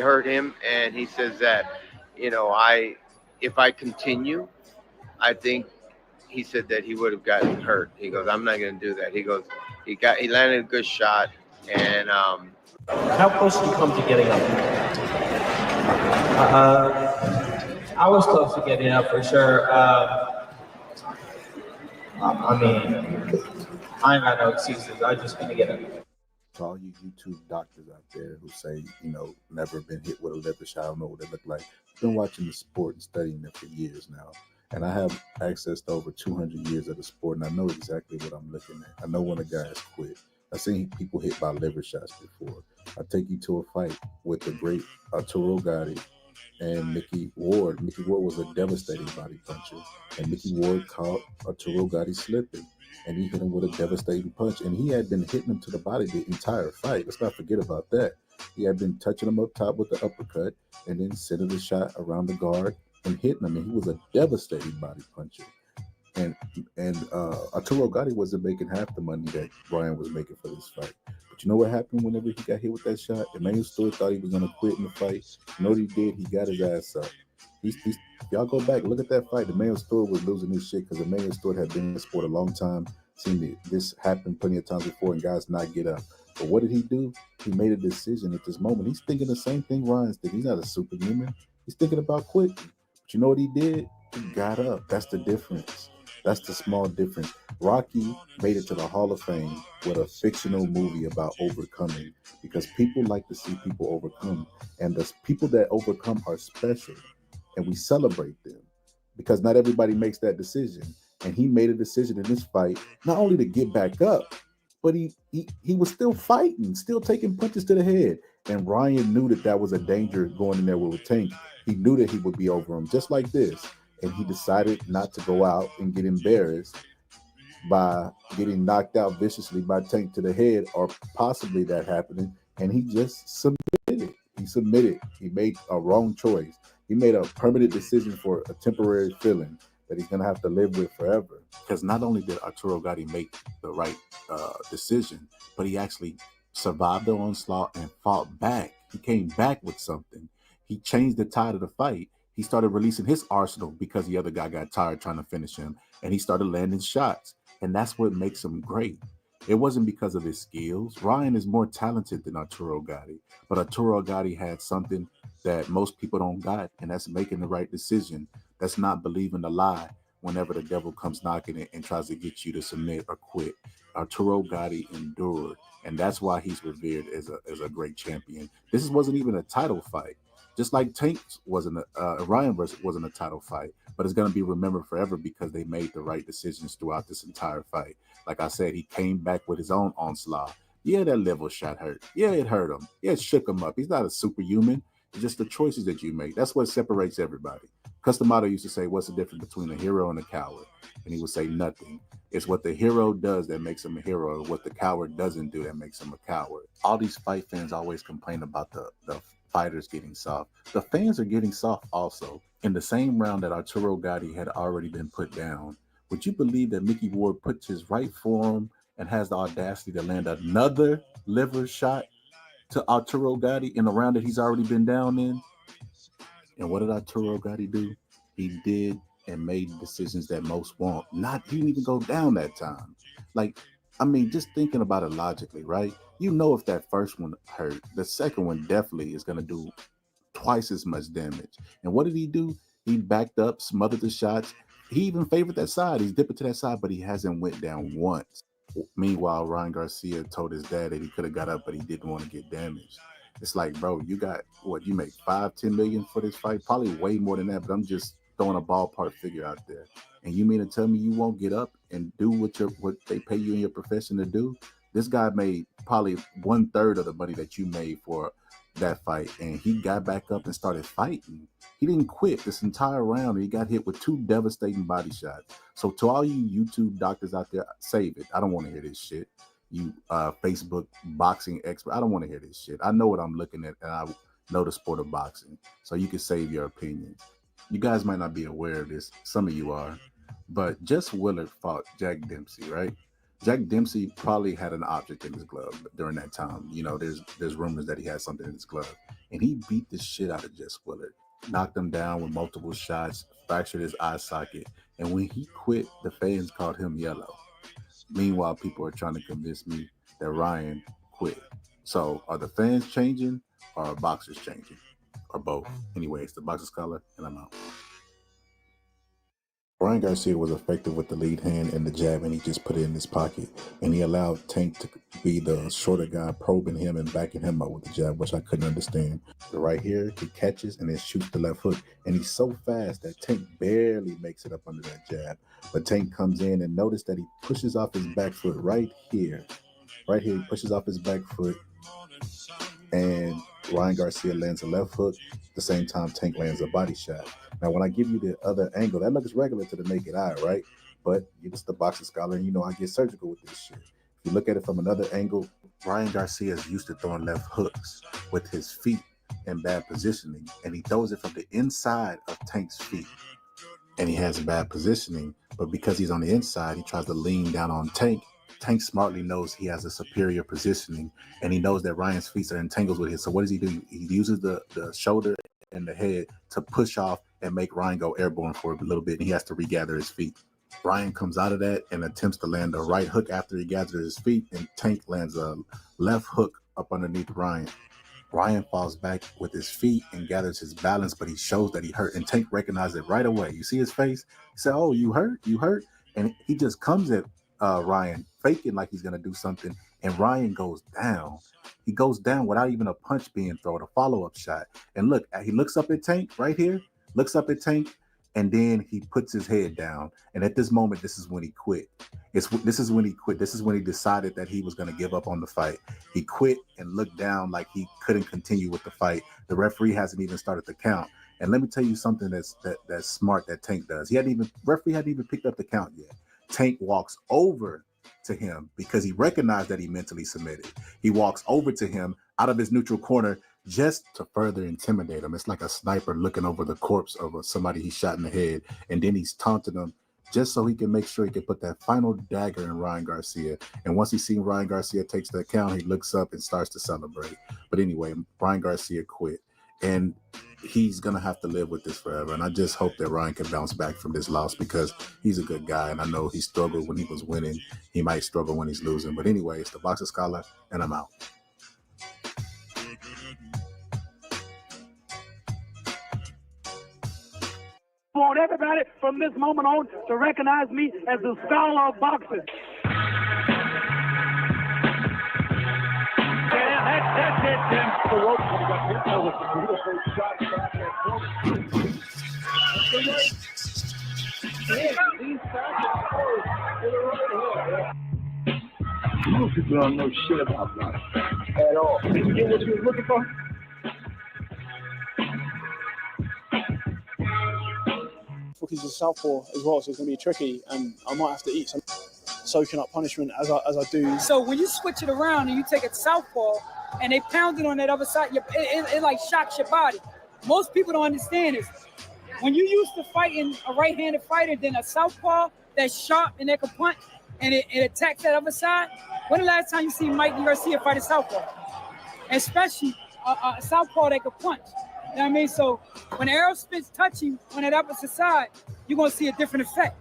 hurt him, and he says that, if I continue, I think he said that he would have gotten hurt. He goes, I'm not going to do that. He goes, he landed a good shot, and how close did you come to getting up? I was close to getting up for sure. I ain't got no excuses. I just gonna get it. To all you YouTube doctors out there who say, never been hit with a liver shot, I don't know what they look like. I've been watching the sport and studying it for years now. And I have access to over 200 years of the sport, and I know exactly what I'm looking at. I know when a guy has quit. I've seen people hit by liver shots before. I take you to a fight with the great Arturo Gatti and Mickey Ward. Mickey Ward was a devastating body puncher, and Mickey Ward caught Arturo Gatti slipping. And he hit him with a devastating punch. And he had been hitting him to the body the entire fight. Let's not forget about that. He had been touching him up top with the uppercut and then sending the shot around the guard and hitting him. And he was a devastating body puncher. And Arturo Gatti wasn't making half the money that Brian was making for this fight. But you know what happened whenever he got hit with that shot? Emmanuel Stewart thought he was going to quit in the fight. You know what he did? He got his ass up. Y'all go back, look at that fight. Emmanuel Stewart was losing his shit because Emmanuel Stewart had been in the sport a long time, seen this happen plenty of times before, and guys not get up. But what did he do? He made a decision at this moment. He's thinking the same thing Ryan's thinking. He's not a superhuman. He's thinking about quitting. But you know what he did? He got up. That's the difference. That's the small difference. Rocky made it to the Hall of Fame with a fictional movie about overcoming, because people like to see people overcome. And the people that overcome are special. And we celebrate them because not everybody makes that decision. And he made a decision in this fight, not only to get back up, but he was still fighting, still taking punches to the head. And Ryan knew that was a danger going in there with Tank. He knew that he would be over him just like this. And he decided not to go out and get embarrassed by getting knocked out viciously by Tank to the head, or possibly that happening. And he just submitted. He made a wrong choice. He made a permanent decision for a temporary feeling that he's going to have to live with forever. Because not only did Arturo Gatti make the right decision, but he actually survived the onslaught and fought back. He came back with something. He changed the tide of the fight. He started releasing his arsenal because the other guy got tired trying to finish him, and he started landing shots. And that's what makes him great. It wasn't because of his skills. Ryan is more talented than Arturo Gatti, but Arturo Gatti had something that most people don't got, and that's making the right decision. That's not believing the lie whenever the devil comes knocking and tries to get you to submit or quit. Arturo Gatti endured, and that's why he's revered as a great champion. This wasn't even a title fight. Just like Tank Ryan wasn't a title fight, but it's going to be remembered forever because they made the right decisions throughout this entire fight. Like I said, he came back with his own onslaught. Yeah, that level shot hurt. Yeah, it hurt him. Yeah, it shook him up. He's not a superhuman. It's just the choices that you make. That's what separates everybody. Customato used to say, what's the difference between a hero and a coward? And he would say nothing. It's what the hero does that makes him a hero. What the coward doesn't do that makes him a coward. All these fight fans always complain about the fighters getting soft. The fans are getting soft also. In the same round that Arturo Gatti had already been put down, would you believe that Mickey Ward puts his right forearm and has the audacity to land another liver shot to Arturo Gatti in a round that he's already been down in? And what did Arturo Gatti do? He did and made decisions that most won't. He didn't even go down that time. Like, I mean, just thinking about it logically, right? You know, if that first one hurt, the second one definitely is going to do twice as much damage. And what did he do? He backed up, smothered the shots. He even favored that side. He's dipping to that side, but he hasn't went down once. Meanwhile, Ryan Garcia told his dad that he could have got up, but he didn't want to get damaged. It's like, bro, you got what? You make $5-10 million for this fight? Probably way more than that, but I'm just throwing a ballpark figure out there. And you mean to tell me you won't get up and do what they pay you in your profession to do? This guy made probably 1/3 of the money that you made for that fight, and he got back up and started fighting. He didn't quit this entire round, and he got hit with 2 devastating body shots. So to all you YouTube doctors out there, save it. I don't want to hear this shit. You Facebook boxing expert, I don't want to hear this shit. I know what I'm looking at, and I know the sport of boxing, so you can save your opinion. You guys might not be aware of this. Some of you are, but Jess Willard fought Jack Dempsey, right? Jack Dempsey probably had an object in his glove during that time. You know, there's rumors that he had something in his glove, and he beat the shit out of Jess Willard, knocked him down with multiple shots, fractured his eye socket, and when he quit, the fans called him yellow. Meanwhile, people are trying to convince me that Ryan quit. So are the fans changing or are boxers changing? Or both? Anyway, it's the Boxer Scholar, and I'm out. Ryan Garcia was effective with the lead hand and the jab, and he just put it in his pocket. And he allowed Tank to be the shorter guy, probing him and backing him up with the jab, which I couldn't understand. But right here, he catches and then shoots the left hook. And he's so fast that Tank barely makes it up under that jab. But Tank comes in and notice that he pushes off his back foot right here. Right here, he pushes off his back foot. And Ryan Garcia lands a left hook. At the same time, Tank lands a body shot. Now, when I give you the other angle, that looks regular to the naked eye, right? But you're just the Boxer Scholar, and you know I get surgical with this shit. If you look at it from another angle, Ryan Garcia is used to throwing left hooks with his feet in bad positioning, and he throws it from the inside of Tank's feet. And he has bad positioning, but because he's on the inside, he tries to lean down on Tank. Tank smartly knows he has a superior positioning, and he knows that Ryan's feet are entangled with his. So what does he do? He uses the shoulder and the head to push off and make Ryan go airborne for a little bit, and he has to regather his feet. Ryan comes out of that and attempts to land a right hook after he gathers his feet, and Tank lands a left hook up underneath Ryan. Ryan falls back with his feet and gathers his balance, but he shows that he hurt, and Tank recognizes it right away. You see his face? He said, "Oh, you hurt? You hurt?" And he just comes at Ryan, faking like he's going to do something, and Ryan goes down. He goes down without even a punch being thrown, a follow-up shot. And look, he looks up at Tank right here, looks up at Tank, and then he puts his head down. And at this moment, this is when he quit. This is when he quit. This is when he decided that he was going to give up on the fight. He quit and looked down like he couldn't continue with the fight. The referee hasn't even started the count. And let me tell you something that's smart that Tank does. Referee hadn't even picked up the count yet. Tank walks over to him because he recognized that he mentally submitted. He walks over to him out of his neutral corner just to further intimidate him. It's like a sniper looking over the corpse of somebody he shot in the head, and then he's taunting him just so he can make sure he can put that final dagger in Ryan Garcia. And once he's seen Ryan Garcia takes the count, he looks up and starts to celebrate. But anyway, Ryan Garcia quit, and he's going to have to live with this forever. And I just hope that Ryan can bounce back from this loss because he's a good guy. And I know he struggled when he was winning. He might struggle when he's losing. But anyway, it's the Boxer Scholar, and I'm out. I want everybody from this moment on to recognize me as the scholar of boxing. That's it, Tim. The rope got hit with the beautiful shot back at most people don't know shit about boxing at all. Did you get what you were looking for? He's a southpaw as well, so it's going to be tricky, and I might have to eat some. soaking up punishment as I do. So when you switch it around and you take a southpaw and they pound it on that other side, it like shocks your body. Most people don't understand this. When you used to fighting a right-handed fighter, then a southpaw that's sharp and that can punch and it attacks that other side. When the last time you see Mike Garcia fight a southpaw? Especially a southpaw that can punch. You know what I mean? So when Errol Spence touch him on that opposite side, you're going to see a different effect.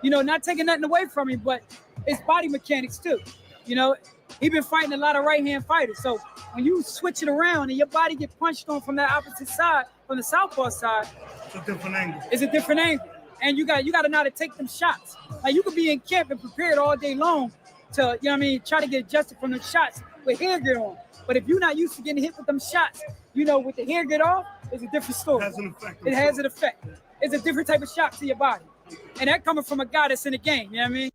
You know, not taking nothing away from him, but it's body mechanics too. You know, he been fighting a lot of right-hand fighters. So when you switch it around and your body get punched on from that opposite side, from the southpaw side, it's a different angle. It's a different angle. And you got to know how to take them shots. Like you could be in camp and prepared all day long to, you know what I mean, try to get adjusted from the shots with hair gear on. But if you're not used to getting hit with them shots, you know, with the hair get off, it's a different story. It has an effect. It has an effect. It's a different type of shock to your body. And that coming from a guy that's in the game, you know what I mean?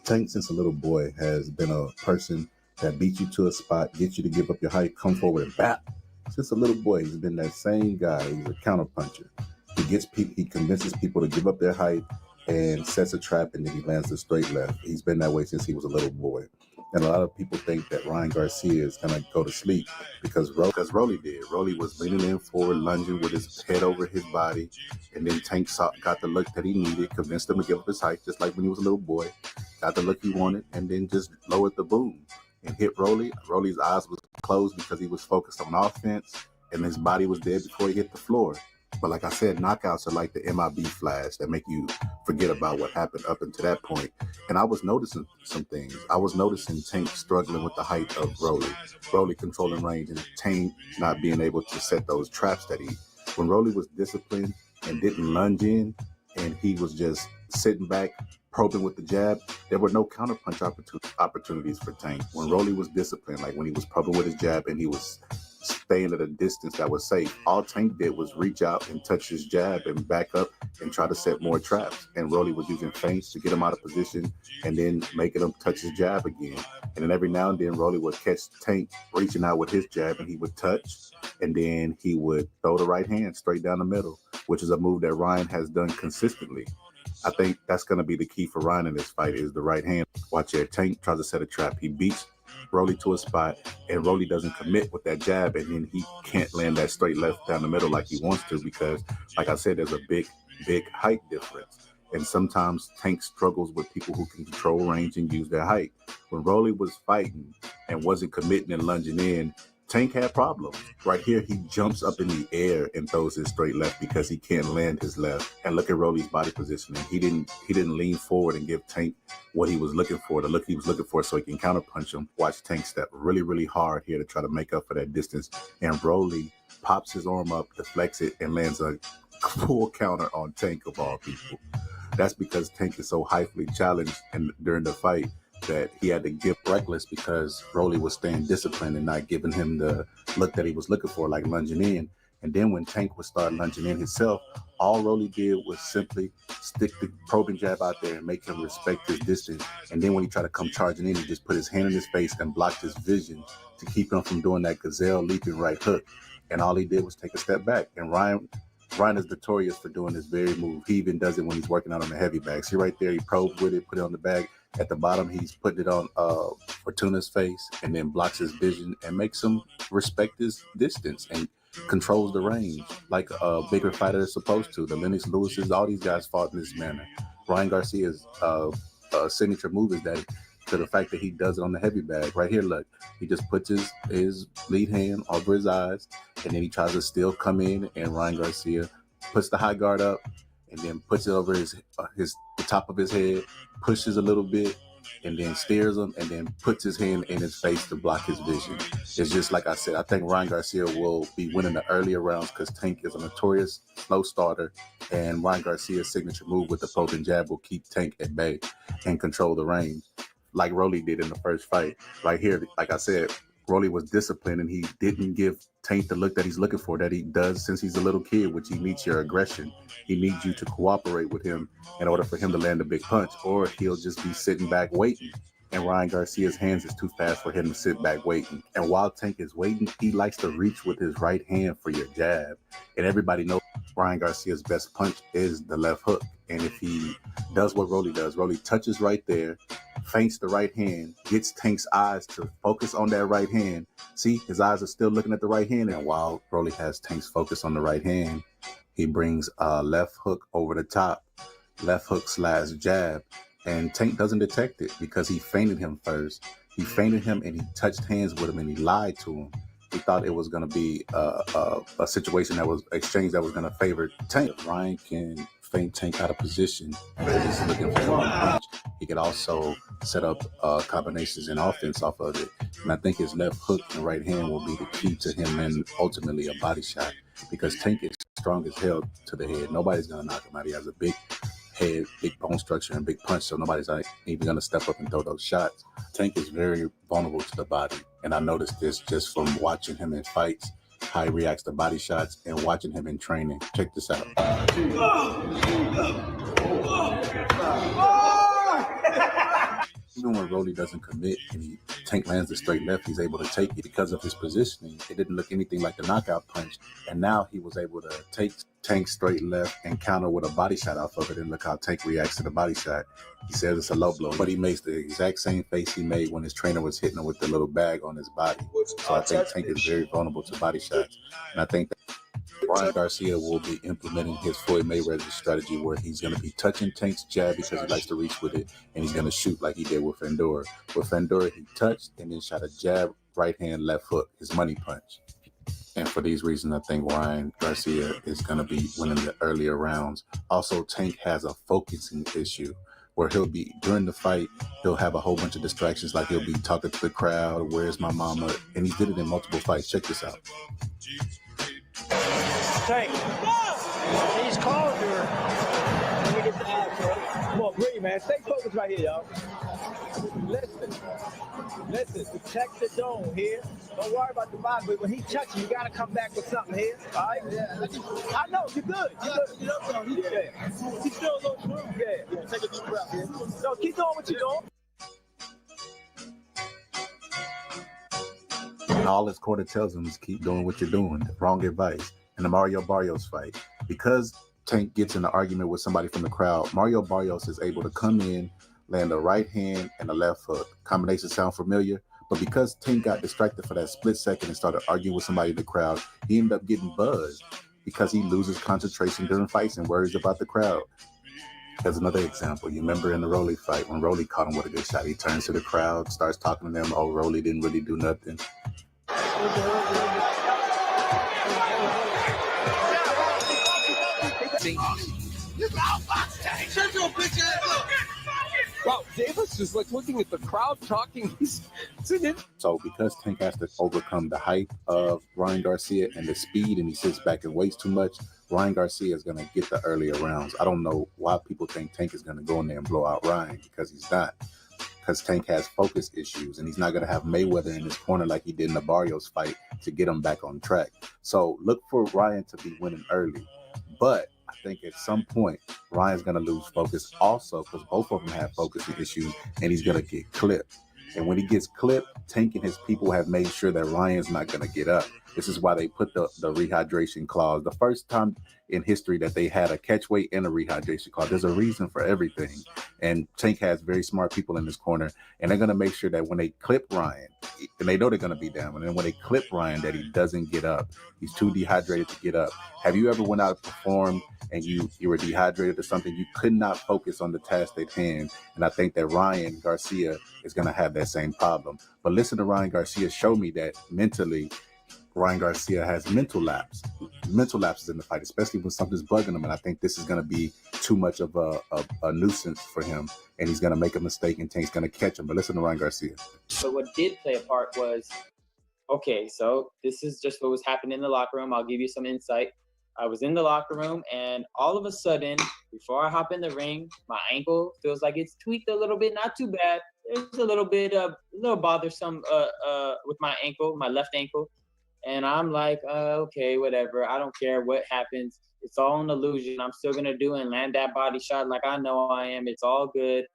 Tank, since a little boy, has been a person that beats you to a spot, gets you to give up your height, come forward and bap. Since a little boy, he's been that same guy. He's a counterpuncher. He convinces people to give up their height and sets a trap, and then he lands the straight left. He's been that way since he was a little boy. And a lot of people think that Ryan Garcia is going to go to sleep because Rolly did. Rolly was leaning in forward, lunging with his head over his body, and then Tank got the look that he needed, convinced him to give up his height, just like when he was a little boy, got the look he wanted, and then just lowered the boom and hit Rolly. Rolly's eyes was closed because he was focused on offense, and his body was dead before he hit the floor. But like I said, knockouts are like the MIB flash that make you forget about what happened up until that point. And I was noticing some things. I was noticing Tank struggling with the height of Rolly controlling range, and Tank not being able to set those traps that when Rolly was disciplined and didn't lunge in, and he was just sitting back, probing with the jab, there were no counterpunch opportunities for Tank. When Rolly was disciplined, like when he was probing with his jab and he was staying at a distance that was safe, all Tank did was reach out and touch his jab and back up and try to set more traps. And Rolly was using feints to get him out of position and then making him touch his jab again. And then every now and then Rolly would catch Tank reaching out with his jab, and he would touch, and then he would throw the right hand straight down the middle, which is a move that Ryan has done consistently. I think that's going to be the key for Ryan in this fight, is the right hand. Watch here. Tank tries to set a trap. He beats Rolly to a spot, and Rolly doesn't commit with that jab, and then he can't land that straight left down the middle like he wants to because, like I said, there's a big height difference. And sometimes Tank struggles with people who can control range and use their height. When Rolly was fighting and wasn't committing and lunging in, Tank had problems. Right here, he jumps up in the air and throws his straight left because he can't land his left. And look at Rolly's body positioning. He didn't lean forward and give Tank what he was looking for, the look he was looking for, so he can counterpunch him. Watch Tank step really, really hard here to try to make up for that distance. And Rolly pops his arm up, deflects it, and lands a full counter on Tank of all people. That's because Tank is so highly challenged during the fight that he had to give reckless because Rolly was staying disciplined and not giving him the look that he was looking for, like lunging in. And then when Tank would start lunging in himself, all Rolly did was simply stick the probing jab out there and make him respect his distance. And then when he tried to come charging in, he just put his hand in his face and blocked his vision to keep him from doing that gazelle leaping right hook. And all he did was take a step back. And Ryan is notorious for doing this very move. He even does it when he's working out on the heavy bag. See right there, he probed with it, put it on the bag. At the bottom, he's putting it on Fortuna's face and then blocks his vision and makes him respect his distance and controls the range like a bigger fighter is supposed to. The Lennox Lewis's, all these guys fought in this manner. Ryan Garcia's signature move is that to the fact that he does it on the heavy bag. Right here, look, he just puts his lead hand over his eyes, and then he tries to still come in, and Ryan Garcia puts the high guard up and then puts it over the top of his head, pushes a little bit, and then steers him, and then puts his hand in his face to block his vision. It's just like I said, I think Ryan Garcia will be winning the earlier rounds because Tank is a notorious slow starter, and Ryan Garcia's signature move with the probing jab will keep Tank at bay and control the range, like Rolly did in the first fight. Right here, like I said, Rolly was disciplined and he didn't give Tank the look that he's looking for, that he does since he's a little kid, which he needs your aggression. He needs you to cooperate with him in order for him to land a big punch, or he'll just be sitting back waiting. And Ryan Garcia's hands is too fast for him to sit back waiting. And while Tank is waiting, he likes to reach with his right hand for your jab. And everybody knows Ryan Garcia's best punch is the left hook. And if he does what Rolly does, Rolly touches right there, feints the right hand, gets Tank's eyes to focus on that right hand. See, his eyes are still looking at the right hand. And while Rolly has Tank's focus on the right hand, he brings a left hook over the top, left hook / jab. And Tank doesn't detect it because he feinted him first. He feinted him and he touched hands with him and he lied to him. He thought it was going to be a situation that was exchange that was going to favor Tank. Ryan can feint Tank out of position because he's looking for one punch. He could also set up combinations and offense off of it. And I think his left hook and right hand will be the key to him and ultimately a body shot, because Tank is strong as hell to the head. Nobody's going to knock him out. He has a big head, big bone structure, and big punch, so nobody's even going to step up and throw those shots. Tank is very vulnerable to the body, and I noticed this just from watching him in fights, how he reacts to body shots, and watching him in training. Check this out. Even when Rolly doesn't commit and Tank lands the straight left, he's able to take it because of his positioning. It didn't look anything like the knockout punch, and now he was able to take Tank straight left and counter with a body shot off of it, and look how Tank reacts to the body shot. He says it's a low blow, but he makes the exact same face he made when his trainer was hitting him with the little bag on his body. So I think Tank is very vulnerable to body shots, and I think that Ryan Garcia will be implementing his Floyd Mayweather strategy, where he's going to be touching Tank's jab because he likes to reach with it, and he's going to shoot like he did with Fandora. With Fandora, he touched and then shot a jab, right hand, left hook, his money punch. And for these reasons, I think Ryan Garcia is going to be winning the earlier rounds. Also, Tank has a focusing issue where he'll be, during the fight, he'll have a whole bunch of distractions, like he'll be talking to the crowd, where's my mama? And he did it in multiple fights. Check this out. Tank, he's calling to her. Let me get the outro. Come on, breathe, man. Stay focused right here, y'all. Listen, protect the dome here. Don't worry about the body, but when he touches, you gotta come back with something here. All right? Yeah. I know, you're good. Yeah. He's still a little room. Yeah. Take a deep breath here. So keep doing what you're doing. And all his corner tells him is keep doing what you're doing. Wrong advice. In the Mario Barrios fight, because Tank gets in an argument with somebody from the crowd, Mario Barrios is able to come in, land a right hand and a left hook. Combination sound familiar? But because Tank got distracted for that split second and started arguing with somebody in the crowd, he ended up getting buzzed because he loses concentration during fights and worries about the crowd. There's another example. You remember in the Rolly fight, when Rolly caught him with a good shot, he turns to the crowd, starts talking to them. Oh, Rolly didn't really do nothing. Shut your bitch ass up. Wow, Davis is like looking at the crowd talking. So because Tank has to overcome the height of Ryan Garcia and the speed, and he sits back and waits too much, Ryan Garcia is going to get the earlier rounds. I don't know why people think Tank is going to go in there and blow out Ryan, because he's not. Because Tank has focus issues, and he's not going to have Mayweather in his corner like he did in the Barrios fight to get him back on track. So look for Ryan to be winning early. But I think at some point, Ryan's going to lose focus also, because both of them have focusing issues, and he's going to get clipped. And when he gets clipped, Tank and his people have made sure that Ryan's not going to get up. This is why they put the rehydration clause. The first time in history that they had a catch weight and a rehydration clause. There's a reason for everything. And Tank has very smart people in his corner, and they're going to make sure that when they clip Ryan, and they know they're going to be down, and then when they clip Ryan, that he doesn't get up. He's too dehydrated to get up. Have you ever went out and performed and you were dehydrated or something? You could not focus on the task at hand. And I think that Ryan Garcia is going to have that same problem. But listen to Ryan Garcia show me that mentally, Ryan Garcia has mental lapses in the fight, especially when something's bugging him. And I think this is going to be too much of a nuisance for him, and he's going to make a mistake, and Tank's going to catch him. But listen to Ryan Garcia. So what did play a part was, okay, so this is just what was happening in the locker room. I'll give you some insight. I was in the locker room, and all of a sudden, before I hop in the ring, my ankle feels like it's tweaked a little bit, not too bad, there's a little bothersome with my ankle, my left ankle. And I'm like, okay, whatever. I don't care what happens. It's all an illusion. I'm still going to do and land that body shot like I know I am. It's all good.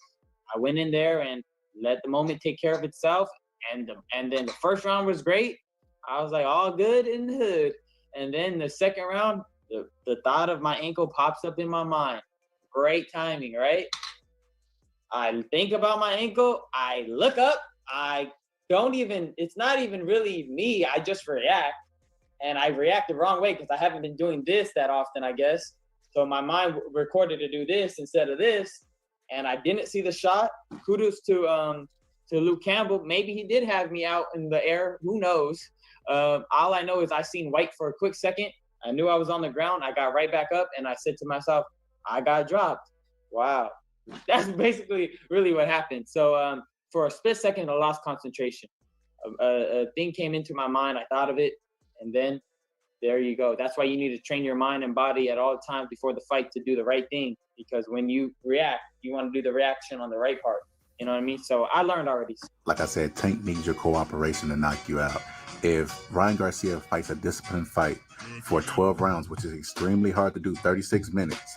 I went in there and let the moment take care of itself. And then the first round was great. I was like, all good in the hood. And then the second round, the thought of my ankle pops up in my mind. Great timing, right? I think about my ankle. I look up. It's not even really me. I just react. And I react the wrong way because I haven't been doing this that often, I guess. So my mind recorded to do this instead of this. And I didn't see the shot. Kudos to Luke Campbell. Maybe he did have me out in the air. Who knows? All I know is I seen white for a quick second. I knew I was on the ground. I got right back up and I said to myself, I got dropped. Wow. That's basically really what happened. So for a split second, I lost concentration. A thing came into my mind. I thought of it. And then there you go. That's why you need to train your mind and body at all times before the fight to do the right thing. Because when you react, you want to do the reaction on the right part. You know what I mean? So I learned already. Like I said, Tank needs your cooperation to knock you out. If Ryan Garcia fights a disciplined fight for 12 rounds, which is extremely hard to do, 36 minutes,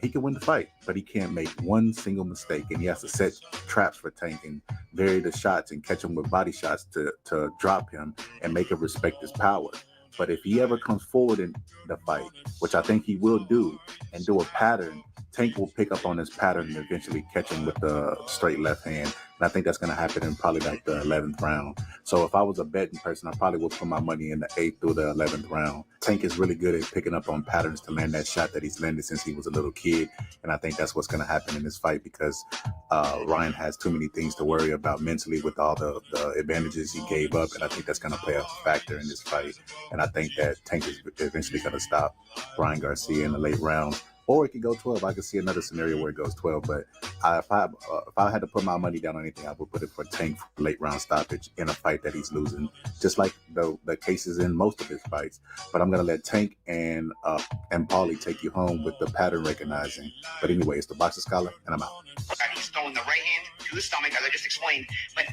he can win the fight, but he can't make one single mistake, and he has to set traps for Tank and vary the shots and catch him with body shots to drop him and make him respect his power. But if he ever comes forward in the fight, which I think he will do, and do a pattern, Tank will pick up on this pattern and eventually catch him with the straight left hand. And I think that's going to happen in probably like the 11th round. So if I was a betting person, I probably would put my money in the 8th through the 11th round. Tank is really good at picking up on patterns to land that shot that he's landed since he was a little kid. And I think that's what's going to happen in this fight because Ryan has too many things to worry about mentally with all the advantages he gave up. And I think that's going to play a factor in this fight. And I think that Tank is eventually going to stop Ryan Garcia in the late round. Or it could go 12. I could see another scenario where it goes 12. But if I had to put my money down on anything, I would put it for Tank for late round stoppage in a fight that he's losing, just like the cases in most of his fights. But I'm going to let Tank and Paulie take you home with the pattern recognizing. But anyway, it's the Boxer Scholar, and I'm out. He's throwing the right hand to the stomach, as I just explained. But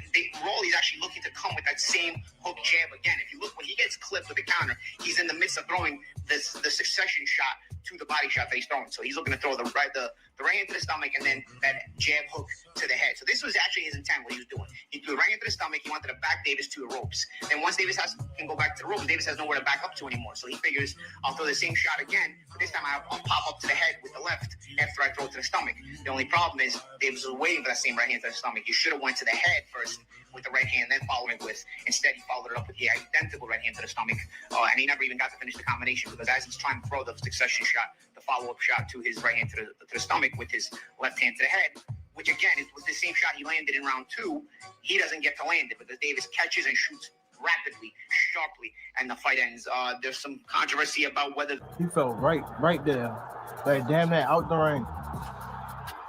Rolly's actually looking to come with that same hook jab again. If you look, when he gets clipped with the counter, he's in the midst of throwing the succession shot to the body shot that he's throwing. So he's looking to throw the right hand to the stomach and then that jab hook to the head. So this was actually his intent, what he was doing. He threw the right hand to the stomach. He wanted to back Davis to the ropes. Then once Davis can go back to the ropes, Davis has nowhere to back up to anymore. So he figures, I'll throw the same shot again, but this time I'll pop up to the head with the left after I throw it to the stomach. The only problem is Davis was waiting for that same right hand to the stomach. He should have went to the head first with the right hand, then following with. Instead, he followed it up with the identical right hand to the stomach, and he never even got to finish the combination because as he's trying to throw the succession shot, the follow-up shot to his right hand to the stomach with his left hand to the head, which again was the same shot he landed in round 2. He doesn't get to land it because Davis catches and shoots rapidly, sharply, and the fight ends. There's some controversy about whether he fell right there, like damn that out the ring.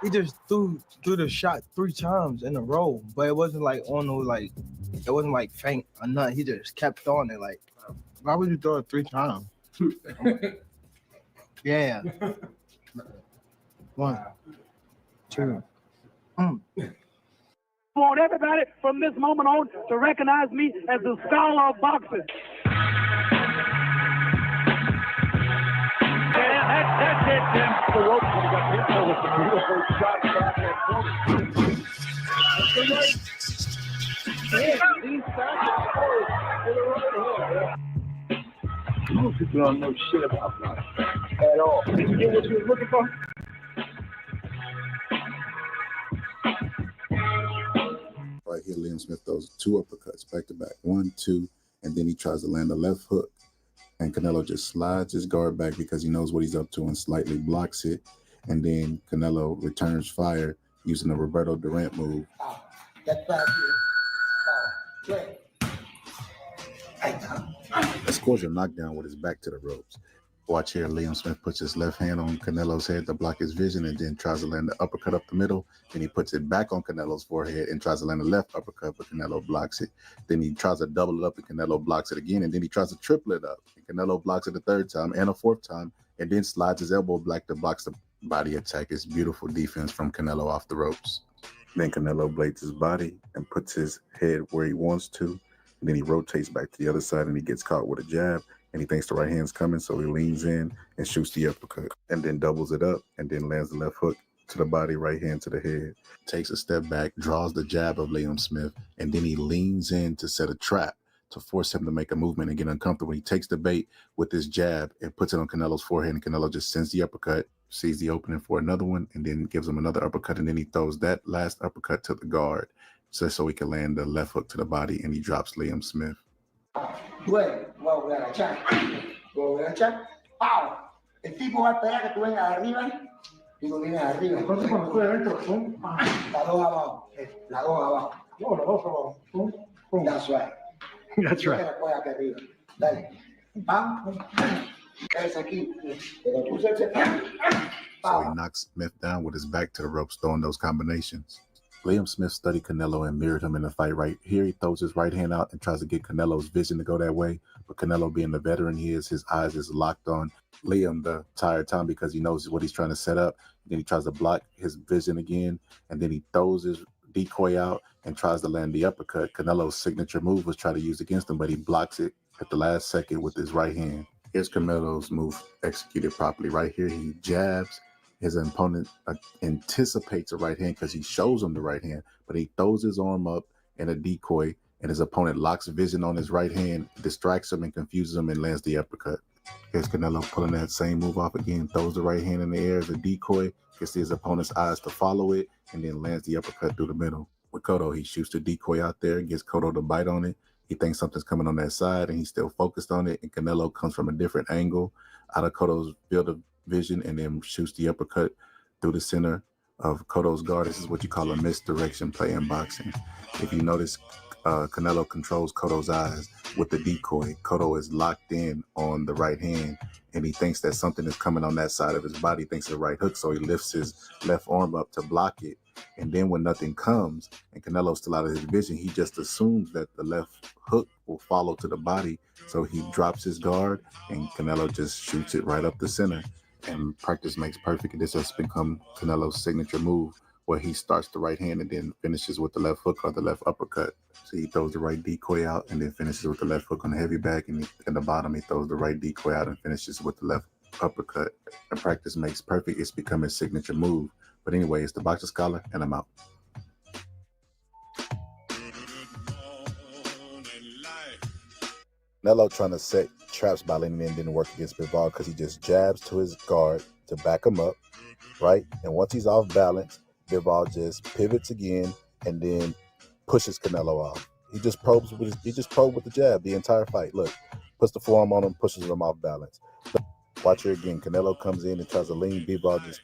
He just threw the shot 3 times in a row, but it wasn't like on no like, it wasn't like faint or nothing. He just kept throwing it. Like, why would you throw it 3 times? Yeah. 1, 2. I want everybody from this moment on to recognize me as the scholar of boxing. That's it, Tim. The rope got hit with the beautiful shot back most people don't know shit about boxing at all. Did you get what you were looking for? Right here, Liam Smith throws 2 uppercuts back to back. 1, 2, and then he tries to land a left hook. And Canelo just slides his guard back because he knows what he's up to and slightly blocks it. And then Canelo returns fire using the Roberto Durant move. Get back here. That scores a knockdown with his back to the ropes. Watch here, Liam Smith puts his left hand on Canelo's head to block his vision and then tries to land the uppercut up the middle. Then he puts it back on Canelo's forehead and tries to land the left uppercut, but Canelo blocks it. Then he tries to double it up and Canelo blocks it again. And then he tries to triple it up. And Canelo blocks it a 3rd time and a 4th time and then slides his elbow back to blocks the body attack. It's beautiful defense from Canelo off the ropes. Then Canelo blades his body and puts his head where he wants to. And then he rotates back to the other side and he gets caught with a jab. And he thinks the right hand's coming, so he leans in and shoots the uppercut. And then doubles it up and then lands the left hook to the body, right hand to the head. Takes a step back, draws the jab of Liam Smith, and then he leans in to set a trap to force him to make a movement and get uncomfortable. He takes the bait with his jab and puts it on Canelo's forehead, and Canelo just sends the uppercut, sees the opening for another one, and then gives him another uppercut, and then he throws that last uppercut to the guard so he can land the left hook to the body, and he drops Liam Smith. Voy a agachar. ¡Pau! El tipo va a esperar que tú vengas arriba y tú vienes arriba. Entonces cuando estoy adentro, las dos abajo. Las dos abajo. No, las dos abajo. That's right. That's right. Aquí arriba. Dale. Pam. Es aquí. Pero tú se So he knocks Smith down with his back to the ropes, throwing those combinations. Liam Smith studied Canelo and mirrored him in the fight. Right here, he throws his right hand out and tries to get Canelo's vision to go that way. But Canelo, being the veteran he is, his eyes is locked on Liam the entire time because he knows what he's trying to set up. Then he tries to block his vision again, and then he throws his decoy out and tries to land the uppercut. Canelo's signature move was try to use against him, but he blocks it at the last second with his right hand. Here's Canelo's move executed properly. Right here, he jabs. His opponent anticipates a right hand because he shows him the right hand, but he throws his arm up in a decoy, and his opponent locks vision on his right hand, distracts him and confuses him, and lands the uppercut. Here's Canelo pulling that same move off again, throws the right hand in the air as a decoy, gets his opponent's eyes to follow it, and then lands the uppercut through the middle. With Cotto, he shoots the decoy out there, gets Cotto to bite on it. He thinks something's coming on that side, and he's still focused on it, and Canelo comes from a different angle out of Cotto's field of vision and then shoots the uppercut through the center of Cotto's guard. This is what you call a misdirection play in boxing. If you notice, Canelo controls Cotto's eyes with the decoy. Cotto is locked in on the right hand, and he thinks that something is coming on that side of his body. He thinks it's a right hook, so he lifts his left arm up to block it. And then when nothing comes and Canelo's still out of his vision, he just assumes that the left hook will follow to the body. So he drops his guard, and Canelo just shoots it right up the center. And practice makes perfect. This has become Canelo's signature move, where he starts the right hand and then finishes with the left hook or the left uppercut. So he throws the right decoy out and then finishes with the left hook on the heavy back, and in the bottom he throws the right decoy out and finishes with the left uppercut. And practice makes perfect. It's become his signature move. But anyway, it's the Boxer Scholar, and I'm out. Canelo trying to set traps by leaning in didn't work against Bivol because he just jabs to his guard to back him up, right? And once he's off balance, Bivol just pivots again and then pushes Canelo off. He just probed with the jab the entire fight. Look, puts the forearm on him, pushes him off balance. Watch here again. Canelo comes in and tries to lean. Bivol just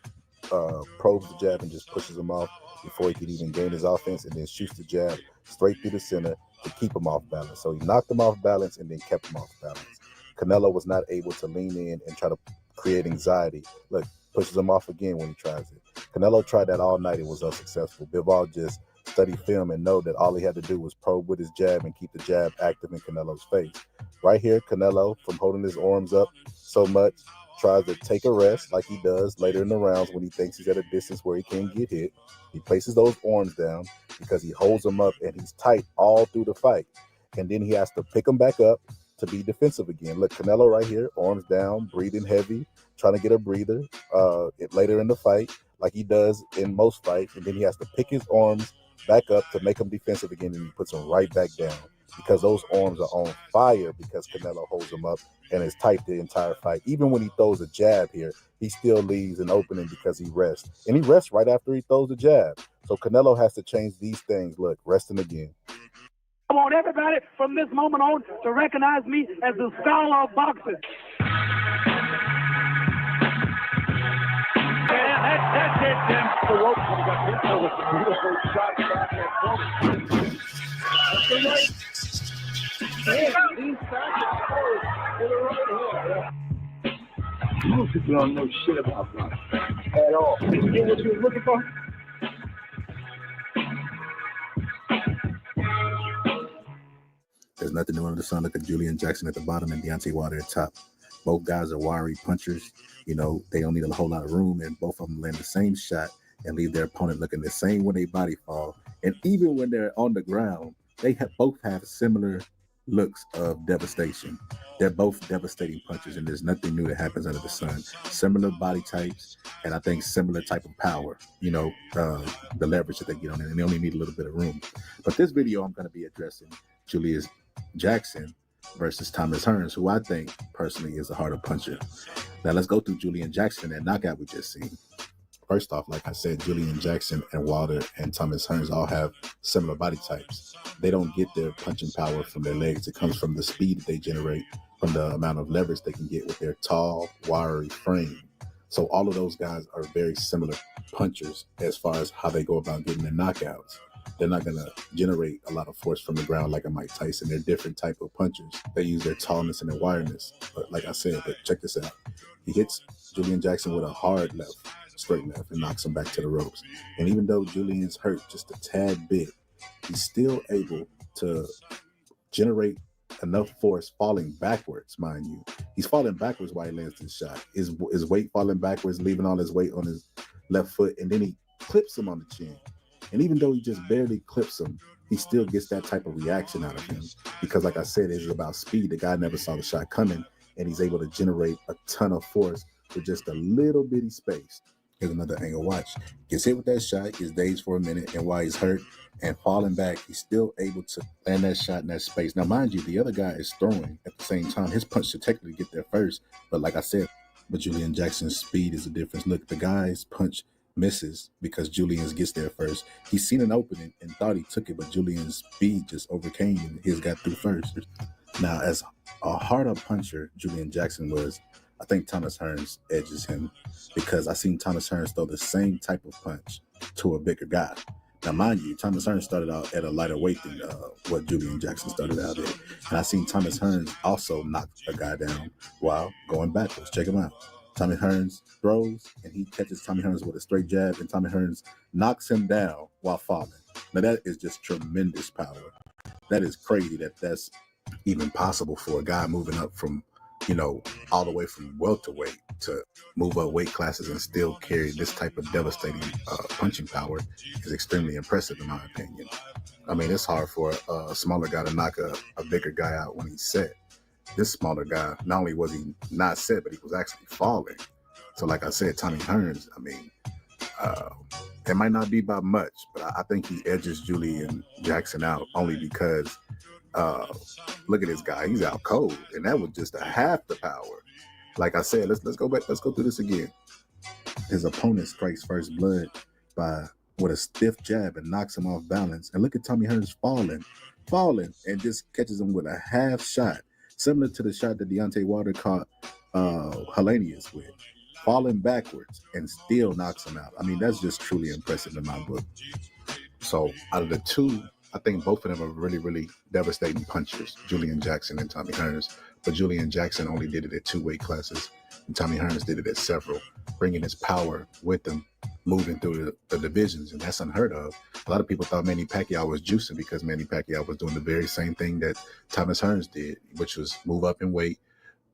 probes the jab and just pushes him off before he could even gain his offense, and then shoots the jab straight through the center to keep him off balance. So he knocked him off balance and then kept him off balance. Canelo was not able to lean in and try to create anxiety. Look, pushes him off again when he tries it. Canelo tried that all night and was unsuccessful. Bivol just studied film and know that all he had to do was probe with his jab and keep the jab active in Canelo's face. Right here, Canelo, from holding his arms up so much, tries to take a rest like he does later in the rounds when he thinks he's at a distance where he can't get hit. He places those arms down because he holds them up and he's tight all through the fight. And then he has to pick them back up to be defensive again. Look, Canelo right here, arms down, breathing heavy, trying to get a breather later in the fight like he does in most fights. And then he has to pick his arms back up to make them defensive again, and he puts them right back down because those arms are on fire because Canelo holds them up and is tight the entire fight. Even when he throws a jab here, he still leaves an opening because he rests. And he rests right after he throws the jab. So Canelo has to change these things. Look, resting again. I want everybody from this moment on to recognize me as the scholar of boxing. That's it, Tim. The rope got hit with a beautiful shot back Most people don't know shit about boxing at all. Did you get what you were looking for? There's nothing new under the sun. Look at Julian Jackson at the bottom and Deontay Wilder at top. Both guys are wiry punchers. You know, they don't need a whole lot of room, and both of them land the same shot and leave their opponent looking the same when they body fall. And even when they're on the ground, they both have similar looks of devastation. They're both devastating punches, and there's nothing new that happens under the sun. Similar body types, and I think similar type of power, the leverage that they get on it, and they only need a little bit of room. But this video, I'm going to be addressing Julius Jackson versus Thomas Hearns, who I think personally is a harder puncher. Now let's go through Julian Jackson, that knockout we just seen. First off, like I said, Julian Jackson and Wilder and Thomas Hearns all have similar body types. They don't get their punching power from their legs. It comes from the speed that they generate, from the amount of leverage they can get with their tall, wiry frame. So all of those guys are very similar punchers as far as how they go about getting their knockouts. They're not going to generate a lot of force from the ground like a Mike Tyson. They're different type of punchers. They use their tallness and their wireness. But like I said, check this out. He hits Julian Jackson with a hard left, straight left, and knocks him back to the ropes. And even though Julian's hurt just a tad bit, he's still able to generate enough force falling backwards, mind you. He's falling backwards while he lands this shot. His weight falling backwards, leaving all his weight on his left foot, and then he clips him on the chin. And even though he just barely clips him, he still gets that type of reaction out of him. Because like I said, it's about speed. The guy never saw the shot coming, and he's able to generate a ton of force with just a little bitty space. Here's another angle, watch. Gets hit with that shot, gets dazed for a minute, and while he's hurt and falling back, he's still able to land that shot in that space. Now, mind you, the other guy is throwing at the same time. His punch should technically get there first, but like I said, but Julian Jackson's speed is the difference. Look, the guy's punch misses because Julian's gets there first. He's seen an opening and thought he took it, but Julian's speed just overcame and his got through first. Now, as a harder puncher Julian Jackson was, I think Thomas Hearns edges him because I seen Thomas Hearns throw the same type of punch to a bigger guy. Now, mind you, Thomas Hearns started out at a lighter weight than what Julian Jackson started out at. And I seen Thomas Hearns also knock a guy down while going backwards. Check him out. Tommy Hearns throws, and he catches Tommy Hearns with a straight jab, and Tommy Hearns knocks him down while falling. Now, that is just tremendous power. That is crazy that's even possible for a guy moving up from, all the way from welterweight to move up weight classes and still carry this type of devastating punching power is extremely impressive in my opinion. I mean, it's hard for a smaller guy to knock a bigger guy out when he's set. This smaller guy, not only was he not set, but he was actually falling. So like I said, Tommy Hearns, I mean, it might not be by much, but I think he edges Julian Jackson out only because look at this guy. He's out cold, and that was just a half the power. Like I said, let's go back. Let's go through this again. His opponent strikes first blood with a stiff jab and knocks him off balance. And look at Tommy Hearns falling, and just catches him with a half shot, similar to the shot that Deontay Wilder caught Helenius with, falling backwards and still knocks him out. I mean, that's just truly impressive in my book. So out of the two, I think both of them are really, really devastating punchers, Julian Jackson and Tommy Hearns. But Julian Jackson only did it at 2 weight classes, and Tommy Hearns did it at several, bringing his power with him, moving through the divisions, and that's unheard of. A lot of people thought Manny Pacquiao was juicing because Manny Pacquiao was doing the very same thing that Thomas Hearns did, which was move up in weight,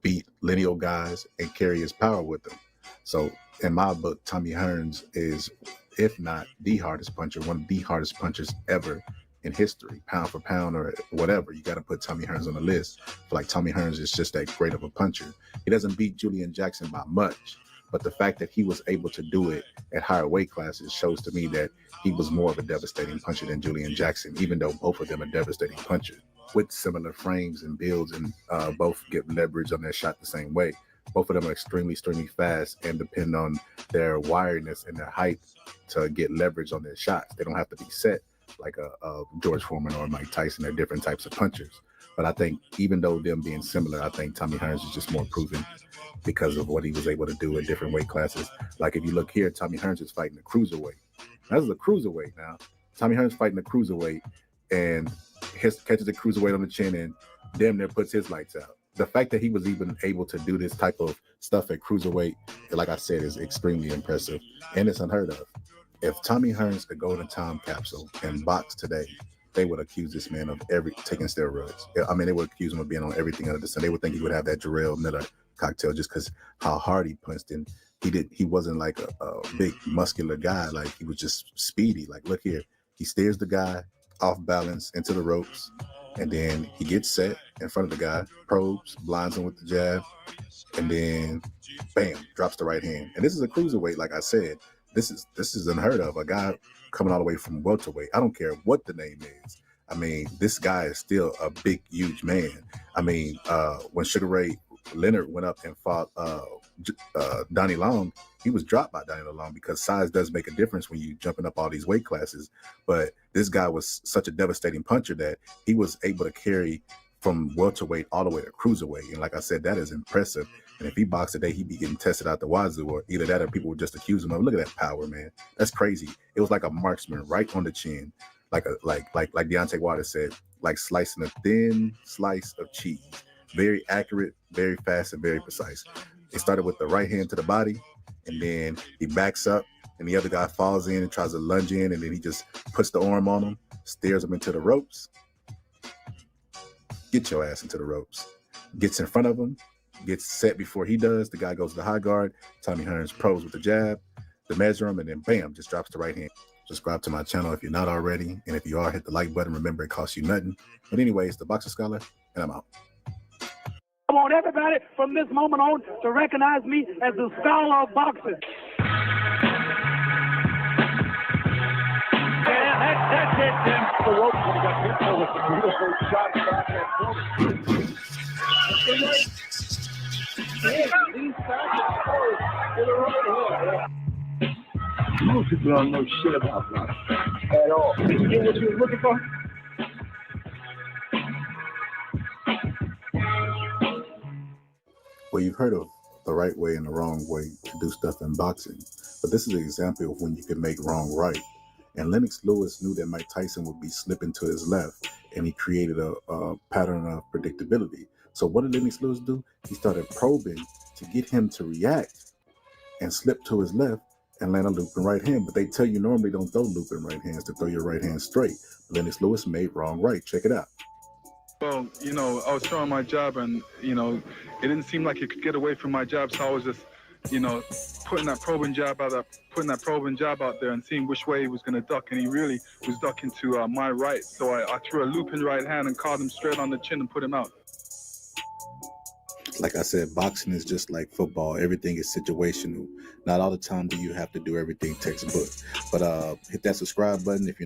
beat lineal guys, and carry his power with them. So in my book, Tommy Hearns is, if not the hardest puncher, one of the hardest punchers ever in history, pound for pound or whatever. You got to put Tommy Hearns on the list. Like Tommy Hearns is just that great of a puncher. He doesn't beat Julian Jackson by much, but the fact that he was able to do it at higher weight classes shows to me that he was more of a devastating puncher than Julian Jackson, even though both of them are devastating punchers with similar frames and builds, and both get leverage on their shot the same way. Both of them are extremely fast and depend on their wireness and their height to get leverage on their shots. They don't have to be set like a George Foreman or Mike Tyson. They're different types of punchers. But I think even though them being similar, I think Tommy Hearns is just more proven because of what he was able to do at different weight classes. Like if you look here, Tommy Hearns is fighting a cruiserweight. That's a cruiserweight now. Tommy Hearns fighting a cruiserweight and catches the cruiserweight on the chin and damn near puts his lights out. The fact that he was even able to do this type of stuff at cruiserweight, like I said, is extremely impressive, and it's unheard of. If Tommy Hearns could go in a time capsule and box today, they would accuse this man of taking steroids. I mean, they would accuse him of being on everything under the sun. They would think he would have that Jarrell Miller cocktail just because how hard he punched and He wasn't like a big muscular guy. Like he was just speedy. Like look here, he steers the guy off balance into the ropes, and then he gets set in front of the guy, probes, blinds him with the jab, and then bam, drops the right hand. And this is a cruiserweight, like I said. This is unheard of. A guy coming all the way from welterweight. I don't care what the name is. I mean, this guy is still a big, huge man. I mean, when Sugar Ray Leonard went up and fought Donnie Long, he was dropped by Donnie Long because size does make a difference when you jumping up all these weight classes. But this guy was such a devastating puncher that he was able to carry from welterweight all the way to cruiserweight. And like I said, that is impressive. And if he boxed today, he'd be getting tested out the wazoo, or either that or people would just accuse him of, look at that power, man. That's crazy. It was like a marksman right on the chin. Like Deontay Wilder said, like slicing a thin slice of cheese. Very accurate, very fast, and very precise. It started with the right hand to the body, and then he backs up, and the other guy falls in and tries to lunge in, and then he just puts the arm on him, steers him into the ropes. Get your ass into the ropes. Gets in front of him, gets set before he does. The guy goes to the high guard. Tommy Hearns probes with the jab, the measure him, and then bam, just drops the right hand. Subscribe to my channel if you're not already, and if you are, hit the like button. Remember, it costs you nothing. But anyways, the Boxing Scholar, and I'm out. I want everybody from this moment on to recognize me as the scholar of boxing. Yeah, that's it, Tim. The ropes when he got hit with the beautiful shot back at Most people don't know shit about boxing at all. Did you get what you were looking for? Well, you've heard of the right way and the wrong way to do stuff in boxing, but this is an example of when you can make wrong right. And Lennox Lewis knew that Mike Tyson would be slipping to his left, and he created a pattern of predictability. So what did Lennox Lewis do? He started probing to get him to react and slip to his left and land a looping right hand. But they tell you normally don't throw looping right hands, to throw your right hand straight. Lennox Lewis made wrong right. Check it out. Well, I was throwing my jab, and, it didn't seem like it could get away from my jab, so I was just, putting that probing jab out there and seeing which way he was going to duck, and he really was ducking to my right. So I threw a looping right hand and caught him straight on the chin and put him out. Like I said, boxing is just like football. Everything is situational. Not all the time do you have to do everything textbook. But hit that subscribe button if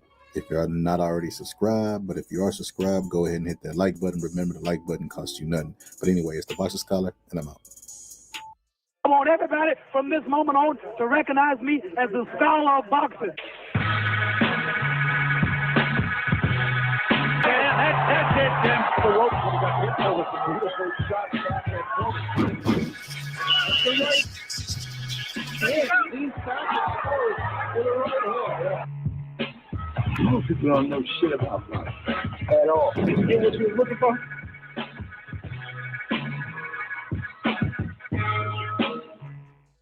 you're not already subscribed. But if you are subscribed, go ahead and hit that like button. Remember, the like button costs you nothing. But anyway, it's the Boxing Scholar, and I'm out. I want everybody from this moment on to recognize me as the scholar of boxing. Yeah, that's it, Tim. The ropes when he got hit with the beautiful shot back at Most people don't know shit about boxing at all. Did you get what you were looking for?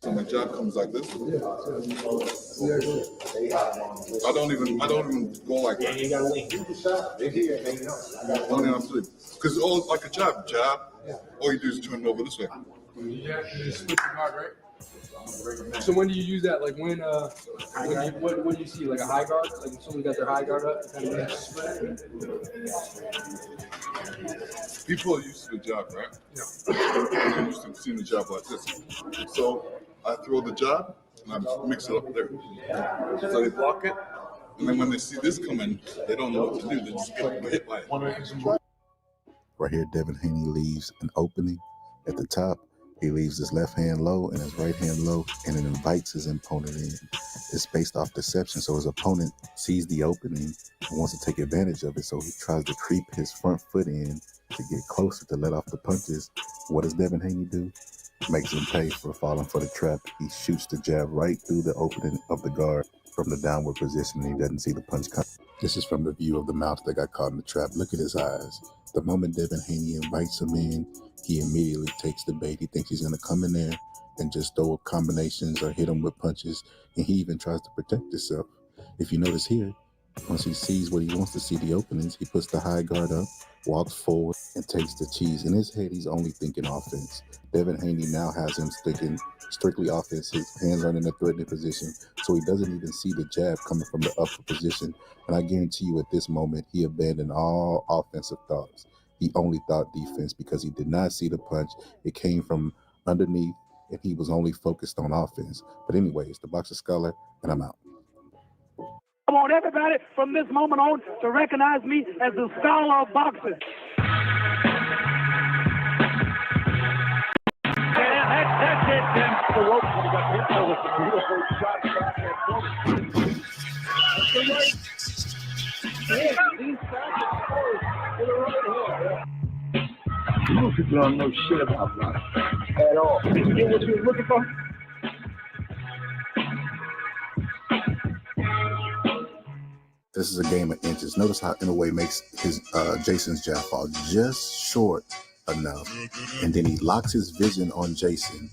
So my jab comes like this. I don't even go like that. Because all like a jab, all you do is turn it over this way. Yeah, you split the guard, right? So when do you use that? Like when what do you see? Like a high guard? Like if someone got their high guard up, kind of split? People are used to the jab, right? Yeah. They're used to seeing the jab like this. So I throw the jab and I mix it up there. So they block it, and then when they see this coming, they don't know what to do. They just get hit by it. Right here, Devin Haney leaves an opening at the top. He leaves his left hand low and his right hand low, and it invites his opponent in. It's based off deception, so his opponent sees the opening and wants to take advantage of it, so he tries to creep his front foot in to get closer to let off the punches. What does Devin Haney do? Makes him pay for falling for the trap. He shoots the jab right through the opening of the guard from the downward position, and he doesn't see the punch come. This is from the view of the mouth that got caught in the trap. Look at his eyes. The moment Devin Haney invites him in, he immediately takes the bait. He thinks he's going to come in there and just throw combinations or hit him with punches, and he even tries to protect himself. If you notice here, Once he sees what he wants to see, the openings, he puts the high guard up, walks forward, and takes the cheese. In his head, he's only thinking offense. Deon Haney now has him thinking strictly offense. His hands are in a threatening position, so he doesn't even see the jab coming from the upper position. And I guarantee you at this moment, he abandoned all offensive thoughts. He only thought defense because he did not see the punch. It came from underneath, and he was only focused on offense. But anyways, the Boxer Scholar, and I'm out. I want everybody from this moment on to recognize me as the scholar of boxing. That's it, then. The rope got hit with the beautiful shot back at Most people don't know shit about boxing at all. Did you get what you were looking for? This is a game of inches. Notice how Inoue makes his Jason's jab fall just short enough, and then he locks his vision on Jason.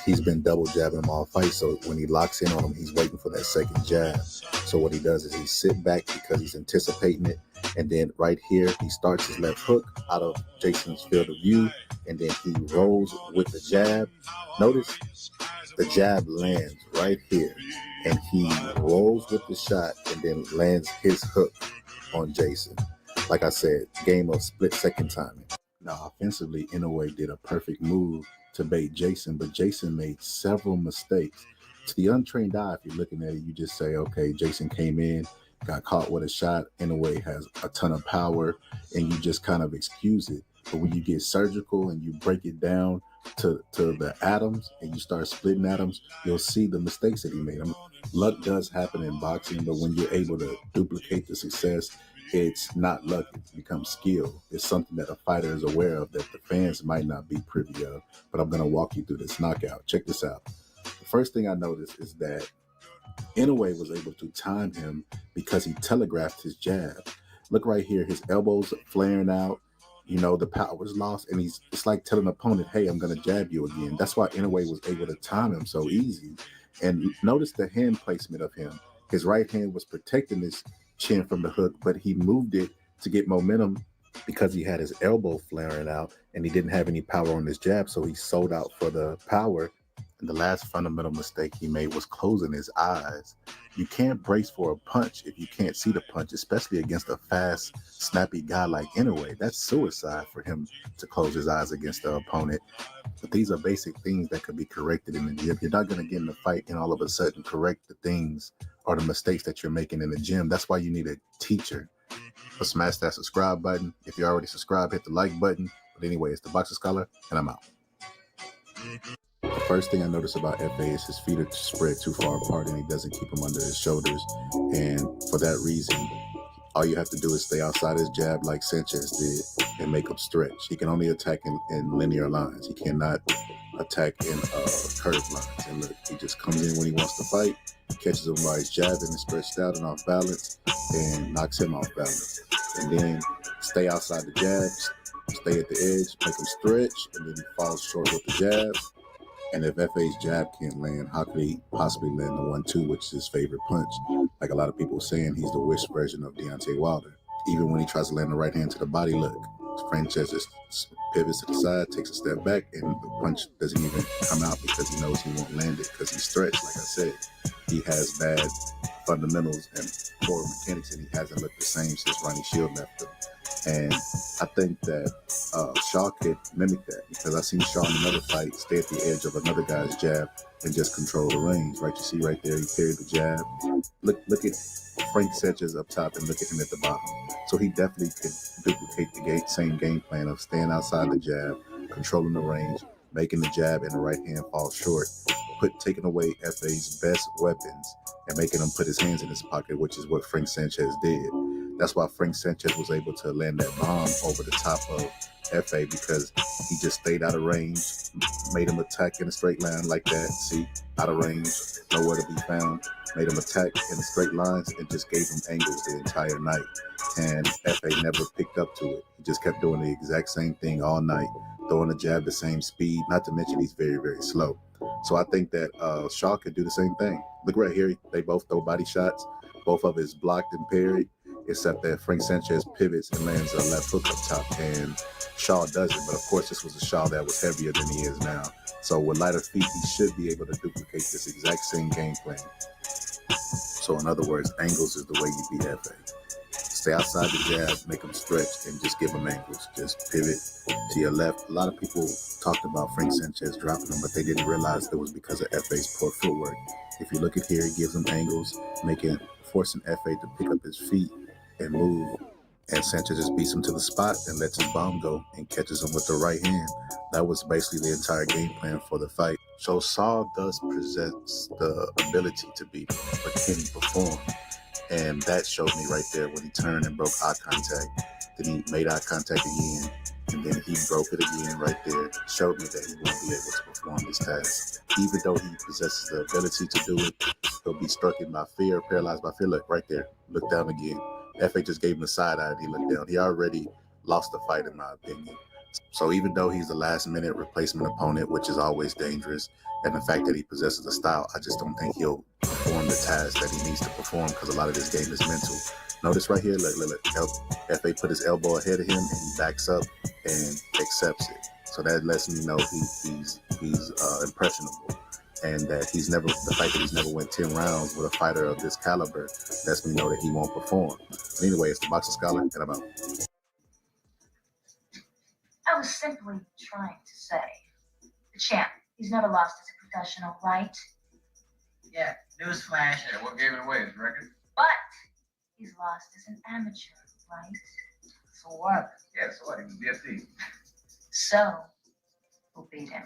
He's been double jabbing him all fight, so when he locks in on him, he's waiting for that second jab. So what he does is he sit back because he's anticipating it, and then right here he starts his left hook out of Jason's field of view, and then he rolls with the jab. Notice the jab lands right here, and he rolls with the shot and then lands his hook on Jason. Like I said, game of split-second timing. Now, offensively, Inoue did a perfect move to bait Jason, but Jason made several mistakes. To the untrained eye, if you're looking at it, you just say, okay, Jason came in, got caught with a shot. Inoue has a ton of power, and you just kind of excuse it. But when you get surgical and you break it down to the atoms and you start splitting atoms, you'll see the mistakes that he made. I mean, luck does happen in boxing, but when you're able to duplicate the success, it's not luck, it becomes skill. It's something that a fighter is aware of that the fans might not be privy of. But I'm going to walk you through this knockout. Check this out. The first thing I noticed is that Inoue was able to time him because he telegraphed his jab. Look right here, his elbows flaring out. You know, the power is lost, and it's like telling an opponent, hey, I'm going to jab you again. That's why Inoue was able to time him so easy. And notice the hand placement of him. His right hand was protecting his chin from the hook, but he moved it to get momentum because he had his elbow flaring out and he didn't have any power on his jab, so he sold out for the power. And the last fundamental mistake he made was closing his eyes. You can't brace for a punch if you can't see the punch, especially against a fast, snappy guy like Inoue. That's suicide for him to close his eyes against the opponent. But these are basic things that could be corrected in the gym. You're not going to get in the fight and all of a sudden correct the things or the mistakes that you're making in the gym. That's why you need a teacher. But smash that subscribe button. If you already subscribed, hit the like button. But anyway, it's the Boxer Scholar, and I'm out. The first thing I notice about FA is his feet are spread too far apart and he doesn't keep them under his shoulders. And for that reason, all you have to do is stay outside his jab like Sanchez did and make him stretch. He can only attack in linear lines. He cannot attack in curved lines. And look, he just comes in when he wants to fight, catches him while he's jabbing and stretched out and off balance, and knocks him off balance. And then stay outside the jabs, stay at the edge, make him stretch, and then he falls short with the jab. And if FA's jab can't land, how could he possibly land the 1-2, which is his favorite punch? Like a lot of people saying, he's the wish version of Deontay Wilder. Even when he tries to land the right hand to the body, look, Sanchez just pivots to the side, takes a step back, and the punch doesn't even come out because he knows he won't land it because he's stretched. Like I said, he has bad fundamentals and poor mechanics, and he hasn't looked the same since Ronnie Shield left him. And I think that Shaw could mimic that because I seen Shaw in another fight stay at the edge of another guy's jab and just control the range. Right, you see right there, he carried the jab. Look at Frank Sanchez up top and look at him at the bottom. So he definitely could duplicate the same game plan of staying outside the jab, controlling the range, making the jab and the right hand fall short, taking away FA's best weapons and making him put his hands in his pocket, which is what Frank Sanchez did. That's why Frank Sanchez was able to land that bomb over the top of FA because he just stayed out of range, made him attack in a straight line like that. See, out of range, nowhere to be found, made him attack in straight lines and just gave him angles the entire night. And FA never picked up to it. He just kept doing the exact same thing all night, throwing the jab the same speed, not to mention he's very, very slow. So I think that Shaw could do the same thing. Look right here, they both throw body shots. both of it is blocked and parried, except that Frank Sanchez pivots and lands a left hook up top, and Shaw doesn't. But of course, this was a Shaw that was heavier than he is now. So with lighter feet, he should be able to duplicate this exact same game plan. So in other words, angles is the way you beat FA. Stay outside the jab, make them stretch, and just give them angles. Just pivot to your left. A lot of people talked about Frank Sanchez dropping him, but they didn't realize it was because of FA's poor footwork. If you look at here, he gives them angles, forcing FA to pick up his feet and move. And Sanchez just beats him to the spot and lets his bomb go and catches him with the right hand. That was basically the entire game plan for the fight. So Saul does possess the ability to beat him, but can he perform? And that showed me right there when he turned and broke eye contact. Then he made eye contact again, and then he broke it again right there. Showed me that he won't be able to perform this task. Even though he possesses the ability to do it, he'll be struck by fear, paralyzed by fear. Look, right there. Look down again. FA just gave him the side eye and he looked down. He already lost the fight, in my opinion. So even though he's the last-minute replacement opponent, which is always dangerous, and the fact that he possesses a style, I just don't think he'll perform the task that he needs to perform, because a lot of this game is mental. Notice right here, look. FA put his elbow ahead of him, and he backs up and accepts it. So that lets me know he's impressionable, and that the fact that he's never went 10 rounds with a fighter of this caliber lets me know that he won't perform. But anyway, it's the Boxing Scholar, and I'm out. I was simply trying to say, the champ, he's never lost as a professional, right? Yeah, newsflash. Yeah, what gave it away? His record? But he's lost as an amateur, right? So what? Yeah, so what? He was BFD. So, who beat him?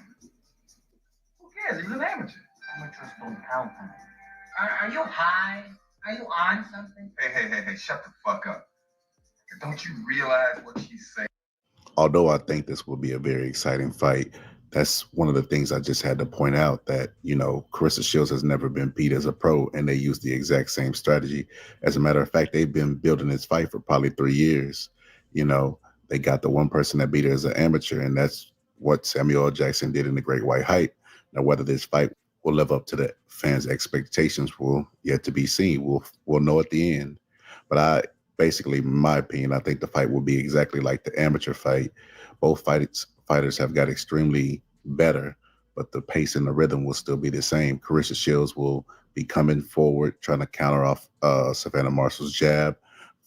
Who cares? He was an amateur. Amateurs don't count him. Are you high? Are you on something? Hey, shut the fuck up. Don't you realize what she's saying? Although I think this will be a very exciting fight, that's one of the things I just had to point out, that, Claressa Shields has never been beat as a pro, and they use the exact same strategy. As a matter of fact, they've been building this fight for probably 3 years. They got the one person that beat her as an amateur, and that's what Samuel L. Jackson did in The Great White Hype. Now, whether this fight will live up to the fans' expectations will yet to be seen. We'll know at the end. But basically, in my opinion, I think the fight will be exactly like the amateur fight. Both fighters have got extremely better, but the pace and the rhythm will still be the same. Claressa Shields will be coming forward, trying to counter off Savannah Marshall's jab,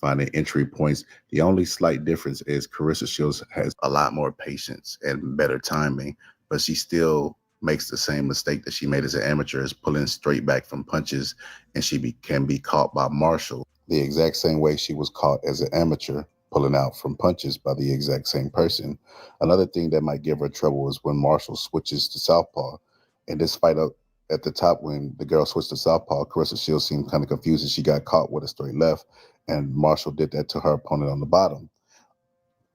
finding entry points. The only slight difference is Claressa Shields has a lot more patience and better timing, but she still makes the same mistake that she made as an amateur, is pulling straight back from punches, and she can be caught by Marshall the exact same way she was caught as an amateur, pulling out from punches by the exact same person. Another thing that might give her trouble is when Marshall switches to Southpaw. In this fight up at the top, when the girl switched to Southpaw, Claressa Shields seemed kind of confused, and she got caught with a straight left, and Marshall did that to her opponent on the bottom.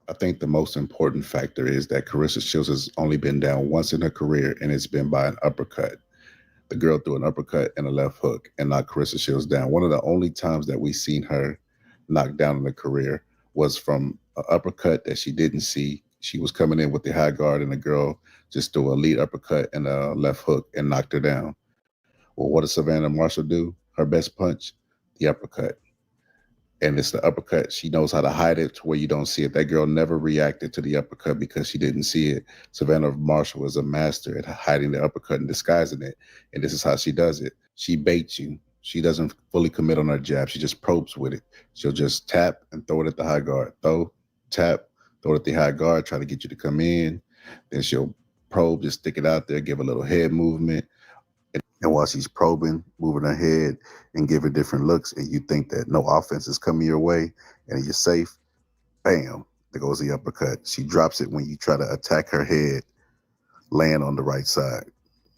I think the most important factor is that Claressa Shields has only been down once in her career, and it's been by an uppercut. The girl threw an uppercut and a left hook and knocked Claressa Shields down. One of the only times that we've seen her knocked down in her career was from an uppercut that she didn't see. She was coming in with the high guard, and the girl just threw a lead uppercut and a left hook and knocked her down. Well, what does Savannah Marshall do? Her best punch? The uppercut. And it's the uppercut. She knows how to hide it to where you don't see it. That girl never reacted to the uppercut because she didn't see it. Savannah Marshall is a master at hiding the uppercut and disguising it. And this is how she does it. She baits you. She doesn't fully commit on her jab. She just probes with it. She'll just tap and throw it at the high guard. Tap, throw it at the high guard, try to get you to come in. Then she'll probe, just stick it out there, give a little head movement. And while she's probing, moving her head and giving different looks, and you think that no offense is coming your way and you're safe, bam, there goes the uppercut. She drops it when you try to attack her head, land on the right side.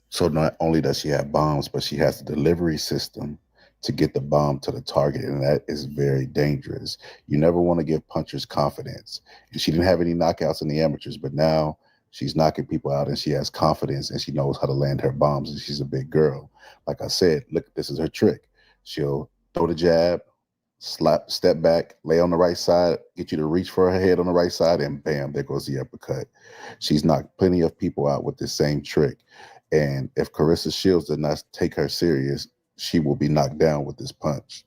So not only does she have bombs, but she has the delivery system to get the bomb to the target, and that is very dangerous. You never want to give punchers confidence. And she didn't have any knockouts in the amateurs, but now she's knocking people out, and she has confidence, and she knows how to land her bombs, and she's a big girl. Like I said, look, this is her trick. She'll throw the jab, step back, lay on the right side, get you to reach for her head on the right side, and bam, there goes the uppercut. She's knocked plenty of people out with this same trick. And if Claressa Shields does not take her serious, she will be knocked down with this punch.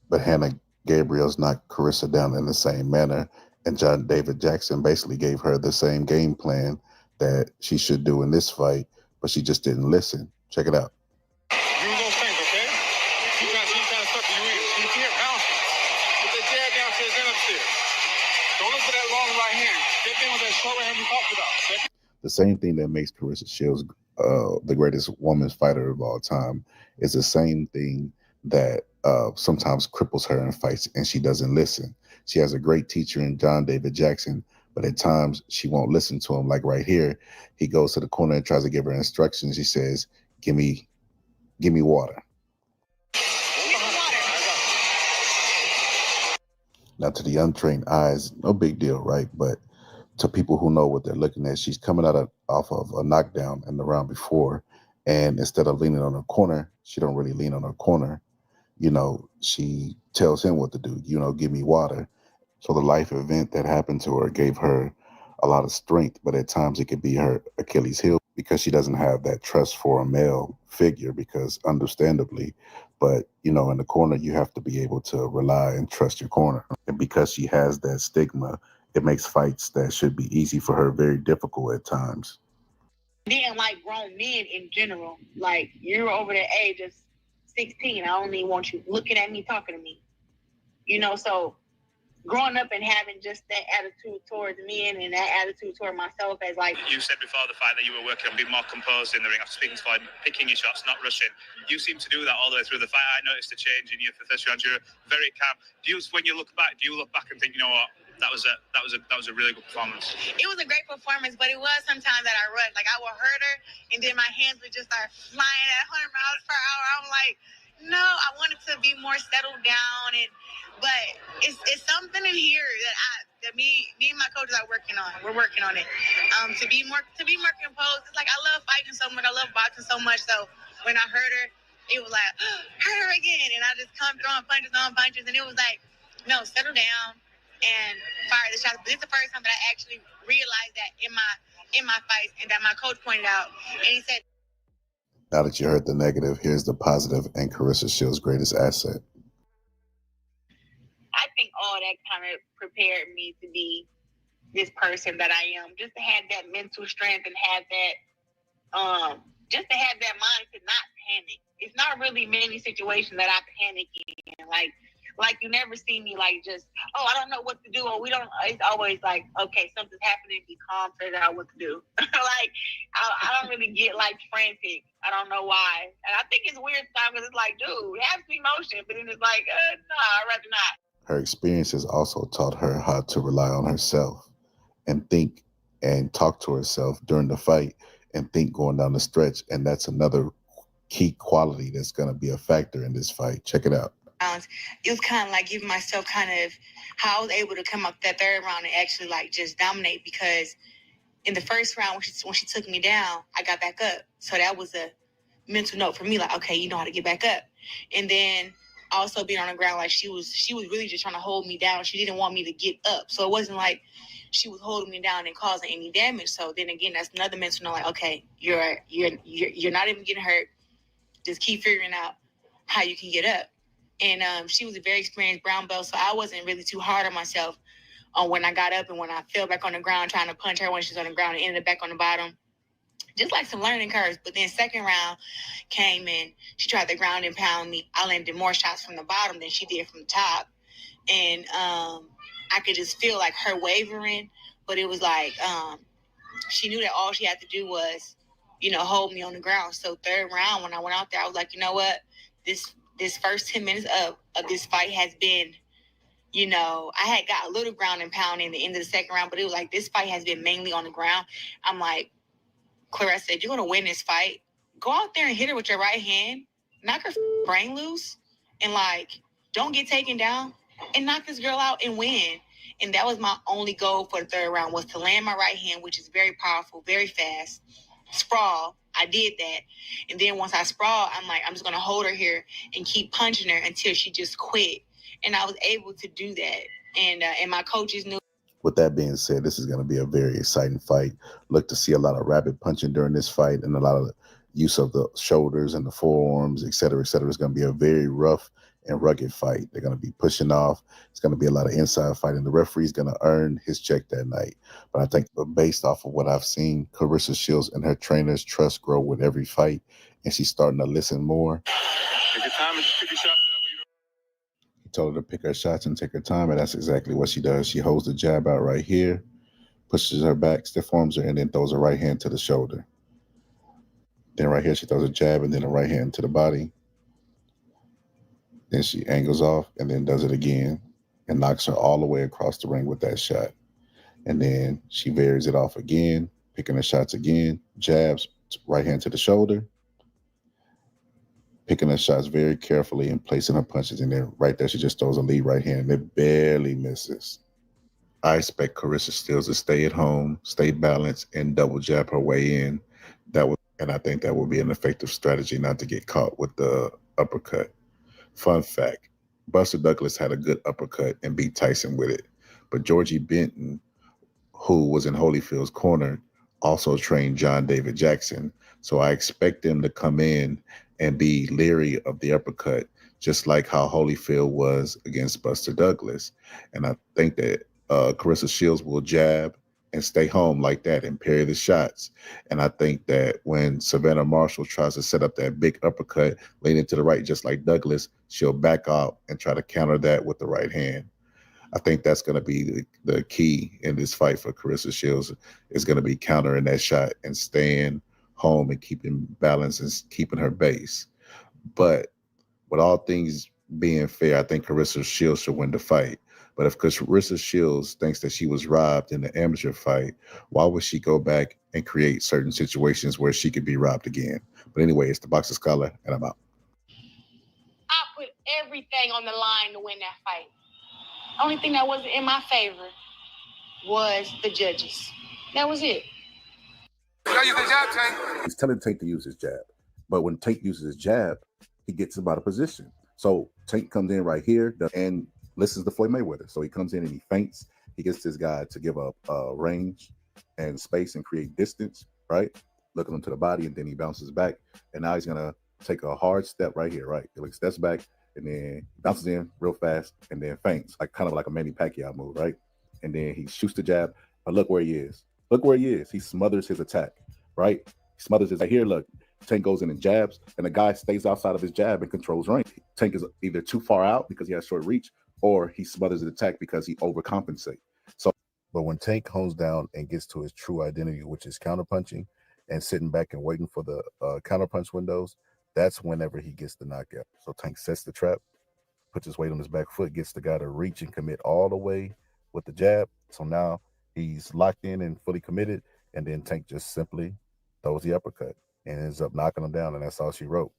But Hannah Gabriel's knocked Claressa down in the same manner, and John David Jackson basically gave her the same game plan that she should do in this fight, but she just didn't listen. Check it out. Use those fingers, okay? Keep trying to sucker you in. You can't bounce. Put that jab downstairs and upstairs. Don't look for that long right hand. Step in with that short right hand we talked about. Okay? The same thing that makes Claressa Shields the greatest women's fighter of all time is the same thing that sometimes cripples her in fights, and she doesn't listen. She has a great teacher in John David Jackson, but at times she won't listen to him. Like right here, he goes to the corner and tries to give her instructions. He says, give me water. Now, to the untrained eyes, no big deal, right? But to people who know what they're looking at, she's coming off of a knockdown in the round before, and instead of leaning on her corner, she don't really lean on her corner. You know, she tells him what to do, you know, give me water. So the life event that happened to her gave her a lot of strength, but at times it could be her Achilles heel because she doesn't have that trust for a male figure, because understandably, but you know, in the corner, you have to be able to rely and trust your corner. And because she has that stigma, it makes fights that should be easy for her very difficult at times. Being like grown men in general, like you're over the age of 16, I only want you looking at me, talking to me. You know, so growing up and having just that attitude towards men and that attitude toward myself as like... You said before the fight that you were working on being more composed in the ring after speaking to Floyd, picking your shots, not rushing. You seem to do that all the way through the fight. I noticed a change in you for the first round. You're very calm. When you look back, do you look back and think, you know what, that was a really good performance? It was a great performance, but it was sometimes that I rushed. Like I would hurt her and then my hands would just start flying at 100 miles per hour. I'm like, no, I wanted to be more settled down, but it's something in here that me and my coaches are working on. We're working on it. To be more composed. It's like I love fighting so much. I love boxing so much. So when I hurt her, it was like hurt her again, and I just come throwing punches on punches, and it was like, no, settle down and fire the shots. But it's the first time that I actually realized that in my fights, and that my coach pointed out, and he said. Now that you heard the negative, here's the positive and Claressa Shields' greatest asset. I think all that kind of prepared me to be this person that I am. Just to have that mental strength and have that, just to have that mind to not panic. It's not really many situations that I panic in. Like you never see me like just, I don't know what to do, or we don't. It's always like, okay, something's happening, be calm, figure out what to do. Like I don't really get like frantic. I don't know why, and I think it's weird sometimes because it's like, dude, have some emotion, but then it's like, no, I'd rather not. Her experiences also taught her how to rely on herself and think and talk to herself during the fight and think going down the stretch, and that's another key quality that's going to be a factor in this fight. Check it out. It was kind of like giving myself kind of how I was able to come up that third round and actually like just dominate, because in the first round when she took me down, I got back up. So that was a mental note for me, like, okay, you know how to get back up. And then also being on the ground, like she was really just trying to hold me down. She didn't want me to get up. So it wasn't like she was holding me down and causing any damage. So then again, that's another mental note, like, okay, you're not even getting hurt. Just keep figuring out how you can get up. And she was a very experienced brown belt, so I wasn't really too hard on myself when I got up and when I fell back on the ground trying to punch her when she was on the ground and ended up back on the bottom. Just like some learning curves. But then second round came in, she tried to ground and pound me. I landed more shots from the bottom than she did from the top. And I could just feel like her wavering, but it was like she knew that all she had to do was, hold me on the ground. So third round, when I went out there, I was like, you know what? This first 10 minutes of this fight has been, I had got a little ground and pound in the end of the second round, but it was like this fight has been mainly on the ground. I'm like, Claressa, if you're going to win this fight, go out there and hit her with your right hand, knock her brain loose, and don't get taken down, and knock this girl out and win. And that was my only goal for the third round, was to land my right hand, which is very powerful, very fast, sprawl. I did that. And then once I sprawled, I'm like, I'm just going to hold her here and keep punching her until she just quit. And I was able to do that. And my coaches knew. With that being said, this is going to be a very exciting fight. Look to see a lot of rapid punching during this fight and a lot of use of the shoulders and the forearms, et cetera, et cetera. It's going to be a very rough and rugged fight. They're going to be pushing off. It's going to be a lot of inside fighting. The referee's going to earn his check that night. But I think based off of what I've seen, Claressa Shields and her trainer's trust grow with every fight, and she's starting to listen more. Take your time and pick your shots. He told her to pick her shots and take her time, and that's exactly what she does. She holds the jab out right here, pushes her back, stiff arms her, and then throws her right hand to the shoulder. Then right here, she throws a jab and then a right hand to the body. Then she angles off and then does it again and knocks her all the way across the ring with that shot. And then she varies it off again, picking her shots again, jabs, right hand to the shoulder, picking her shots very carefully and placing her punches. And then right there, she just throws a lead right hand and it barely misses. I expect Claressa Shields to stay at home, stay balanced, and double jab her way in. And I think that will be an effective strategy not to get caught with the uppercut. Fun fact, Buster Douglas had a good uppercut and beat Tyson with it. But Georgie Benton, who was in Holyfield's corner, also trained John David Jackson. So I expect them to come in and be leery of the uppercut, just like how Holyfield was against Buster Douglas. And I think that Claressa Shields will jab and stay home like that and parry the shots. And I think that when Savannah Marshall tries to set up that big uppercut, leaning to the right just like Douglas, she'll back out and try to counter that with the right hand. I think that's going to be the key in this fight for Claressa Shields, is going to be countering that shot and staying home and keeping balance and keeping her base. But with all things being fair, I think Claressa Shields should win the fight. But if Claressa Shields thinks that she was robbed in the amateur fight, why would she go back and create certain situations where she could be robbed again? But anyway, it's the Boxing Scholar, and I'm out. I put everything on the line to win that fight. Only thing that wasn't in my favor was the judges. That was it. Use the jab, Tank. He's telling Tank to use his jab. But when Tank uses his jab, he gets him out of position. So Tank comes in right here and listens to Floyd Mayweather. So he comes in and he feints. He gets this guy to give up range and space and create distance, right? Looking him to the body, and then he bounces back. And now he's going to take a hard step right here, right? He steps back and then bounces in real fast and then feints, like kind of like a Manny Pacquiao move, right? And then he shoots the jab. But look where he is. Look where he is. He smothers his attack, right? He smothers his, right here, look. Tank goes in and jabs, and the guy stays outside of his jab and controls range. Tank is either too far out because he has short reach, or he smothers the attack because he overcompensates. So, but when Tank hones down and gets to his true identity, which is counterpunching and sitting back and waiting for the counterpunch windows, that's whenever he gets the knockout. So Tank sets the trap, puts his weight on his back foot, gets the guy to reach and commit all the way with the jab. So now he's locked in and fully committed, and then Tank just simply throws the uppercut and ends up knocking him down, and that's all she wrote.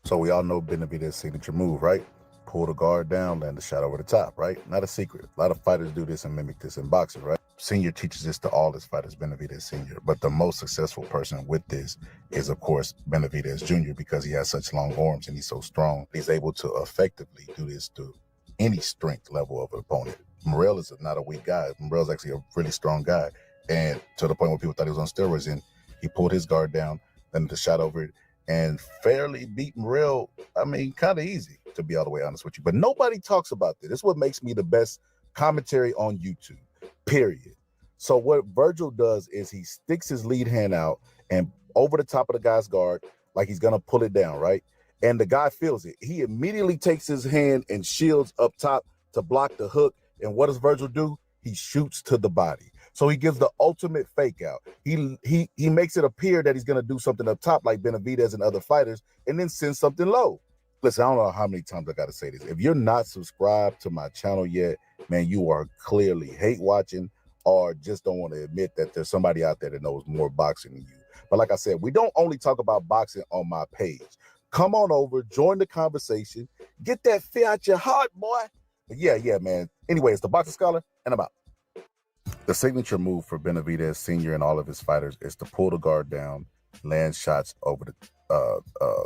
So we all know Benvidez's signature move, right? Pull the guard down, land the shot over the top, right? Not a secret. A lot of fighters do this and mimic this in boxing, right? Senior teaches this to all his fighters, Benvidez Sr. But the most successful person with this is, of course, Benvidez Jr. because he has such long arms and he's so strong. He's able to effectively do this to any strength level of an opponent. Morrell is not a weak guy. Morrell's actually a really strong guy. And to the point where people thought he was on steroids, and he pulled his guard down, then the shot over it, and fairly beat Morrell. I mean, kind of easy, to be all the way honest with you. But nobody talks about this. This is what makes me the best commentary on YouTube, period. So what Virgil does is he sticks his lead hand out and over the top of the guy's guard, like he's going to pull it down, right? And the guy feels it. He immediately takes his hand and shields up top to block the hook. And what does Virgil do? He shoots to the body. So he gives the ultimate fake out. He makes it appear that he's going to do something up top like Benvidez and other fighters, and then send something low. Listen, I don't know how many times I got to say this. If you're not subscribed to my channel yet, man, you are clearly hate watching or just don't want to admit that there's somebody out there that knows more boxing than you. But like I said, we don't only talk about boxing on my page. Come on over, join the conversation, get that fear out your heart, boy. But yeah, man. Anyway, it's the Boxing Scholar, and I'm out. The signature move for Benvidez Sr. and all of his fighters is to pull the guard down, land shots over the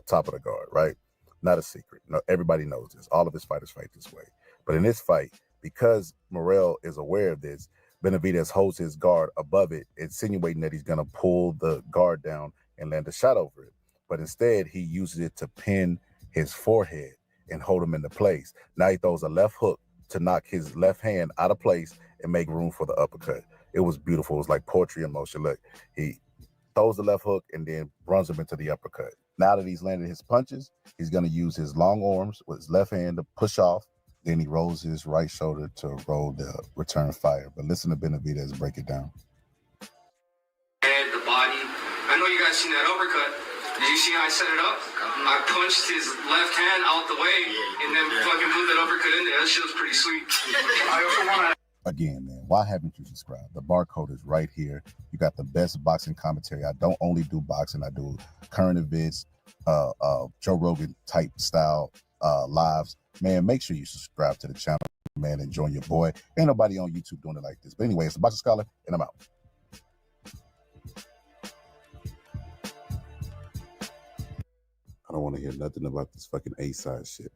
top of the guard, right? Not a secret. No, everybody knows this. All of his fighters fight this way. But in this fight, because Morrell is aware of this, Benvidez holds his guard above it, insinuating that he's going to pull the guard down and land a shot over it. But instead, he uses it to pin his forehead and hold him into place. Now he throws a left hook to knock his left hand out of place and make room for the uppercut. It was beautiful. It was like poetry in motion. Look, he throws the left hook and then runs him into the uppercut. Now that he's landed his punches, he's going to use his long arms with his left hand to push off. Then he rolls his right shoulder to roll the return fire. But listen to Benvidez break it down. Head, the body. I know you guys seen that uppercut. Did you see how I set it up? I punched his left hand out the way and then fucking put that uppercut in there. That shit was pretty sweet. I also want to... Again, man, why haven't you subscribed? The barcode is right here. You got the best boxing commentary. I don't only do boxing. I do current events, Joe Rogan type style lives. Man, make sure you subscribe to the channel, man, and join your boy. Ain't nobody on YouTube doing it like this. But anyway, it's the Boxing Scholar, and I'm out. I don't want to hear nothing about this fucking A-side shit.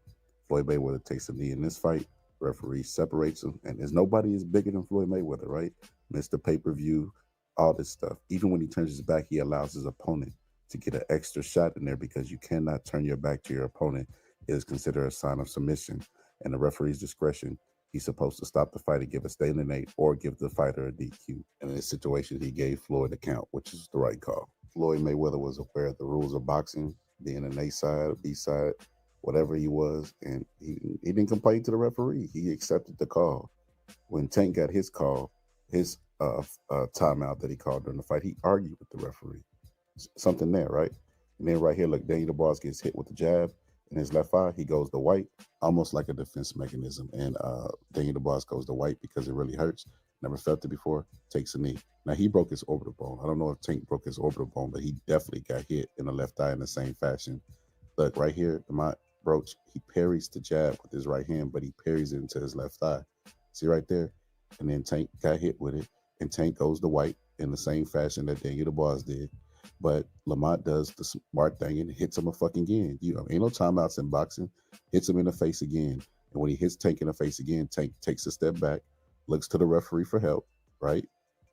Floyd Mayweather takes a knee in this fight. Referee separates him, and there's nobody is bigger than Floyd Mayweather, right? Mr. Pay-Per-View, all this stuff. Even when he turns his back, he allows his opponent to get an extra shot in there because you cannot turn your back to your opponent. It is considered a sign of submission. And the referee's discretion, he's supposed to stop the fight and give a stalemate 8 or give the fighter a DQ. And in this situation, he gave Floyd a count, which is the right call. Floyd Mayweather was aware of the rules of boxing, being an A-side, B-side, whatever he was, and he didn't complain to the referee. He accepted the call. When Tank got his call, his timeout that he called during the fight, he argued with the referee. Something there, right? And then right here, look, Daniel DeBarge gets hit with the jab in his left eye. He goes to white, almost like a defense mechanism. And Daniel DeBarge goes to white because it really hurts. Never felt it before, takes a knee. Now, he broke his orbital bone. I don't know if Tank broke his orbital bone, but he definitely got hit in the left eye in the same fashion. Look, right here, my Roach, he parries the jab with his right hand, but he parries it into his left thigh. See right there? And then Tank got hit with it, and Tank goes to white in the same fashion that Daniel DeBarge did. But Lamont does the smart thing and hits him a fucking again. You know, ain't no timeouts in boxing. Hits him in the face again. And when he hits Tank in the face again, Tank takes a step back, looks to the referee for help, right?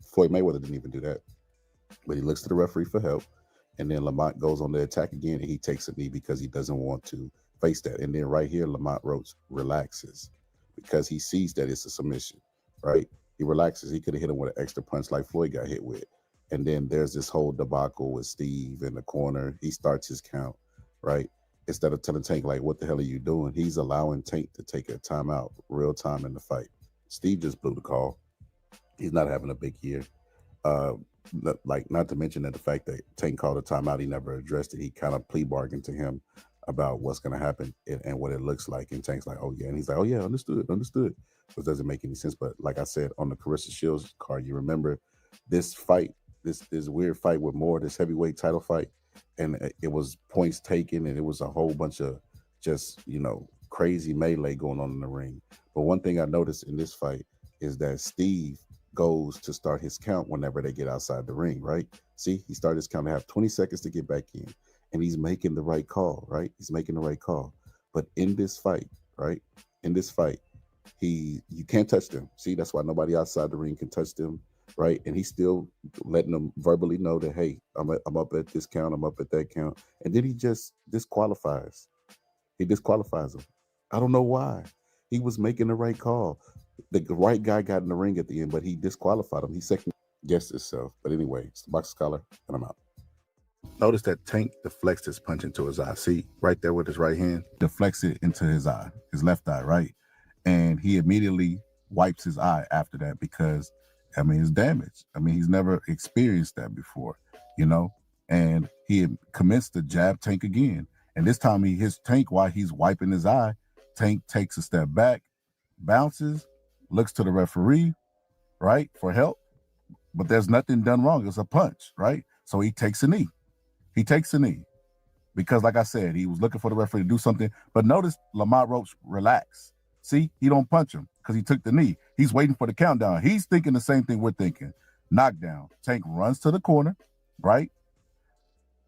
Floyd Mayweather didn't even do that. But he looks to the referee for help. And then Lamont goes on the attack again, and he takes a knee because he doesn't want to face that. And then right here, Lamont Roach relaxes because he sees that it's a submission, right? He relaxes. He could have hit him with an extra punch like Floyd got hit with. And then there's this whole debacle with Steve in the corner. He starts his count, right? Instead of telling Tank, like, what the hell are you doing? He's allowing Tank to take a timeout real time in the fight. Steve just blew the call. He's not having a big year. Like, not to mention that the fact that Tank called a timeout, he never addressed it. He kind of plea bargained to him about what's going to happen and what it looks like. And Tank's like, oh, yeah. And he's like, oh, yeah, understood. Which doesn't make any sense. But like I said, on the Claressa Shields card, you remember this fight, this weird fight with Moore, this heavyweight title fight. And it was points taken, and it was a whole bunch of just, you know, crazy melee going on in the ring. But one thing I noticed in this fight is that Steve goes to start his count whenever they get outside the ring, right? See, he started his count to have 20 seconds to get back in. And he's making the right call, right? He's making the right call. But in this fight, right? In this fight, you can't touch them. See, that's why nobody outside the ring can touch them, right? And he's still letting them verbally know that, hey, I'm up at this count, I'm up at that count. And then he just disqualifies. He disqualifies him. I don't know why. He was making the right call. The right guy got in the ring at the end, but he disqualified him. He second-guessed himself. But anyway, it's the Boxing Scholar, and I'm out. Notice that Tank deflects his punch into his eye. See, right there with his right hand, deflects it into his eye, his left eye, right? And he immediately wipes his eye after that because, I mean, it's damaged. I mean, he's never experienced that before, you know? And he had commenced to jab Tank again. And this time he hits Tank while he's wiping his eye. Tank takes a step back, bounces, looks to the referee, right, for help. But there's nothing done wrong. It's a punch, right? So he takes a knee. He takes a knee because, like I said, he was looking for the referee to do something. But notice Lamont Roach relax. See, he don't punch him because he took the knee. He's waiting for the countdown. He's thinking the same thing we're thinking. Knockdown. Tank runs to the corner, right?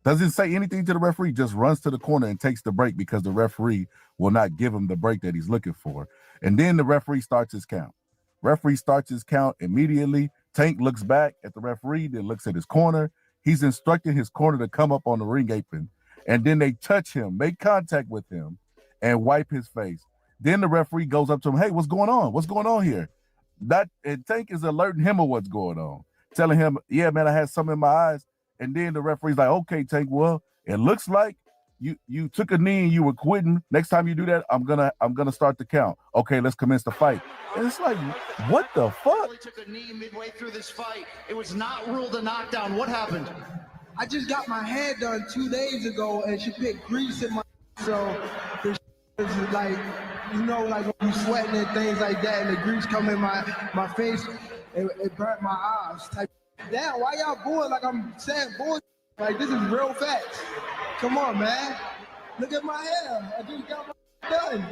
Doesn't say anything to the referee, just runs to the corner and takes the break because the referee will not give him the break that he's looking for. And then the referee starts his count. Referee starts his count immediately. Tank looks back at the referee, then looks at his corner. He's instructing his corner to come up on the ring apron and then they touch him, make contact with him, and wipe his face. Then the referee goes up to him, hey, what's going on? What's going on here? And Tank is alerting him of what's going on, telling him, yeah, man, I had something in my eyes. And then the referee's like, okay, Tank, well, it looks like you took a knee and you were quitting. Next time you do that, I'm gonna start the count. Okay, let's commence the fight. And it's like, what the fuck? He took a knee midway through this fight. It was not ruled a knockdown. What happened? I just got my hair done 2 days ago, and she put grease in my, so the is like, you know, like when you sweating and things like that, and the grease come in my face, it burnt my eyes. Type, damn, why y'all bored like I'm saying bullshit? Like, this is real facts. Come on, man. Look at my hair. I just got my done.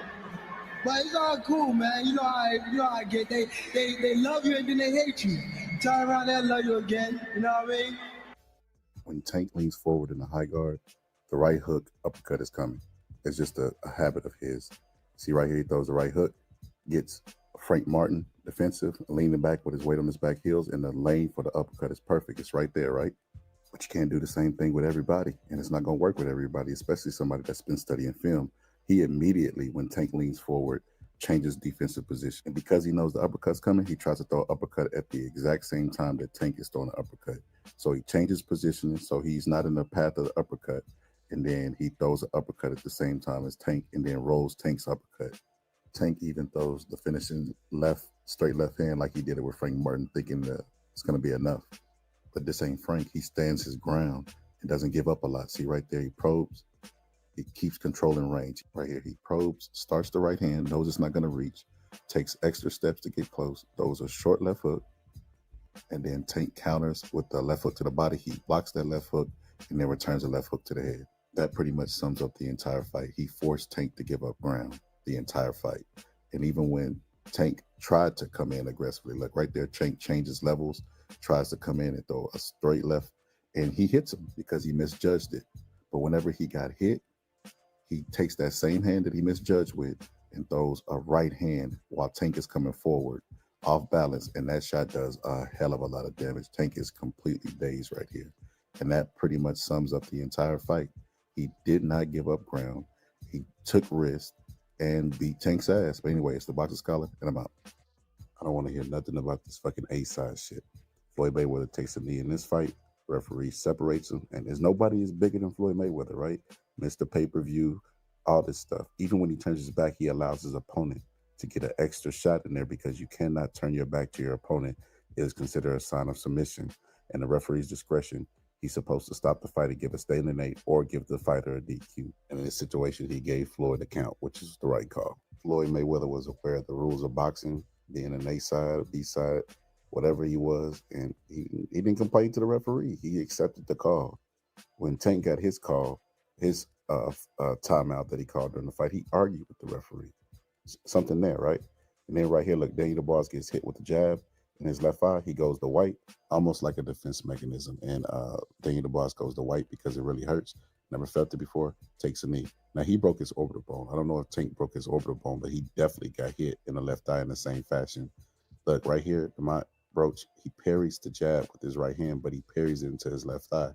But it's all cool, man. You know how I get. They love you and then they hate you. Turn around there and love you again. You know what I mean? When Tank leans forward in the high guard, the right hook uppercut is coming. It's just a habit of his. See right here, he throws the right hook, gets Frank Martin defensive, leaning back with his weight on his back heels, and the lane for the uppercut is perfect. It's right there, right? But you can't do the same thing with everybody, and it's not going to work with everybody, especially somebody that's been studying film. He immediately, when Tank leans forward, changes defensive position. And because he knows the uppercut's coming, he tries to throw an uppercut at the exact same time that Tank is throwing an uppercut. So he changes positioning so he's not in the path of the uppercut, and then he throws an uppercut at the same time as Tank and then rolls Tank's uppercut. Tank even throws the finishing straight left hand like he did it with Frank Martin, thinking that it's going to be enough. But this ain't Frank. He stands his ground and doesn't give up a lot. See right there, he probes. He keeps controlling range. Right here, he probes, starts the right hand, knows it's not going to reach, takes extra steps to get close, throws a short left hook, and then Tank counters with the left hook to the body. He blocks that left hook and then returns the left hook to the head. That pretty much sums up the entire fight. He forced Tank to give up ground the entire fight. And even when Tank tried to come in aggressively, like right there, Tank changes levels, tries to come in and throw a straight left, and he hits him because he misjudged it. But whenever he got hit, he takes that same hand that he misjudged with and throws a right hand while Tank is coming forward off balance, and that shot does a hell of a lot of damage. Tank is completely dazed right here. And that pretty much sums up the entire fight. He did not give up ground. He took risks and beat Tank's ass. But anyway, it's the Boxing Scholar, and I'm out. I don't want to hear nothing about this fucking A-side shit. Floyd Mayweather takes a knee in this fight. Referee separates him, and there's nobody is bigger than Floyd Mayweather, right? Mr. Pay-Per-View, all this stuff. Even when he turns his back, he allows his opponent to get an extra shot in there because you cannot turn your back to your opponent. It is considered a sign of submission. And the referee's discretion, he's supposed to stop the fight and give a stalemate 8 or give the fighter a DQ. And in this situation, he gave Floyd a count, which is the right call. Floyd Mayweather was aware of the rules of boxing, being an A-side, B-side, whatever he was, and he didn't complain to the referee. He accepted the call. When Tank got his call, his timeout that he called during the fight, he argued with the referee. Something there, right? And then right here, look, Daniel DeBarge gets hit with the jab in his left eye. He goes to white, almost like a defense mechanism. And Daniel DeBarge goes to white because it really hurts. Never felt it before, takes a knee. Now, he broke his orbital bone. I don't know if Tank broke his orbital bone, but he definitely got hit in the left eye in the same fashion. Look, right here, my Broach, he parries the jab with his right hand, but he parries it into his left thigh.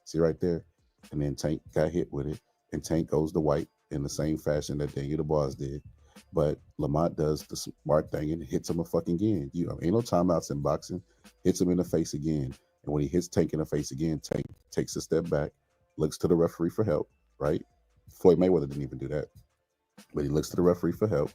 See right there? And then Tank got hit with it, and Tank goes to white in the same fashion that Daniel DeBarge did. But Lamont does the smart thing and hits him a fucking again. You know, ain't no timeouts in boxing. Hits him in the face again. And when he hits Tank in the face again, Tank takes a step back, looks to the referee for help, right? Floyd Mayweather didn't even do that. But he looks to the referee for help.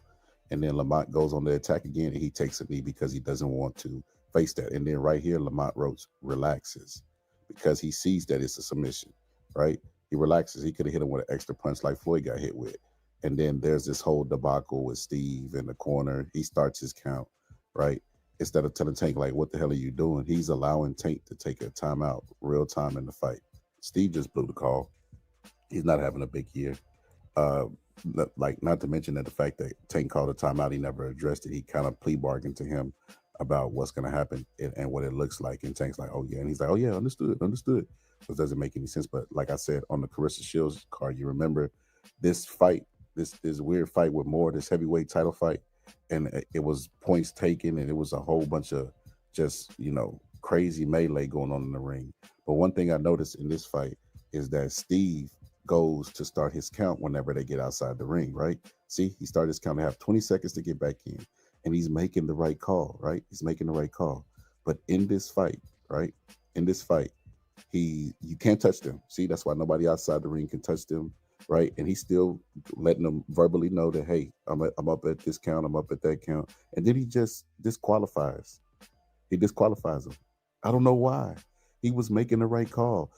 And then Lamont goes on the attack again, and he takes a knee because he doesn't want to face that. And then right here, Lamont Roach relaxes because he sees that it's a submission, right? He relaxes. He could have hit him with an extra punch like Floyd got hit with. And then there's this whole debacle with Steve in the corner. He starts his count, right? Instead of telling Tank, like, what the hell are you doing? He's allowing Tank to take a timeout real time in the fight. Steve just blew the call. He's not having a big year. Not to mention that the fact that Tank called a timeout, he never addressed it. He kind of plea bargained to him about what's going to happen and what it looks like. And Tank's like, oh, yeah. And he's like, oh, yeah, understood. It doesn't make any sense. But like I said, on the Claressa Shields card, you remember this fight, this weird fight with Moore, this heavyweight title fight. And it was points taken, and it was a whole bunch of just, crazy melee going on in the ring. But one thing I noticed in this fight is that Steve goes to start his count whenever they get outside the ring, right? See, he started his count to have 20 seconds to get back in, and he's making the right call, right? He's making the right call. But in this fight, right? In this fight, you can't touch them. See, that's why nobody outside the ring can touch them, right? And he's still letting them verbally know that, hey, I'm up at this count, I'm up at that count. And then he just disqualifies. He disqualifies him. I don't know why. He was making the right call.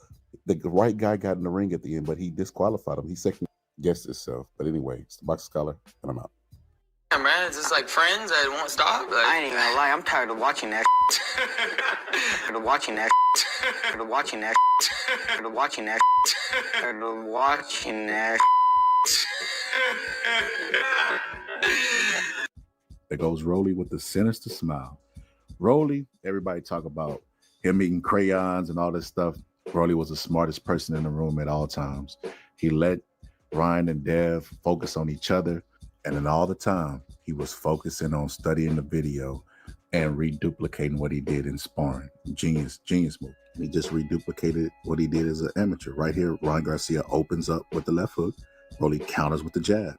The right guy got in the ring at the end, but he disqualified him. He second guessed himself. But anyway, it's the Box Scholar, and I'm out. Yeah, man, it's just like friends that won't stop. Like, I ain't even gonna lie, I'm tired of watching that. Tired of watching that. Tired of watching that. Tired of watching that. Tired of watching that. There goes Rolly with the sinister smile. Rolly, everybody talk about him eating crayons and all this stuff. Rolly was the smartest person in the room at all times. He let Ryan and Dev focus on each other, and then all the time he was focusing on studying the video and reduplicating what he did in sparring. Genius move. He just reduplicated what he did as an amateur. Right here, Ryan Garcia opens up with the left hook. Rolly counters with the jab,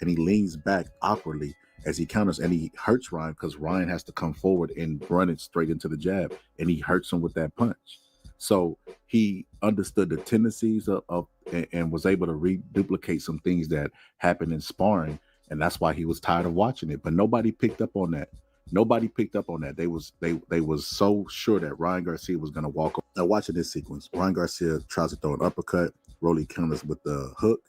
and he leans back awkwardly as he counters, and he hurts Ryan because Ryan has to come forward and run it straight into the jab, and he hurts him with that punch. So he understood the tendencies of and was able to reduplicate some things that happened in sparring, and that's why he was tired of watching it. But nobody picked up on that. Nobody picked up on that. They was so sure that Ryan Garcia was going to walk. Now watching this sequence, Ryan Garcia tries to throw an uppercut. Rolly counters with the hook,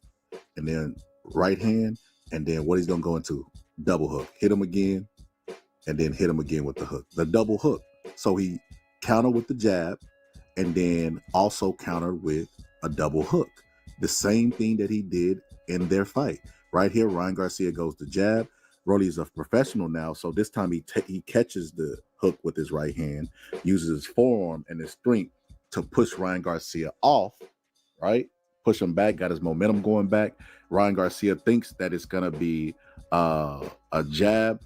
and then right hand, and then what he's going to go into? Double hook. Hit him again, and then hit him again with the hook. The double hook. So he countered with the jab, and then also counter with a double hook. The same thing that he did in their fight. Right here, Ryan Garcia goes to jab. Rolly's a professional now, so this time he catches the hook with his right hand, uses his forearm and his strength to push Ryan Garcia off, right? Push him back, got his momentum going back. Ryan Garcia thinks that it's going to be a jab,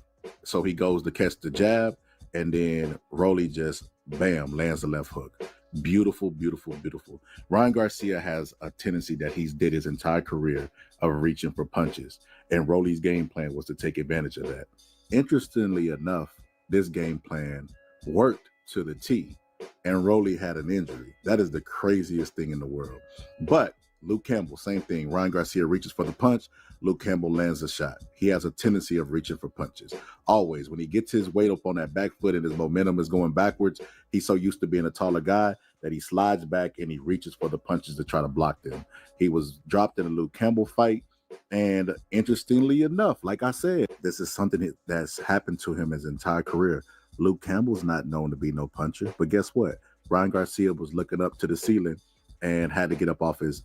so he goes to catch the jab, and then Rolly just, bam, lands the left hook. Beautiful, beautiful, beautiful. Ryan Garcia has a tendency that he's did his entire career of reaching for punches, and Rolly's game plan was to take advantage of that. Interestingly enough, this game plan worked to the T, and Rolly had an injury. That is the craziest thing in the world. But Luke Campbell, same thing. Ryan Garcia reaches for the punch. Luke Campbell lands a shot. He has a tendency of reaching for punches. Always, when he gets his weight up on that back foot and his momentum is going backwards, he's so used to being a taller guy that he slides back and he reaches for the punches to try to block them. He was dropped in a Luke Campbell fight. And interestingly enough, like I said, this is something that's happened to him his entire career. Luke Campbell's not known to be no puncher, but guess what? Ryan Garcia was looking up to the ceiling and had to get up off his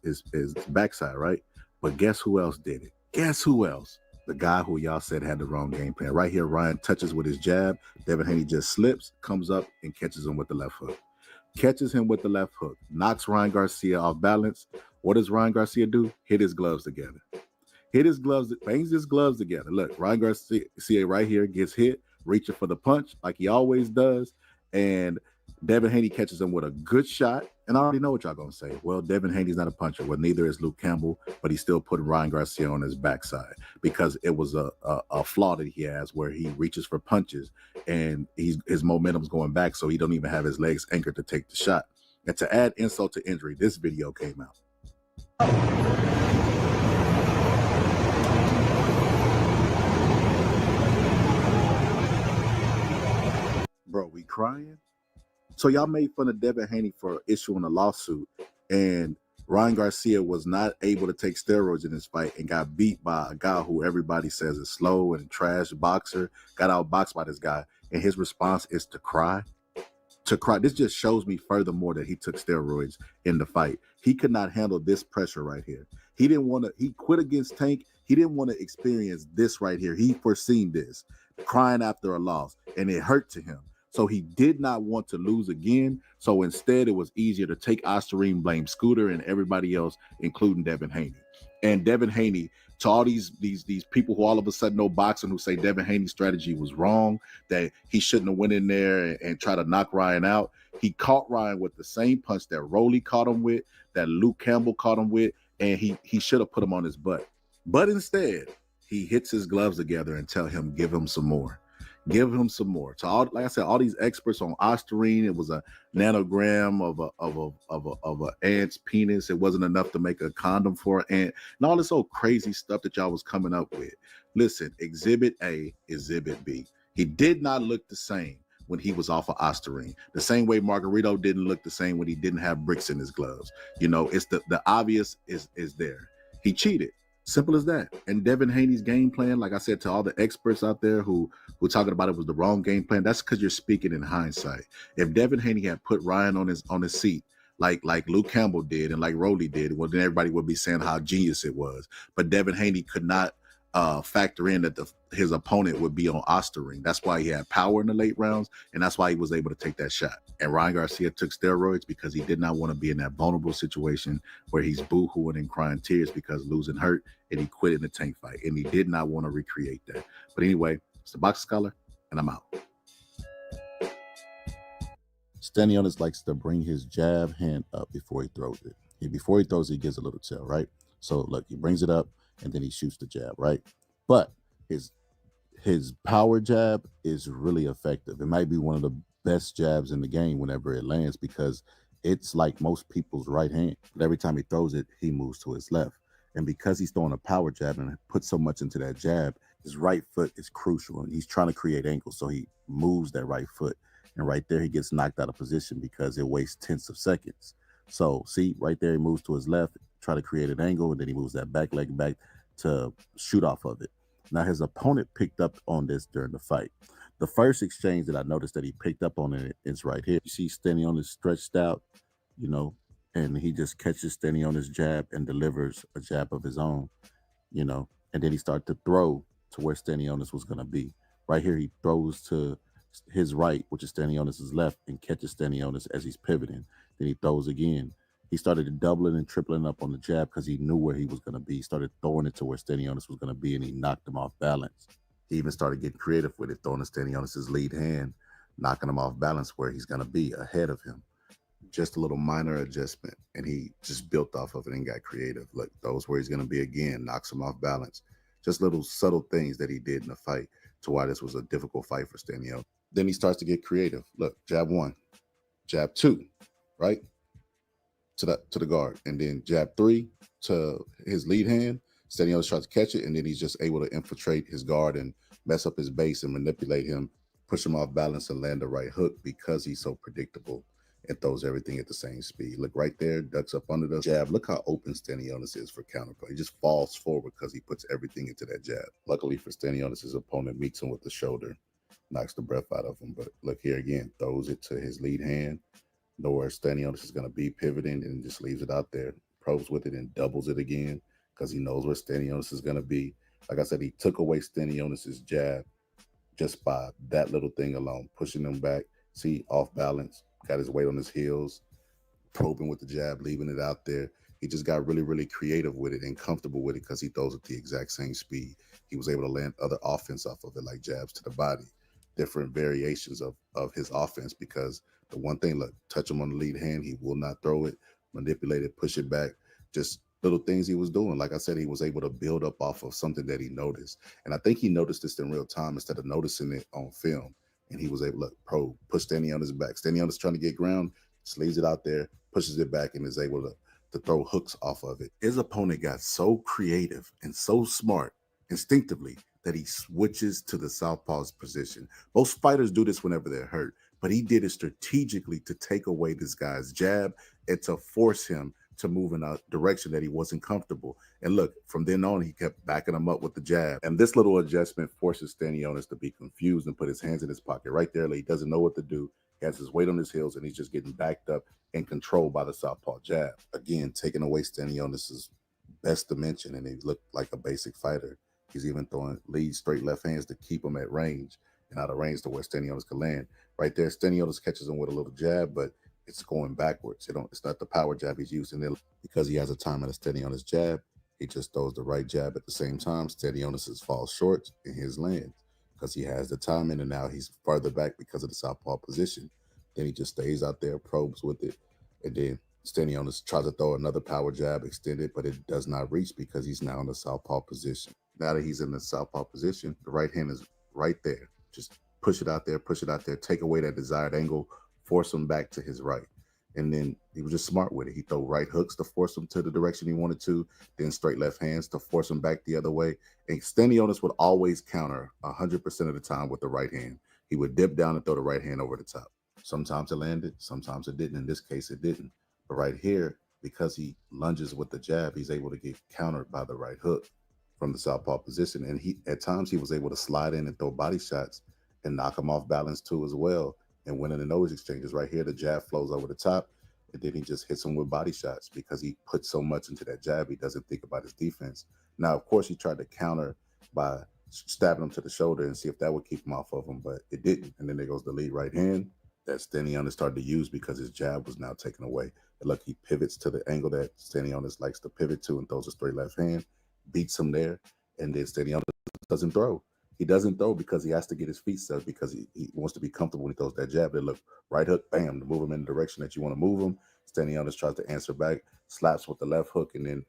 backside, right? But guess who else did it? Guess who else? The guy who y'all said had the wrong game plan. Right here, Ryan touches with his jab. Devin Haney just slips, comes up, and catches him with the left hook. Catches him with the left hook. Knocks Ryan Garcia off balance. What does Ryan Garcia do? Hit his gloves together. Hit his gloves, bangs his gloves together. Look, Ryan Garcia right here gets hit, reaching for the punch like he always does. And Devin Haney catches him with a good shot. And I already know what y'all going to say. Well, Devin Haney's not a puncher. Well, neither is Luke Campbell, but he's still putting Ryan Garcia on his backside because it was a flaw that he has where he reaches for punches and his momentum's going back, so he don't even have his legs anchored to take the shot. And to add insult to injury, this video came out. Bro, we crying? So y'all made fun of Devin Haney for issuing a lawsuit, and Ryan Garcia was not able to take steroids in this fight and got beat by a guy who everybody says is slow and trash boxer, got outboxed by this guy, and his response is to cry. To cry. This just shows me furthermore that he took steroids in the fight. He could not handle this pressure right here. He quit against Tank. He didn't want to experience this right here. He foreseen this, crying after a loss, and it hurt to him. So he did not want to lose again. So instead, it was easier to take Osterine, blame Scooter and everybody else, including Devin Haney. And Devin Haney, to all these people who all of a sudden know boxing, who say Devin Haney's strategy was wrong, that he shouldn't have went in there and try to knock Ryan out. He caught Ryan with the same punch that Rolly caught him with, that Luke Campbell caught him with, and he should have put him on his butt. But instead, he hits his gloves together and tell him, give him some more. Give him some more. So, all, like I said, all these experts on Ostarine, it was a nanogram of a ant's penis. It wasn't enough to make a condom for an ant, and all this old crazy stuff that y'all was coming up with. Listen, Exhibit A, Exhibit B. He did not look the same when he was off of Ostarine. The same way Margarito didn't look the same when he didn't have bricks in his gloves. You know, it's the obvious is there. He cheated. Simple as that. And Devin Haney's game plan, like I said, to all the experts out there who talking about it was the wrong game plan, that's because you're speaking in hindsight. If Devin Haney had put Ryan on his seat, like Luke Campbell did and like Roley did, well, then everybody would be saying how genius it was. But Devin Haney could not factor in that his opponent would be on Ostarine. That's why he had power in the late rounds, and that's why he was able to take that shot. And Ryan Garcia took steroids because he did not want to be in that vulnerable situation where he's boo-hooing and crying tears because losing hurt, and he quit in the tank fight, and he did not want to recreate that. But anyway, it's the Boxing Scholar, and I'm out. Stenionis likes to bring his jab hand up before he throws it. Before he throws it, he gives a little tail, right? So look, he brings it up, and then he shoots the jab, right? But his power jab is really effective. It might be one of the best jabs in the game whenever it lands because it's like most people's right hand. But every time he throws it, he moves to his left. And because he's throwing a power jab and puts so much into that jab, his right foot is crucial. And he's trying to create angles, so he moves that right foot. And right there, he gets knocked out of position because it wastes tenths of seconds. So see, right there, he moves to his left, try to create an angle, and then he moves that back leg back to shoot off of it. Now, his opponent picked up on this during the fight. The first exchange that I noticed that he picked up on it is right here. You see Stenionis stretched out, you know, and he just catches Stenionis' jab and delivers a jab of his own, you know, and then he started to throw to where Stenionis was going to be. Right here, he throws to his right, which is Stenionis' left, and catches Stenionis as he's pivoting. Then he throws again. He started doubling and tripling up on the jab because he knew where he was going to be. He started throwing it to where Stenionis was going to be, and he knocked him off balance. He even started getting creative with it, throwing to Stenionis' lead hand, knocking him off balance where he's going to be ahead of him. Just a little minor adjustment, and he just built off of it and got creative. Look, those where he's going to be again, knocks him off balance. Just little subtle things that he did in the fight to why this was a difficult fight for Stenionis. Then he starts to get creative. Look, jab one, jab two, right? To the guard, and then jab three to his lead hand. Stenionis tries to catch it, and then he's just able to infiltrate his guard and mess up his base and manipulate him, push him off balance and land the right hook because he's so predictable and throws everything at the same speed. Look right there, ducks up under the jab. Look how open Stenionis is for counterplay. He just falls forward because he puts everything into that jab. Luckily for Stenionis, his opponent meets him with the shoulder, knocks the breath out of him. But look here again, throws it to his lead hand. Know where Stenionis is going to be pivoting and just leaves it out there, probes with it and doubles it again because he knows where Stenionis is going to be. Like I said, he took away Stenionis' jab just by that little thing alone, pushing him back. See, off balance, got his weight on his heels, probing with the jab, leaving it out there. He just got really, really creative with it and comfortable with it because he throws at the exact same speed. He was able to land other offense off of it, like jabs to the body, different variations of his offense because the one thing, look, touch him on the lead hand, he will not throw it, manipulate it, push it back, just little things he was doing. Like I said, he was able to build up off of something that he noticed. And I think he noticed this in real time instead of noticing it on film. And he was able to, look, push Stenionis back. Stenionis trying to get ground, just leaves it out there, pushes it back, and is able to throw hooks off of it. His opponent got so creative and so smart instinctively that he switches to the southpaw's position. Most fighters do this whenever they're hurt, but he did it strategically to take away this guy's jab and to force him to move in a direction that he wasn't comfortable. And look, from then on, he kept backing him up with the jab. And this little adjustment forces Stenionis to be confused and put his hands in his pocket right there. Like he doesn't know what to do. He has his weight on his heels, and he's just getting backed up and controlled by the southpaw jab. Again, taking away Stenionis' best dimension, and he looked like a basic fighter. He's even throwing lead straight left hands to keep him at range and out of range to where Stenionis can land. Right there, Stenionis catches him with a little jab, but it's going backwards. It's not the power jab he's using. There because he has a time at a Stenionis jab, he just throws the right jab at the same time. Stenionis falls short in his lands because he has the timing, and now he's further back because of the southpaw position. Then he just stays out there, probes with it, and then Stenionis tries to throw another power jab extended, but it does not reach because he's now in the southpaw position. Now that he's in the southpaw position, the right hand is right there. Just push it out there, take away that desired angle, force him back to his right. And then he was just smart with it. He throw right hooks to force him to the direction he wanted to, then straight left hands to force him back the other way. And Stenionis would always counter 100% of the time with the right hand. He would dip down and throw the right hand over the top. Sometimes it landed, sometimes it didn't. In this case, it didn't. But right here, because he lunges with the jab, he's able to get countered by the right hook from the southpaw position. And at times he was able to slide in and throw body shots and knock him off balance too as well. And winning in those exchanges right here, the jab flows over the top, and then he just hits him with body shots because he put so much into that jab, he doesn't think about his defense. Now, of course, he tried to counter by stabbing him to the shoulder and see if that would keep him off of him, but it didn't. And then there goes the lead right hand that Stenionis started to use because his jab was now taken away. And look, he pivots to the angle that Stenionis likes to pivot to and throws a straight left hand, beats him there, and then Stenionis doesn't throw. He doesn't throw because he has to get his feet set because he wants to be comfortable when he throws that jab. They look, right hook, bam, to move him in the direction that you want to move him. Stenionis tries to answer back, slaps with the left hook and then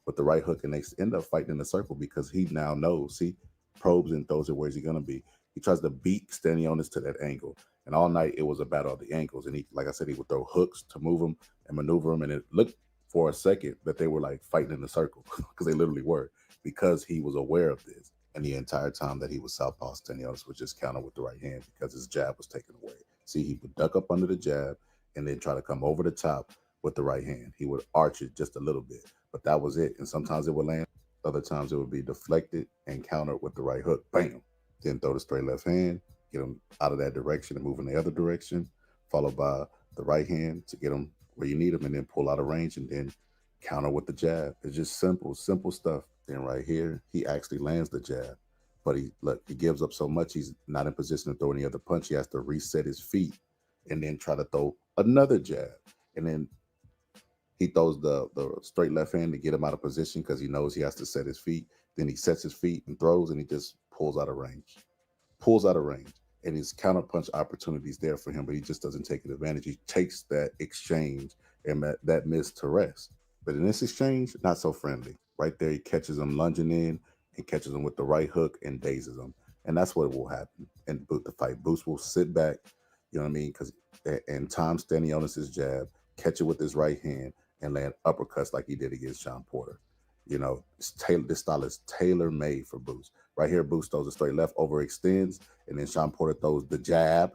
with the right hook, and they end up fighting in a circle because he now knows, see, probes and throws it where's he going to be. He tries to beat Stenionis to that angle. And all night it was a battle of the ankles. And he, like I said, he would throw hooks to move him and maneuver him. And it looked for a second that they were like fighting in a circle because they literally were, because he was aware of this. And the entire time that he was southpaw, Stenionis would just counter with the right hand because his jab was taken away. See, he would duck up under the jab and then try to come over the top with the right hand. He would arch it just a little bit, but that was it. And sometimes it would land. Other times it would be deflected and countered with the right hook. Bam. Then throw the straight left hand, get him out of that direction and move in the other direction, followed by the right hand to get him where you need him, and then pull out of range and then counter with the jab. It's just simple stuff. Then right here, he actually lands the jab, but he gives up so much, he's not in position to throw any other punch. He has to reset his feet and then try to throw another jab. And then he throws the straight left hand to get him out of position because he knows he has to set his feet. Then he sets his feet and throws, and he just pulls out of range. And his counter punch opportunities there for him, but he just doesn't take advantage. He takes that exchange and that miss to rest. But in this exchange, not so friendly. Right there, he catches him lunging in and catches him with the right hook and dazes him. And that's what will happen in the fight. Boots will sit back, you know what I mean? Because and time Stenionis' jab, catch it with his right hand, and land uppercuts like he did against Sean Porter. You know, this style is tailor-made for Boots. Right here, Boots throws a straight left, overextends, and then Sean Porter throws the jab,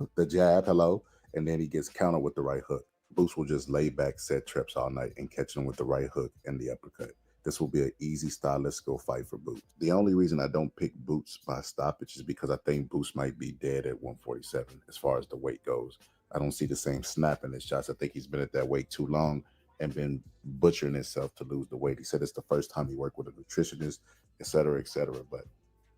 hello, and then he gets countered with the right hook. Boots will just lay back, set trips all night, and catch him with the right hook and the uppercut. This will be an easy stylistical fight for Boots. The only reason I don't pick Boots by stoppage is because I think Boots might be dead at 147 as far as the weight goes. I don't see the same snap in his shots. I think he's been at that weight too long and been butchering himself to lose the weight. He said it's the first time he worked with a nutritionist, et cetera, but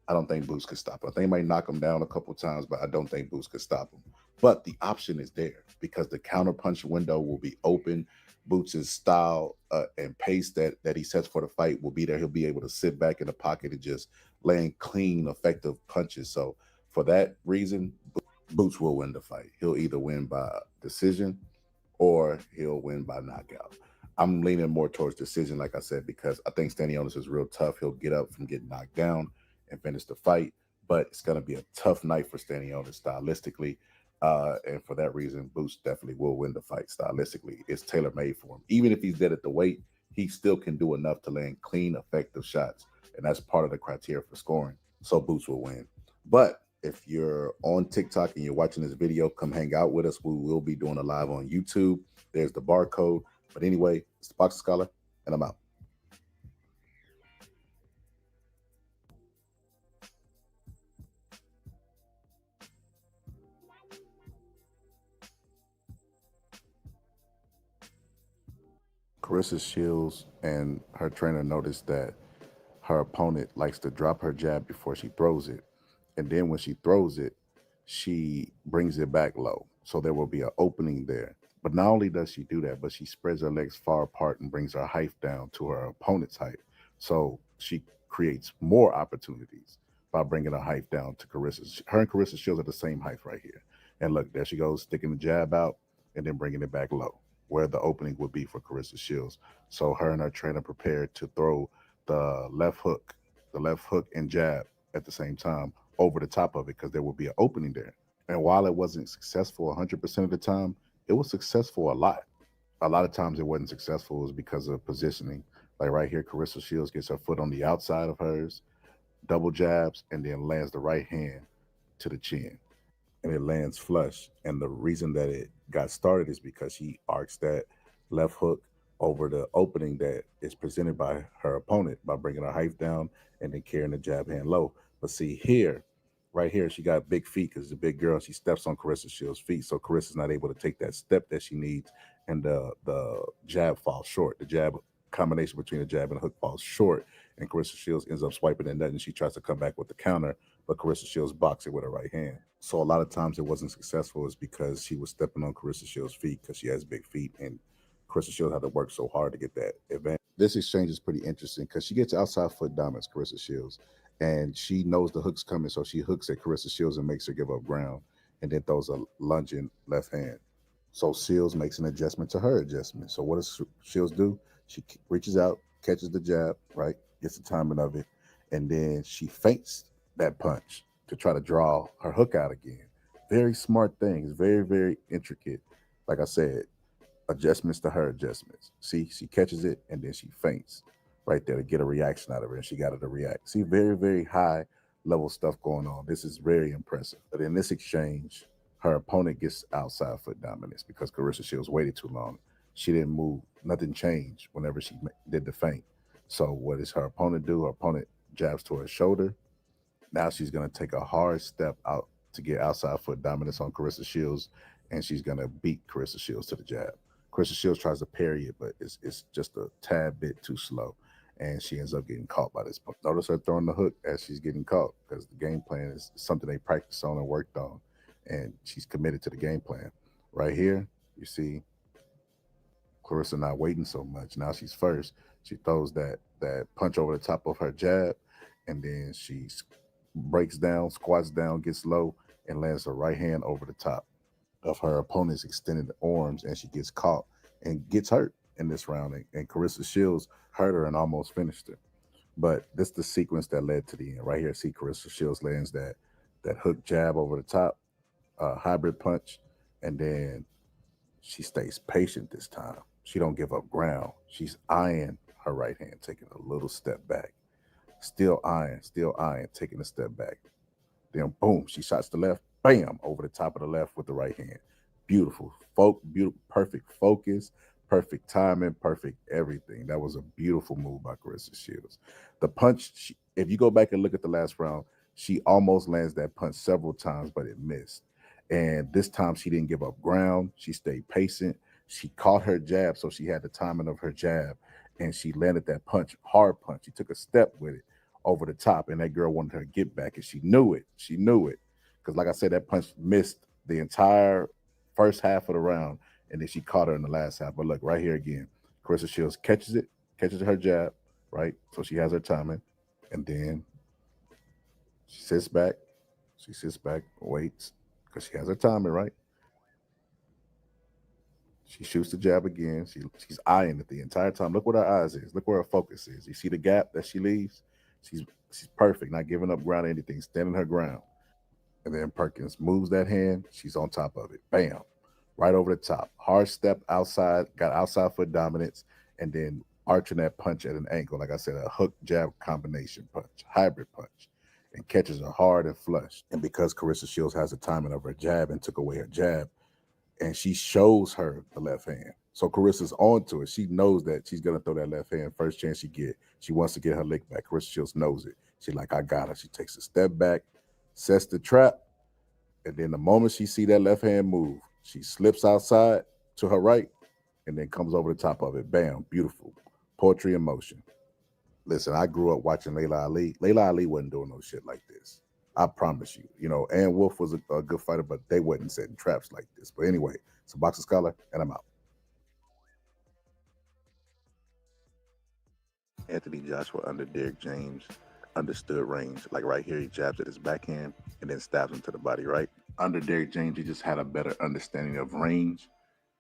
I don't think Boots could stop him. I think he might knock him down a couple times, but I don't think Boots could stop him. But the option is there because the counter punch window will be open. Boots' style and pace that he sets for the fight will be there. He'll be able to sit back in the pocket and just land clean, effective punches. So for that reason, Boots will win the fight. He'll either win by decision or he'll win by knockout. I'm leaning more towards decision, like I said, because I think Stenionis is real tough. He'll get up from getting knocked down and finish the fight, but it's going to be a tough night for Stenionis stylistically. And for that reason, Boots definitely will win the fight stylistically. It's tailor-made for him. Even if he's dead at the weight, he still can do enough to land clean, effective shots. And that's part of the criteria for scoring. So Boots will win. But if you're on TikTok and you're watching this video, come hang out with us. We will be doing a live on YouTube. There's the barcode. But anyway, it's the Boxing Scholar, and I'm out. Claressa Shields and her trainer noticed that her opponent likes to drop her jab before she throws it. And then when she throws it, she brings it back low. So there will be an opening there. But not only does she do that, but she spreads her legs far apart and brings her height down to her opponent's height. So she creates more opportunities by bringing her height down to Claressa. Her and Claressa Shields are the same height right here. And look, there she goes, sticking the jab out and then bringing it back low. where the opening would be for Claressa Shields. So her and her trainer prepared to throw the left hook and jab at the same time over the top of it because there would be an opening there. And while it wasn't successful 100% of the time, it was successful a lot. A lot of times it wasn't successful was because of positioning. Like right here, Claressa Shields gets her foot on the outside of hers, double jabs, and then lands the right hand to the chin. And it lands flush. And the reason that it got started is because she arcs that left hook over the opening that is presented by her opponent by bringing her height down and then carrying the jab hand low. But see here, right here, she got big feet because she's a big girl. She steps on Claressa Shields' feet, so Claressa's not able to take that step that she needs, and the jab falls short. The jab combination between the jab and the hook falls short, and Claressa Shields ends up swiping at nothing. She tries to come back with the counter, but Claressa Shields blocks it with her right hand. So a lot of times it wasn't successful is because she was stepping on Claressa Shields' feet because she has big feet, and Claressa Shields had to work so hard to get that advantage. This exchange is pretty interesting because she gets outside foot dominance, Claressa Shields, and she knows the hook's coming, so she hooks at Claressa Shields and makes her give up ground, and then throws a lunging left hand. So Shields makes an adjustment to her adjustment. So what does Shields do? She reaches out, catches the jab, right, gets the timing of it, and then she feints that punch to try to draw her hook out again. Very smart thing. It's very, very intricate. Like I said, adjustments to her adjustments. See, she catches it and then she feints right there to get a reaction out of her, and she got her to react. See, very, very high level stuff going on. This is very impressive. But in this exchange, her opponent gets outside foot dominance because Claressa Shields waited too long. She didn't move. Nothing changed whenever she did the feint. So what does her opponent do? Her opponent jabs to her shoulder. Now she's going to take a hard step out to get outside foot dominance on Claressa Shields, and she's going to beat Claressa Shields to the jab. Claressa Shields tries to parry it, but it's just a tad bit too slow, and she ends up getting caught by this point. Notice her throwing the hook as she's getting caught because the game plan is something they practiced on and worked on, and she's committed to the game plan. Right here, you see Claressa not waiting so much. Now she's first. She throws that punch over the top of her jab, and then she breaks down, squats down, gets low, and lands her right hand over the top of her opponent's extended arms, and she gets caught and gets hurt in this round. And Claressa Shields hurt her and almost finished her. But this is the sequence that led to the end. Right here, see Claressa Shields lands that hook jab over the top, hybrid punch, and then she stays patient this time. She don't give up ground. She's eyeing her right hand, taking a little step back. Still eyeing, taking a step back. Then boom, she shots the left, bam, over the top of the left with the right hand. Beautiful, beautiful, perfect focus, perfect timing, perfect everything. That was a beautiful move by Claressa Shields. The punch, if you go back and look at the last round, she almost lands that punch several times, but it missed. And this time she didn't give up ground. She stayed patient. She caught her jab, so she had the timing of her jab, and she landed that punch, hard punch. She took a step with it over the top, and that girl wanted her to get back, and she knew it. She knew it. Because like I said, that punch missed the entire first half of the round, and then she caught her in the last half. But look, right here again, Claressa Shields catches her jab, right? So she has her timing, and then she sits back, waits, because she has her timing, right? She shoots the jab again. She's eyeing it the entire time. Look what her eyes is. Look where her focus is. You see the gap that she leaves? She's perfect, not giving up ground or anything, standing her ground. And then Perkins moves that hand. She's on top of it. Bam. Right over the top. Hard step outside, got outside foot dominance, and then arching that punch at an angle. Like I said, a hook jab combination punch, hybrid punch, and catches her hard and flush. And because Claressa Shields has the timing of her jab and took away her jab, and she shows her the left hand. So Claressa's onto it. She knows that she's going to throw that left hand first chance she get. She wants to get her lick back. Claressa Shields knows it. She's like, I got her. She takes a step back, sets the trap, and then the moment she see that left hand move, she slips outside to her right and then comes over the top of it. Bam, beautiful. Poetry in motion. Listen, I grew up watching Layla Ali. Layla Ali wasn't doing no shit like this. I promise you. You know, Ann Wolf was a good fighter, but they wasn't setting traps like this. But anyway, it's a Boxing Scholar, and I'm out. Anthony Joshua under Derek James understood range. Like right here, he jabs at his backhand and then stabs him to the body, right? Under Derek James, he just had a better understanding of range,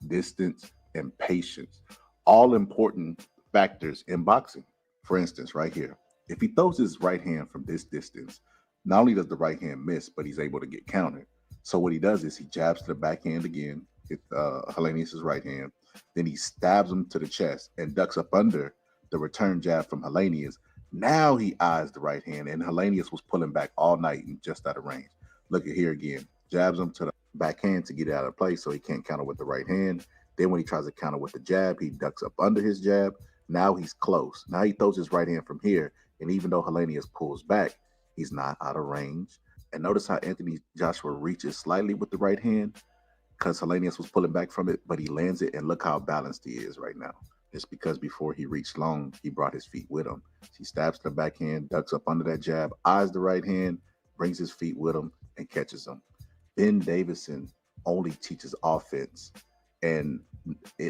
distance, and patience, all important factors in boxing. For instance, right here, if he throws his right hand from this distance, not only does the right hand miss, but he's able to get countered. So what he does is he jabs to the backhand again, hit Helenius' right hand, then he stabs him to the chest and ducks up under the return jab from Helenius. Now he eyes the right hand, and Helenius was pulling back all night and just out of range. Look at here again, jabs him to the backhand to get it out of play so he can't counter with the right hand. Then when he tries to counter with the jab, he ducks up under his jab. Now he's close. Now he throws his right hand from here, and even though Helenius pulls back, he's not out of range. And notice how Anthony Joshua reaches slightly with the right hand because Helenius was pulling back from it, but he lands it, and look how balanced he is right now. It's because before he reached long, he brought his feet with him. He stabs the backhand, ducks up under that jab, eyes the right hand, brings his feet with him, and catches him. Ben Davison only teaches offense, and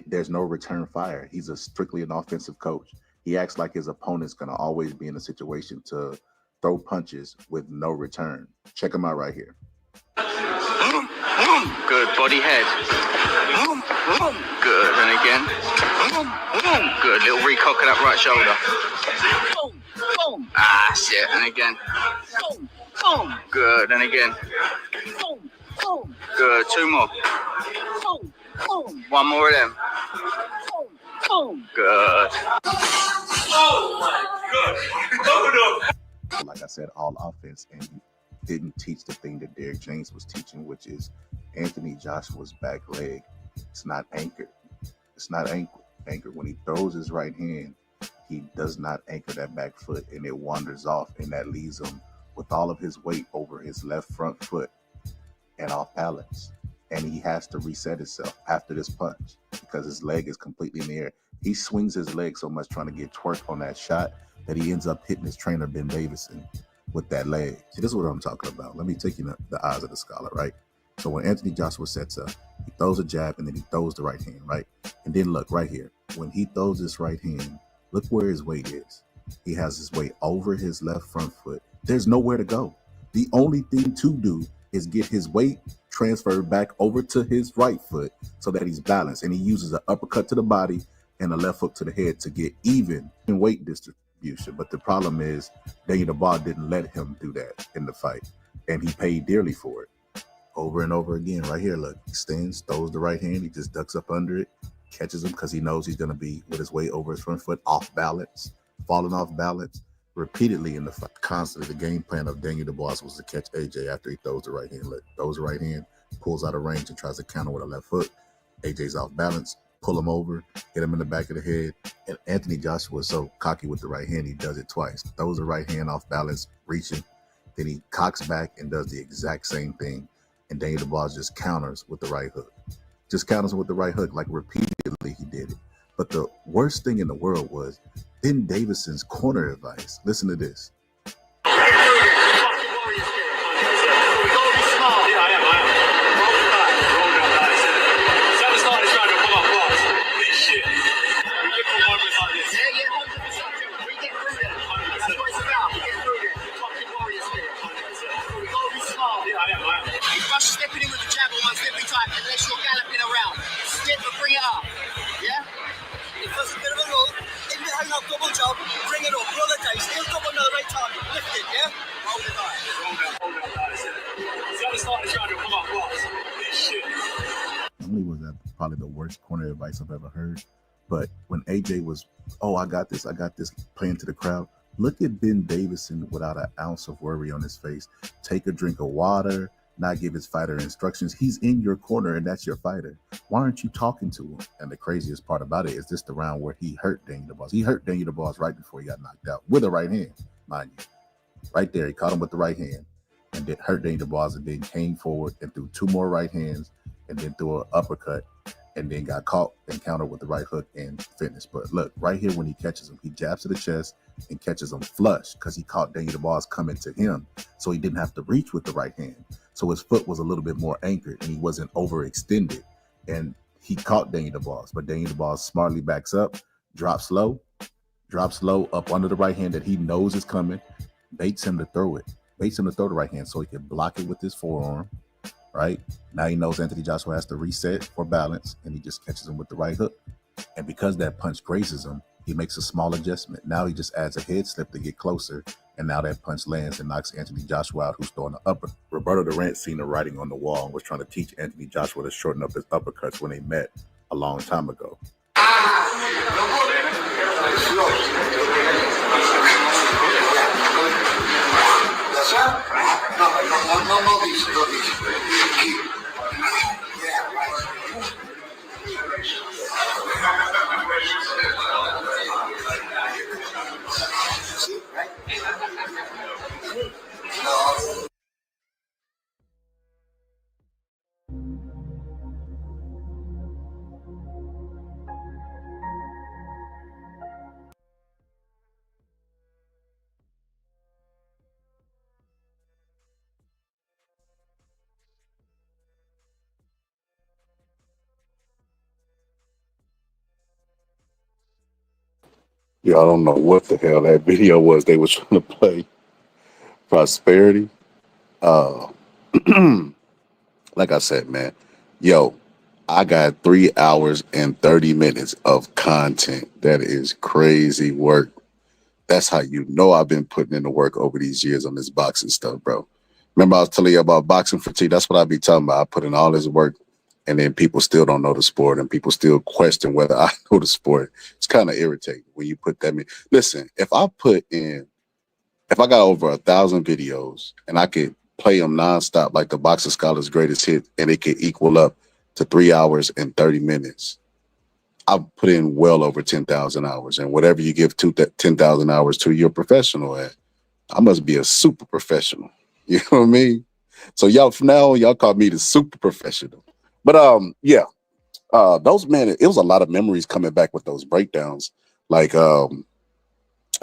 there's no return fire. He's strictly an offensive coach. He acts like his opponent's going to always be in a situation to throw punches with no return. Check him out right here. Good body head. Good, and again. Good, little recock of that right shoulder. Ah, shit, and again. Good, and again. Good, two more. One more of them. Good. Like I said, all offense, and he didn't teach the thing that Derrick James was teaching, which is Anthony Joshua's back leg. It's not anchored. It's not anchored. When he throws his right hand, he does not anchor that back foot, and it wanders off, and that leaves him with all of his weight over his left front foot and off balance. And he has to reset himself after this punch because his leg is completely in the air. He swings his leg so much trying to get twerk on that shot that he ends up hitting his trainer, Ben Davison, with that leg. See, this is what I'm talking about. Let me take you the eyes of the scholar, right? So when Anthony Joshua sets up, he throws a jab and then he throws the right hand, right? And then look right here. When he throws this right hand, look where his weight is. He has his weight over his left front foot. There's nowhere to go. The only thing to do is get his weight transferred back over to his right foot so that he's balanced. And he uses an uppercut to the body and a left hook to the head to get even in weight distribution. But the problem is Daniel Dubois didn't let him do that in the fight. And he paid dearly for it. Over and over again, right here, look, he stands, throws the right hand, he just ducks up under it, catches him because he knows he's going to be with his weight over his front foot, off balance, falling off balance repeatedly in the fight. Constantly, the game plan of Daniel Dubois was to catch AJ after he throws the right hand. Look, throws the right hand, pulls out of range and tries to counter with a left hook. AJ's off balance, pull him over, hit him in the back of the head. And Anthony Joshua is so cocky with the right hand, he does it twice. Throws the right hand off balance, reaching, then he cocks back and does the exact same thing. And Daniel Dubois just counters with the right hook. Just counters with the right hook, like repeatedly he did it. But the worst thing in the world was Ben Davison's corner advice. Listen to this. Stepping in with the jab at once every time, unless you're galloping around. Step and bring it up. Yeah? If there's a bit of a roll, if you hang up double jump, bring it up, roll the dice, still double no right target. Lift it, yeah? Roll the dice. Hold on, guys. See how the start is trying to come up close. Shit. Not only was that probably the worst corner advice I've ever heard, but when AJ was, oh, I got this, playing to the crowd, look at Ben Davison without an ounce of worry on his face. Take a drink of water, not give his fighter instructions. He's in your corner and that's your fighter. Why aren't you talking to him? And the craziest part about it is this the round where he hurt Daniel Dubois. He hurt Daniel Dubois right before he got knocked out with a right hand, mind you. Right there, he caught him with the right hand and then hurt Daniel Dubois and then came forward and threw two more right hands and then threw an uppercut and then got caught and countered with the right hook and finished. But look, right here when he catches him, he jabs to the chest and catches him flush because he caught Daniel Dubois coming to him, so he didn't have to reach with the right hand. So his foot was a little bit more anchored and he wasn't overextended. And he caught Daniel Dubois, but Daniel Dubois smartly backs up, drops low up under the right hand that he knows is coming, baits him to throw it, baits him to throw the right hand so he can block it with his forearm, right? Now he knows Anthony Joshua has to reset for balance, and he just catches him with the right hook. And because that punch grazes him, he makes a small adjustment. Now he just adds a head slip to get closer, and now that punch lands and knocks Anthony Joshua out, who's throwing the upper. Roberto Durant seen the writing on the wall and was trying to teach Anthony Joshua to shorten up his uppercuts when they met a long time ago. Yeah, I don't know what the hell that video was they was trying to play. Prosperity. Like I said, man, yo, I got 3 hours and 30 minutes of content. That is crazy work. That's how you know I've been putting in the work over these years on this boxing stuff, bro. Remember I was telling you about boxing fatigue? That's what I be talking about. I put in all this work, and then people still don't know the sport, and people still question whether I know the sport. It's kind of irritating when you put that in. Listen, if I got over 1,000 videos and I could play them nonstop like the Boxing Scholars Greatest Hit, and it could equal up to 3 hours and 30 minutes, I've put in well over 10,000 hours. And whatever you give 10,000 hours to, you're a professional at. I must be a super professional. You know what I mean? So y'all, from now on, y'all call me the super professional. But yeah, those, man, it was a lot of memories coming back with those breakdowns. Like I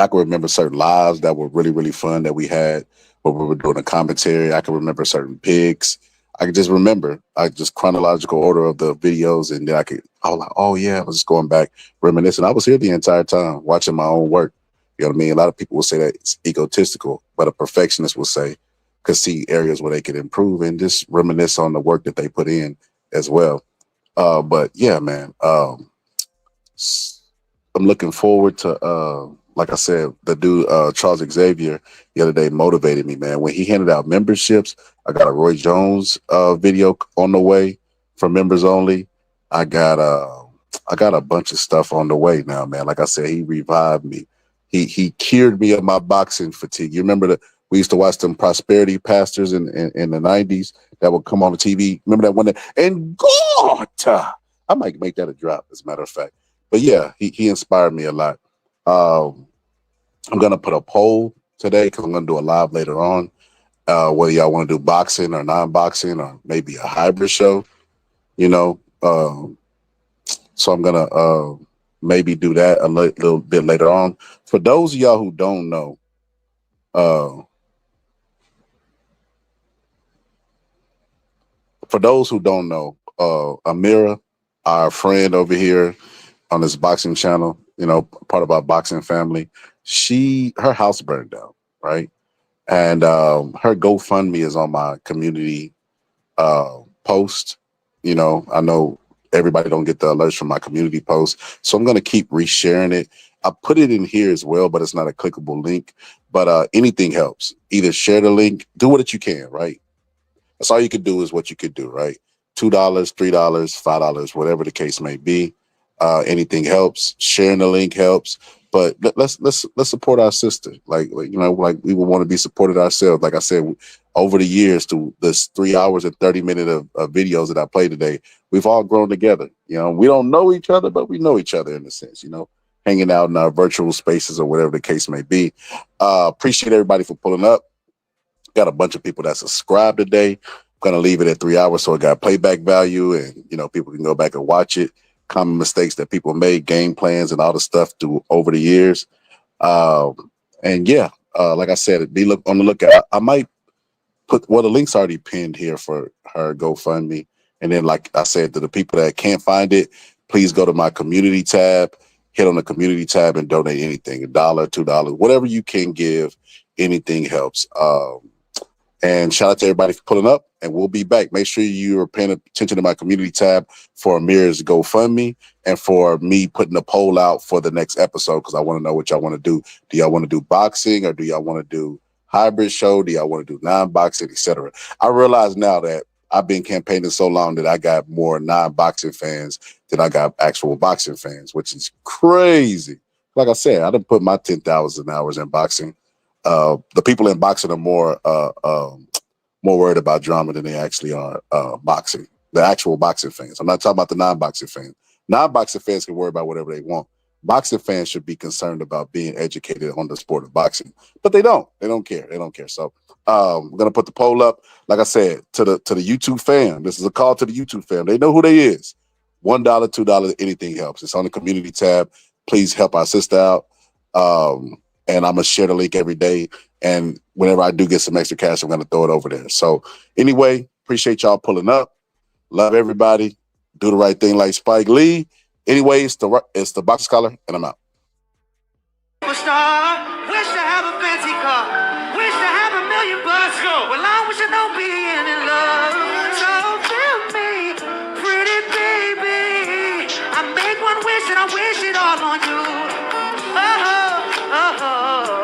can remember certain lives that were really, really fun that we had when we were doing a commentary. I can remember certain picks. I could just remember, chronological order of the videos, and then I was like, oh yeah, I was just going back, reminiscing. I was here the entire time watching my own work. You know what I mean? A lot of people will say that it's egotistical, but a perfectionist will say, could see areas where they could improve and just reminisce on the work that they put in as well. But yeah, man, I'm looking forward to, like I said, the dude, Charles Xavier, the other day motivated me, man. When he handed out memberships, I got a Roy Jones video on the way for members only. I got a bunch of stuff on the way now, man. Like I said, he revived me. He cured me of my boxing fatigue. You remember that we used to watch them prosperity pastors in the 90s that would come on the TV. Remember that one? And God, I might make that a drop, as a matter of fact. But yeah, he inspired me a lot. I'm going to put a poll today because I'm going to do a live later on, whether y'all want to do boxing or non-boxing or maybe a hybrid show, you know. So I'm going to maybe do that a little bit later on. For those of y'all who don't know, Amira, our friend over here on this boxing channel, you know, part of our boxing family, her house burned down, right? And her GoFundMe is on my community post. You know, I know everybody don't get the alerts from my community post, so I'm going to keep resharing it. I put it in here as well, but it's not a clickable link. But anything helps. Either share the link, do what you can, right? That's all you could do is what you could do, right? $2, $3, $5, whatever the case may be. Anything helps. Sharing the link helps. But let's support our sister. Like you know, like we would want to be supported ourselves. Like I said, over the years, to this 3 hours and 30 minutes of videos that I played today, we've all grown together. You know, we don't know each other, but we know each other in a sense. You know, hanging out in our virtual spaces or whatever the case may be. Appreciate everybody for pulling up. Got a bunch of people that subscribed today. I'm gonna leave it at 3 hours so it got playback value, and you know, people can go back and watch it. Common mistakes that people made, game plans, and all the stuff through over the years. And yeah, like I said, be on the lookout. I might put the link's already pinned here for her GoFundMe. And then, like I said, to the people that can't find it, please go to my community tab, hit on the community tab and donate anything, $1, $2, whatever you can give. Anything helps. And shout out to everybody for pulling up. and we'll be back. Make sure you are paying attention to my community tab for Amir's GoFundMe and for me putting a poll out for the next episode, because I want to know what y'all want to do. Do y'all want to do boxing, or do y'all want to do hybrid show? Do y'all want to do non-boxing, etc.? I realize now that I've been campaigning so long that I got more non-boxing fans than I got actual boxing fans, which is crazy. Like I said, I done put my 10,000 hours in boxing. The people in boxing are more worried about drama than they actually are boxing. The actual boxing fans. I'm not talking about the non-boxing fans. Non-boxing fans can worry about whatever they want. Boxing fans should be concerned about being educated on the sport of boxing, but they don't. They don't care. They don't care. So I'm gonna put the poll up. Like I said, to the YouTube fam. This is a call to the YouTube fam. They know who they is. $1, $2, anything helps. It's on the community tab. Please help our sister out. And I'm gonna share the link every day. And whenever I do get some extra cash, I'm gonna throw it over there. So anyway, appreciate y'all pulling up. Love everybody. Do the right thing like Spike Lee. Anyway, it's the Boxing Scholar, and I'm out. Superstar, wish to have a fancy car, wish to have $1 million bucks. Well, I wish I don't be in love. So tell me, pretty baby, I make one wish and I wish it all on you. Oh, oh, oh.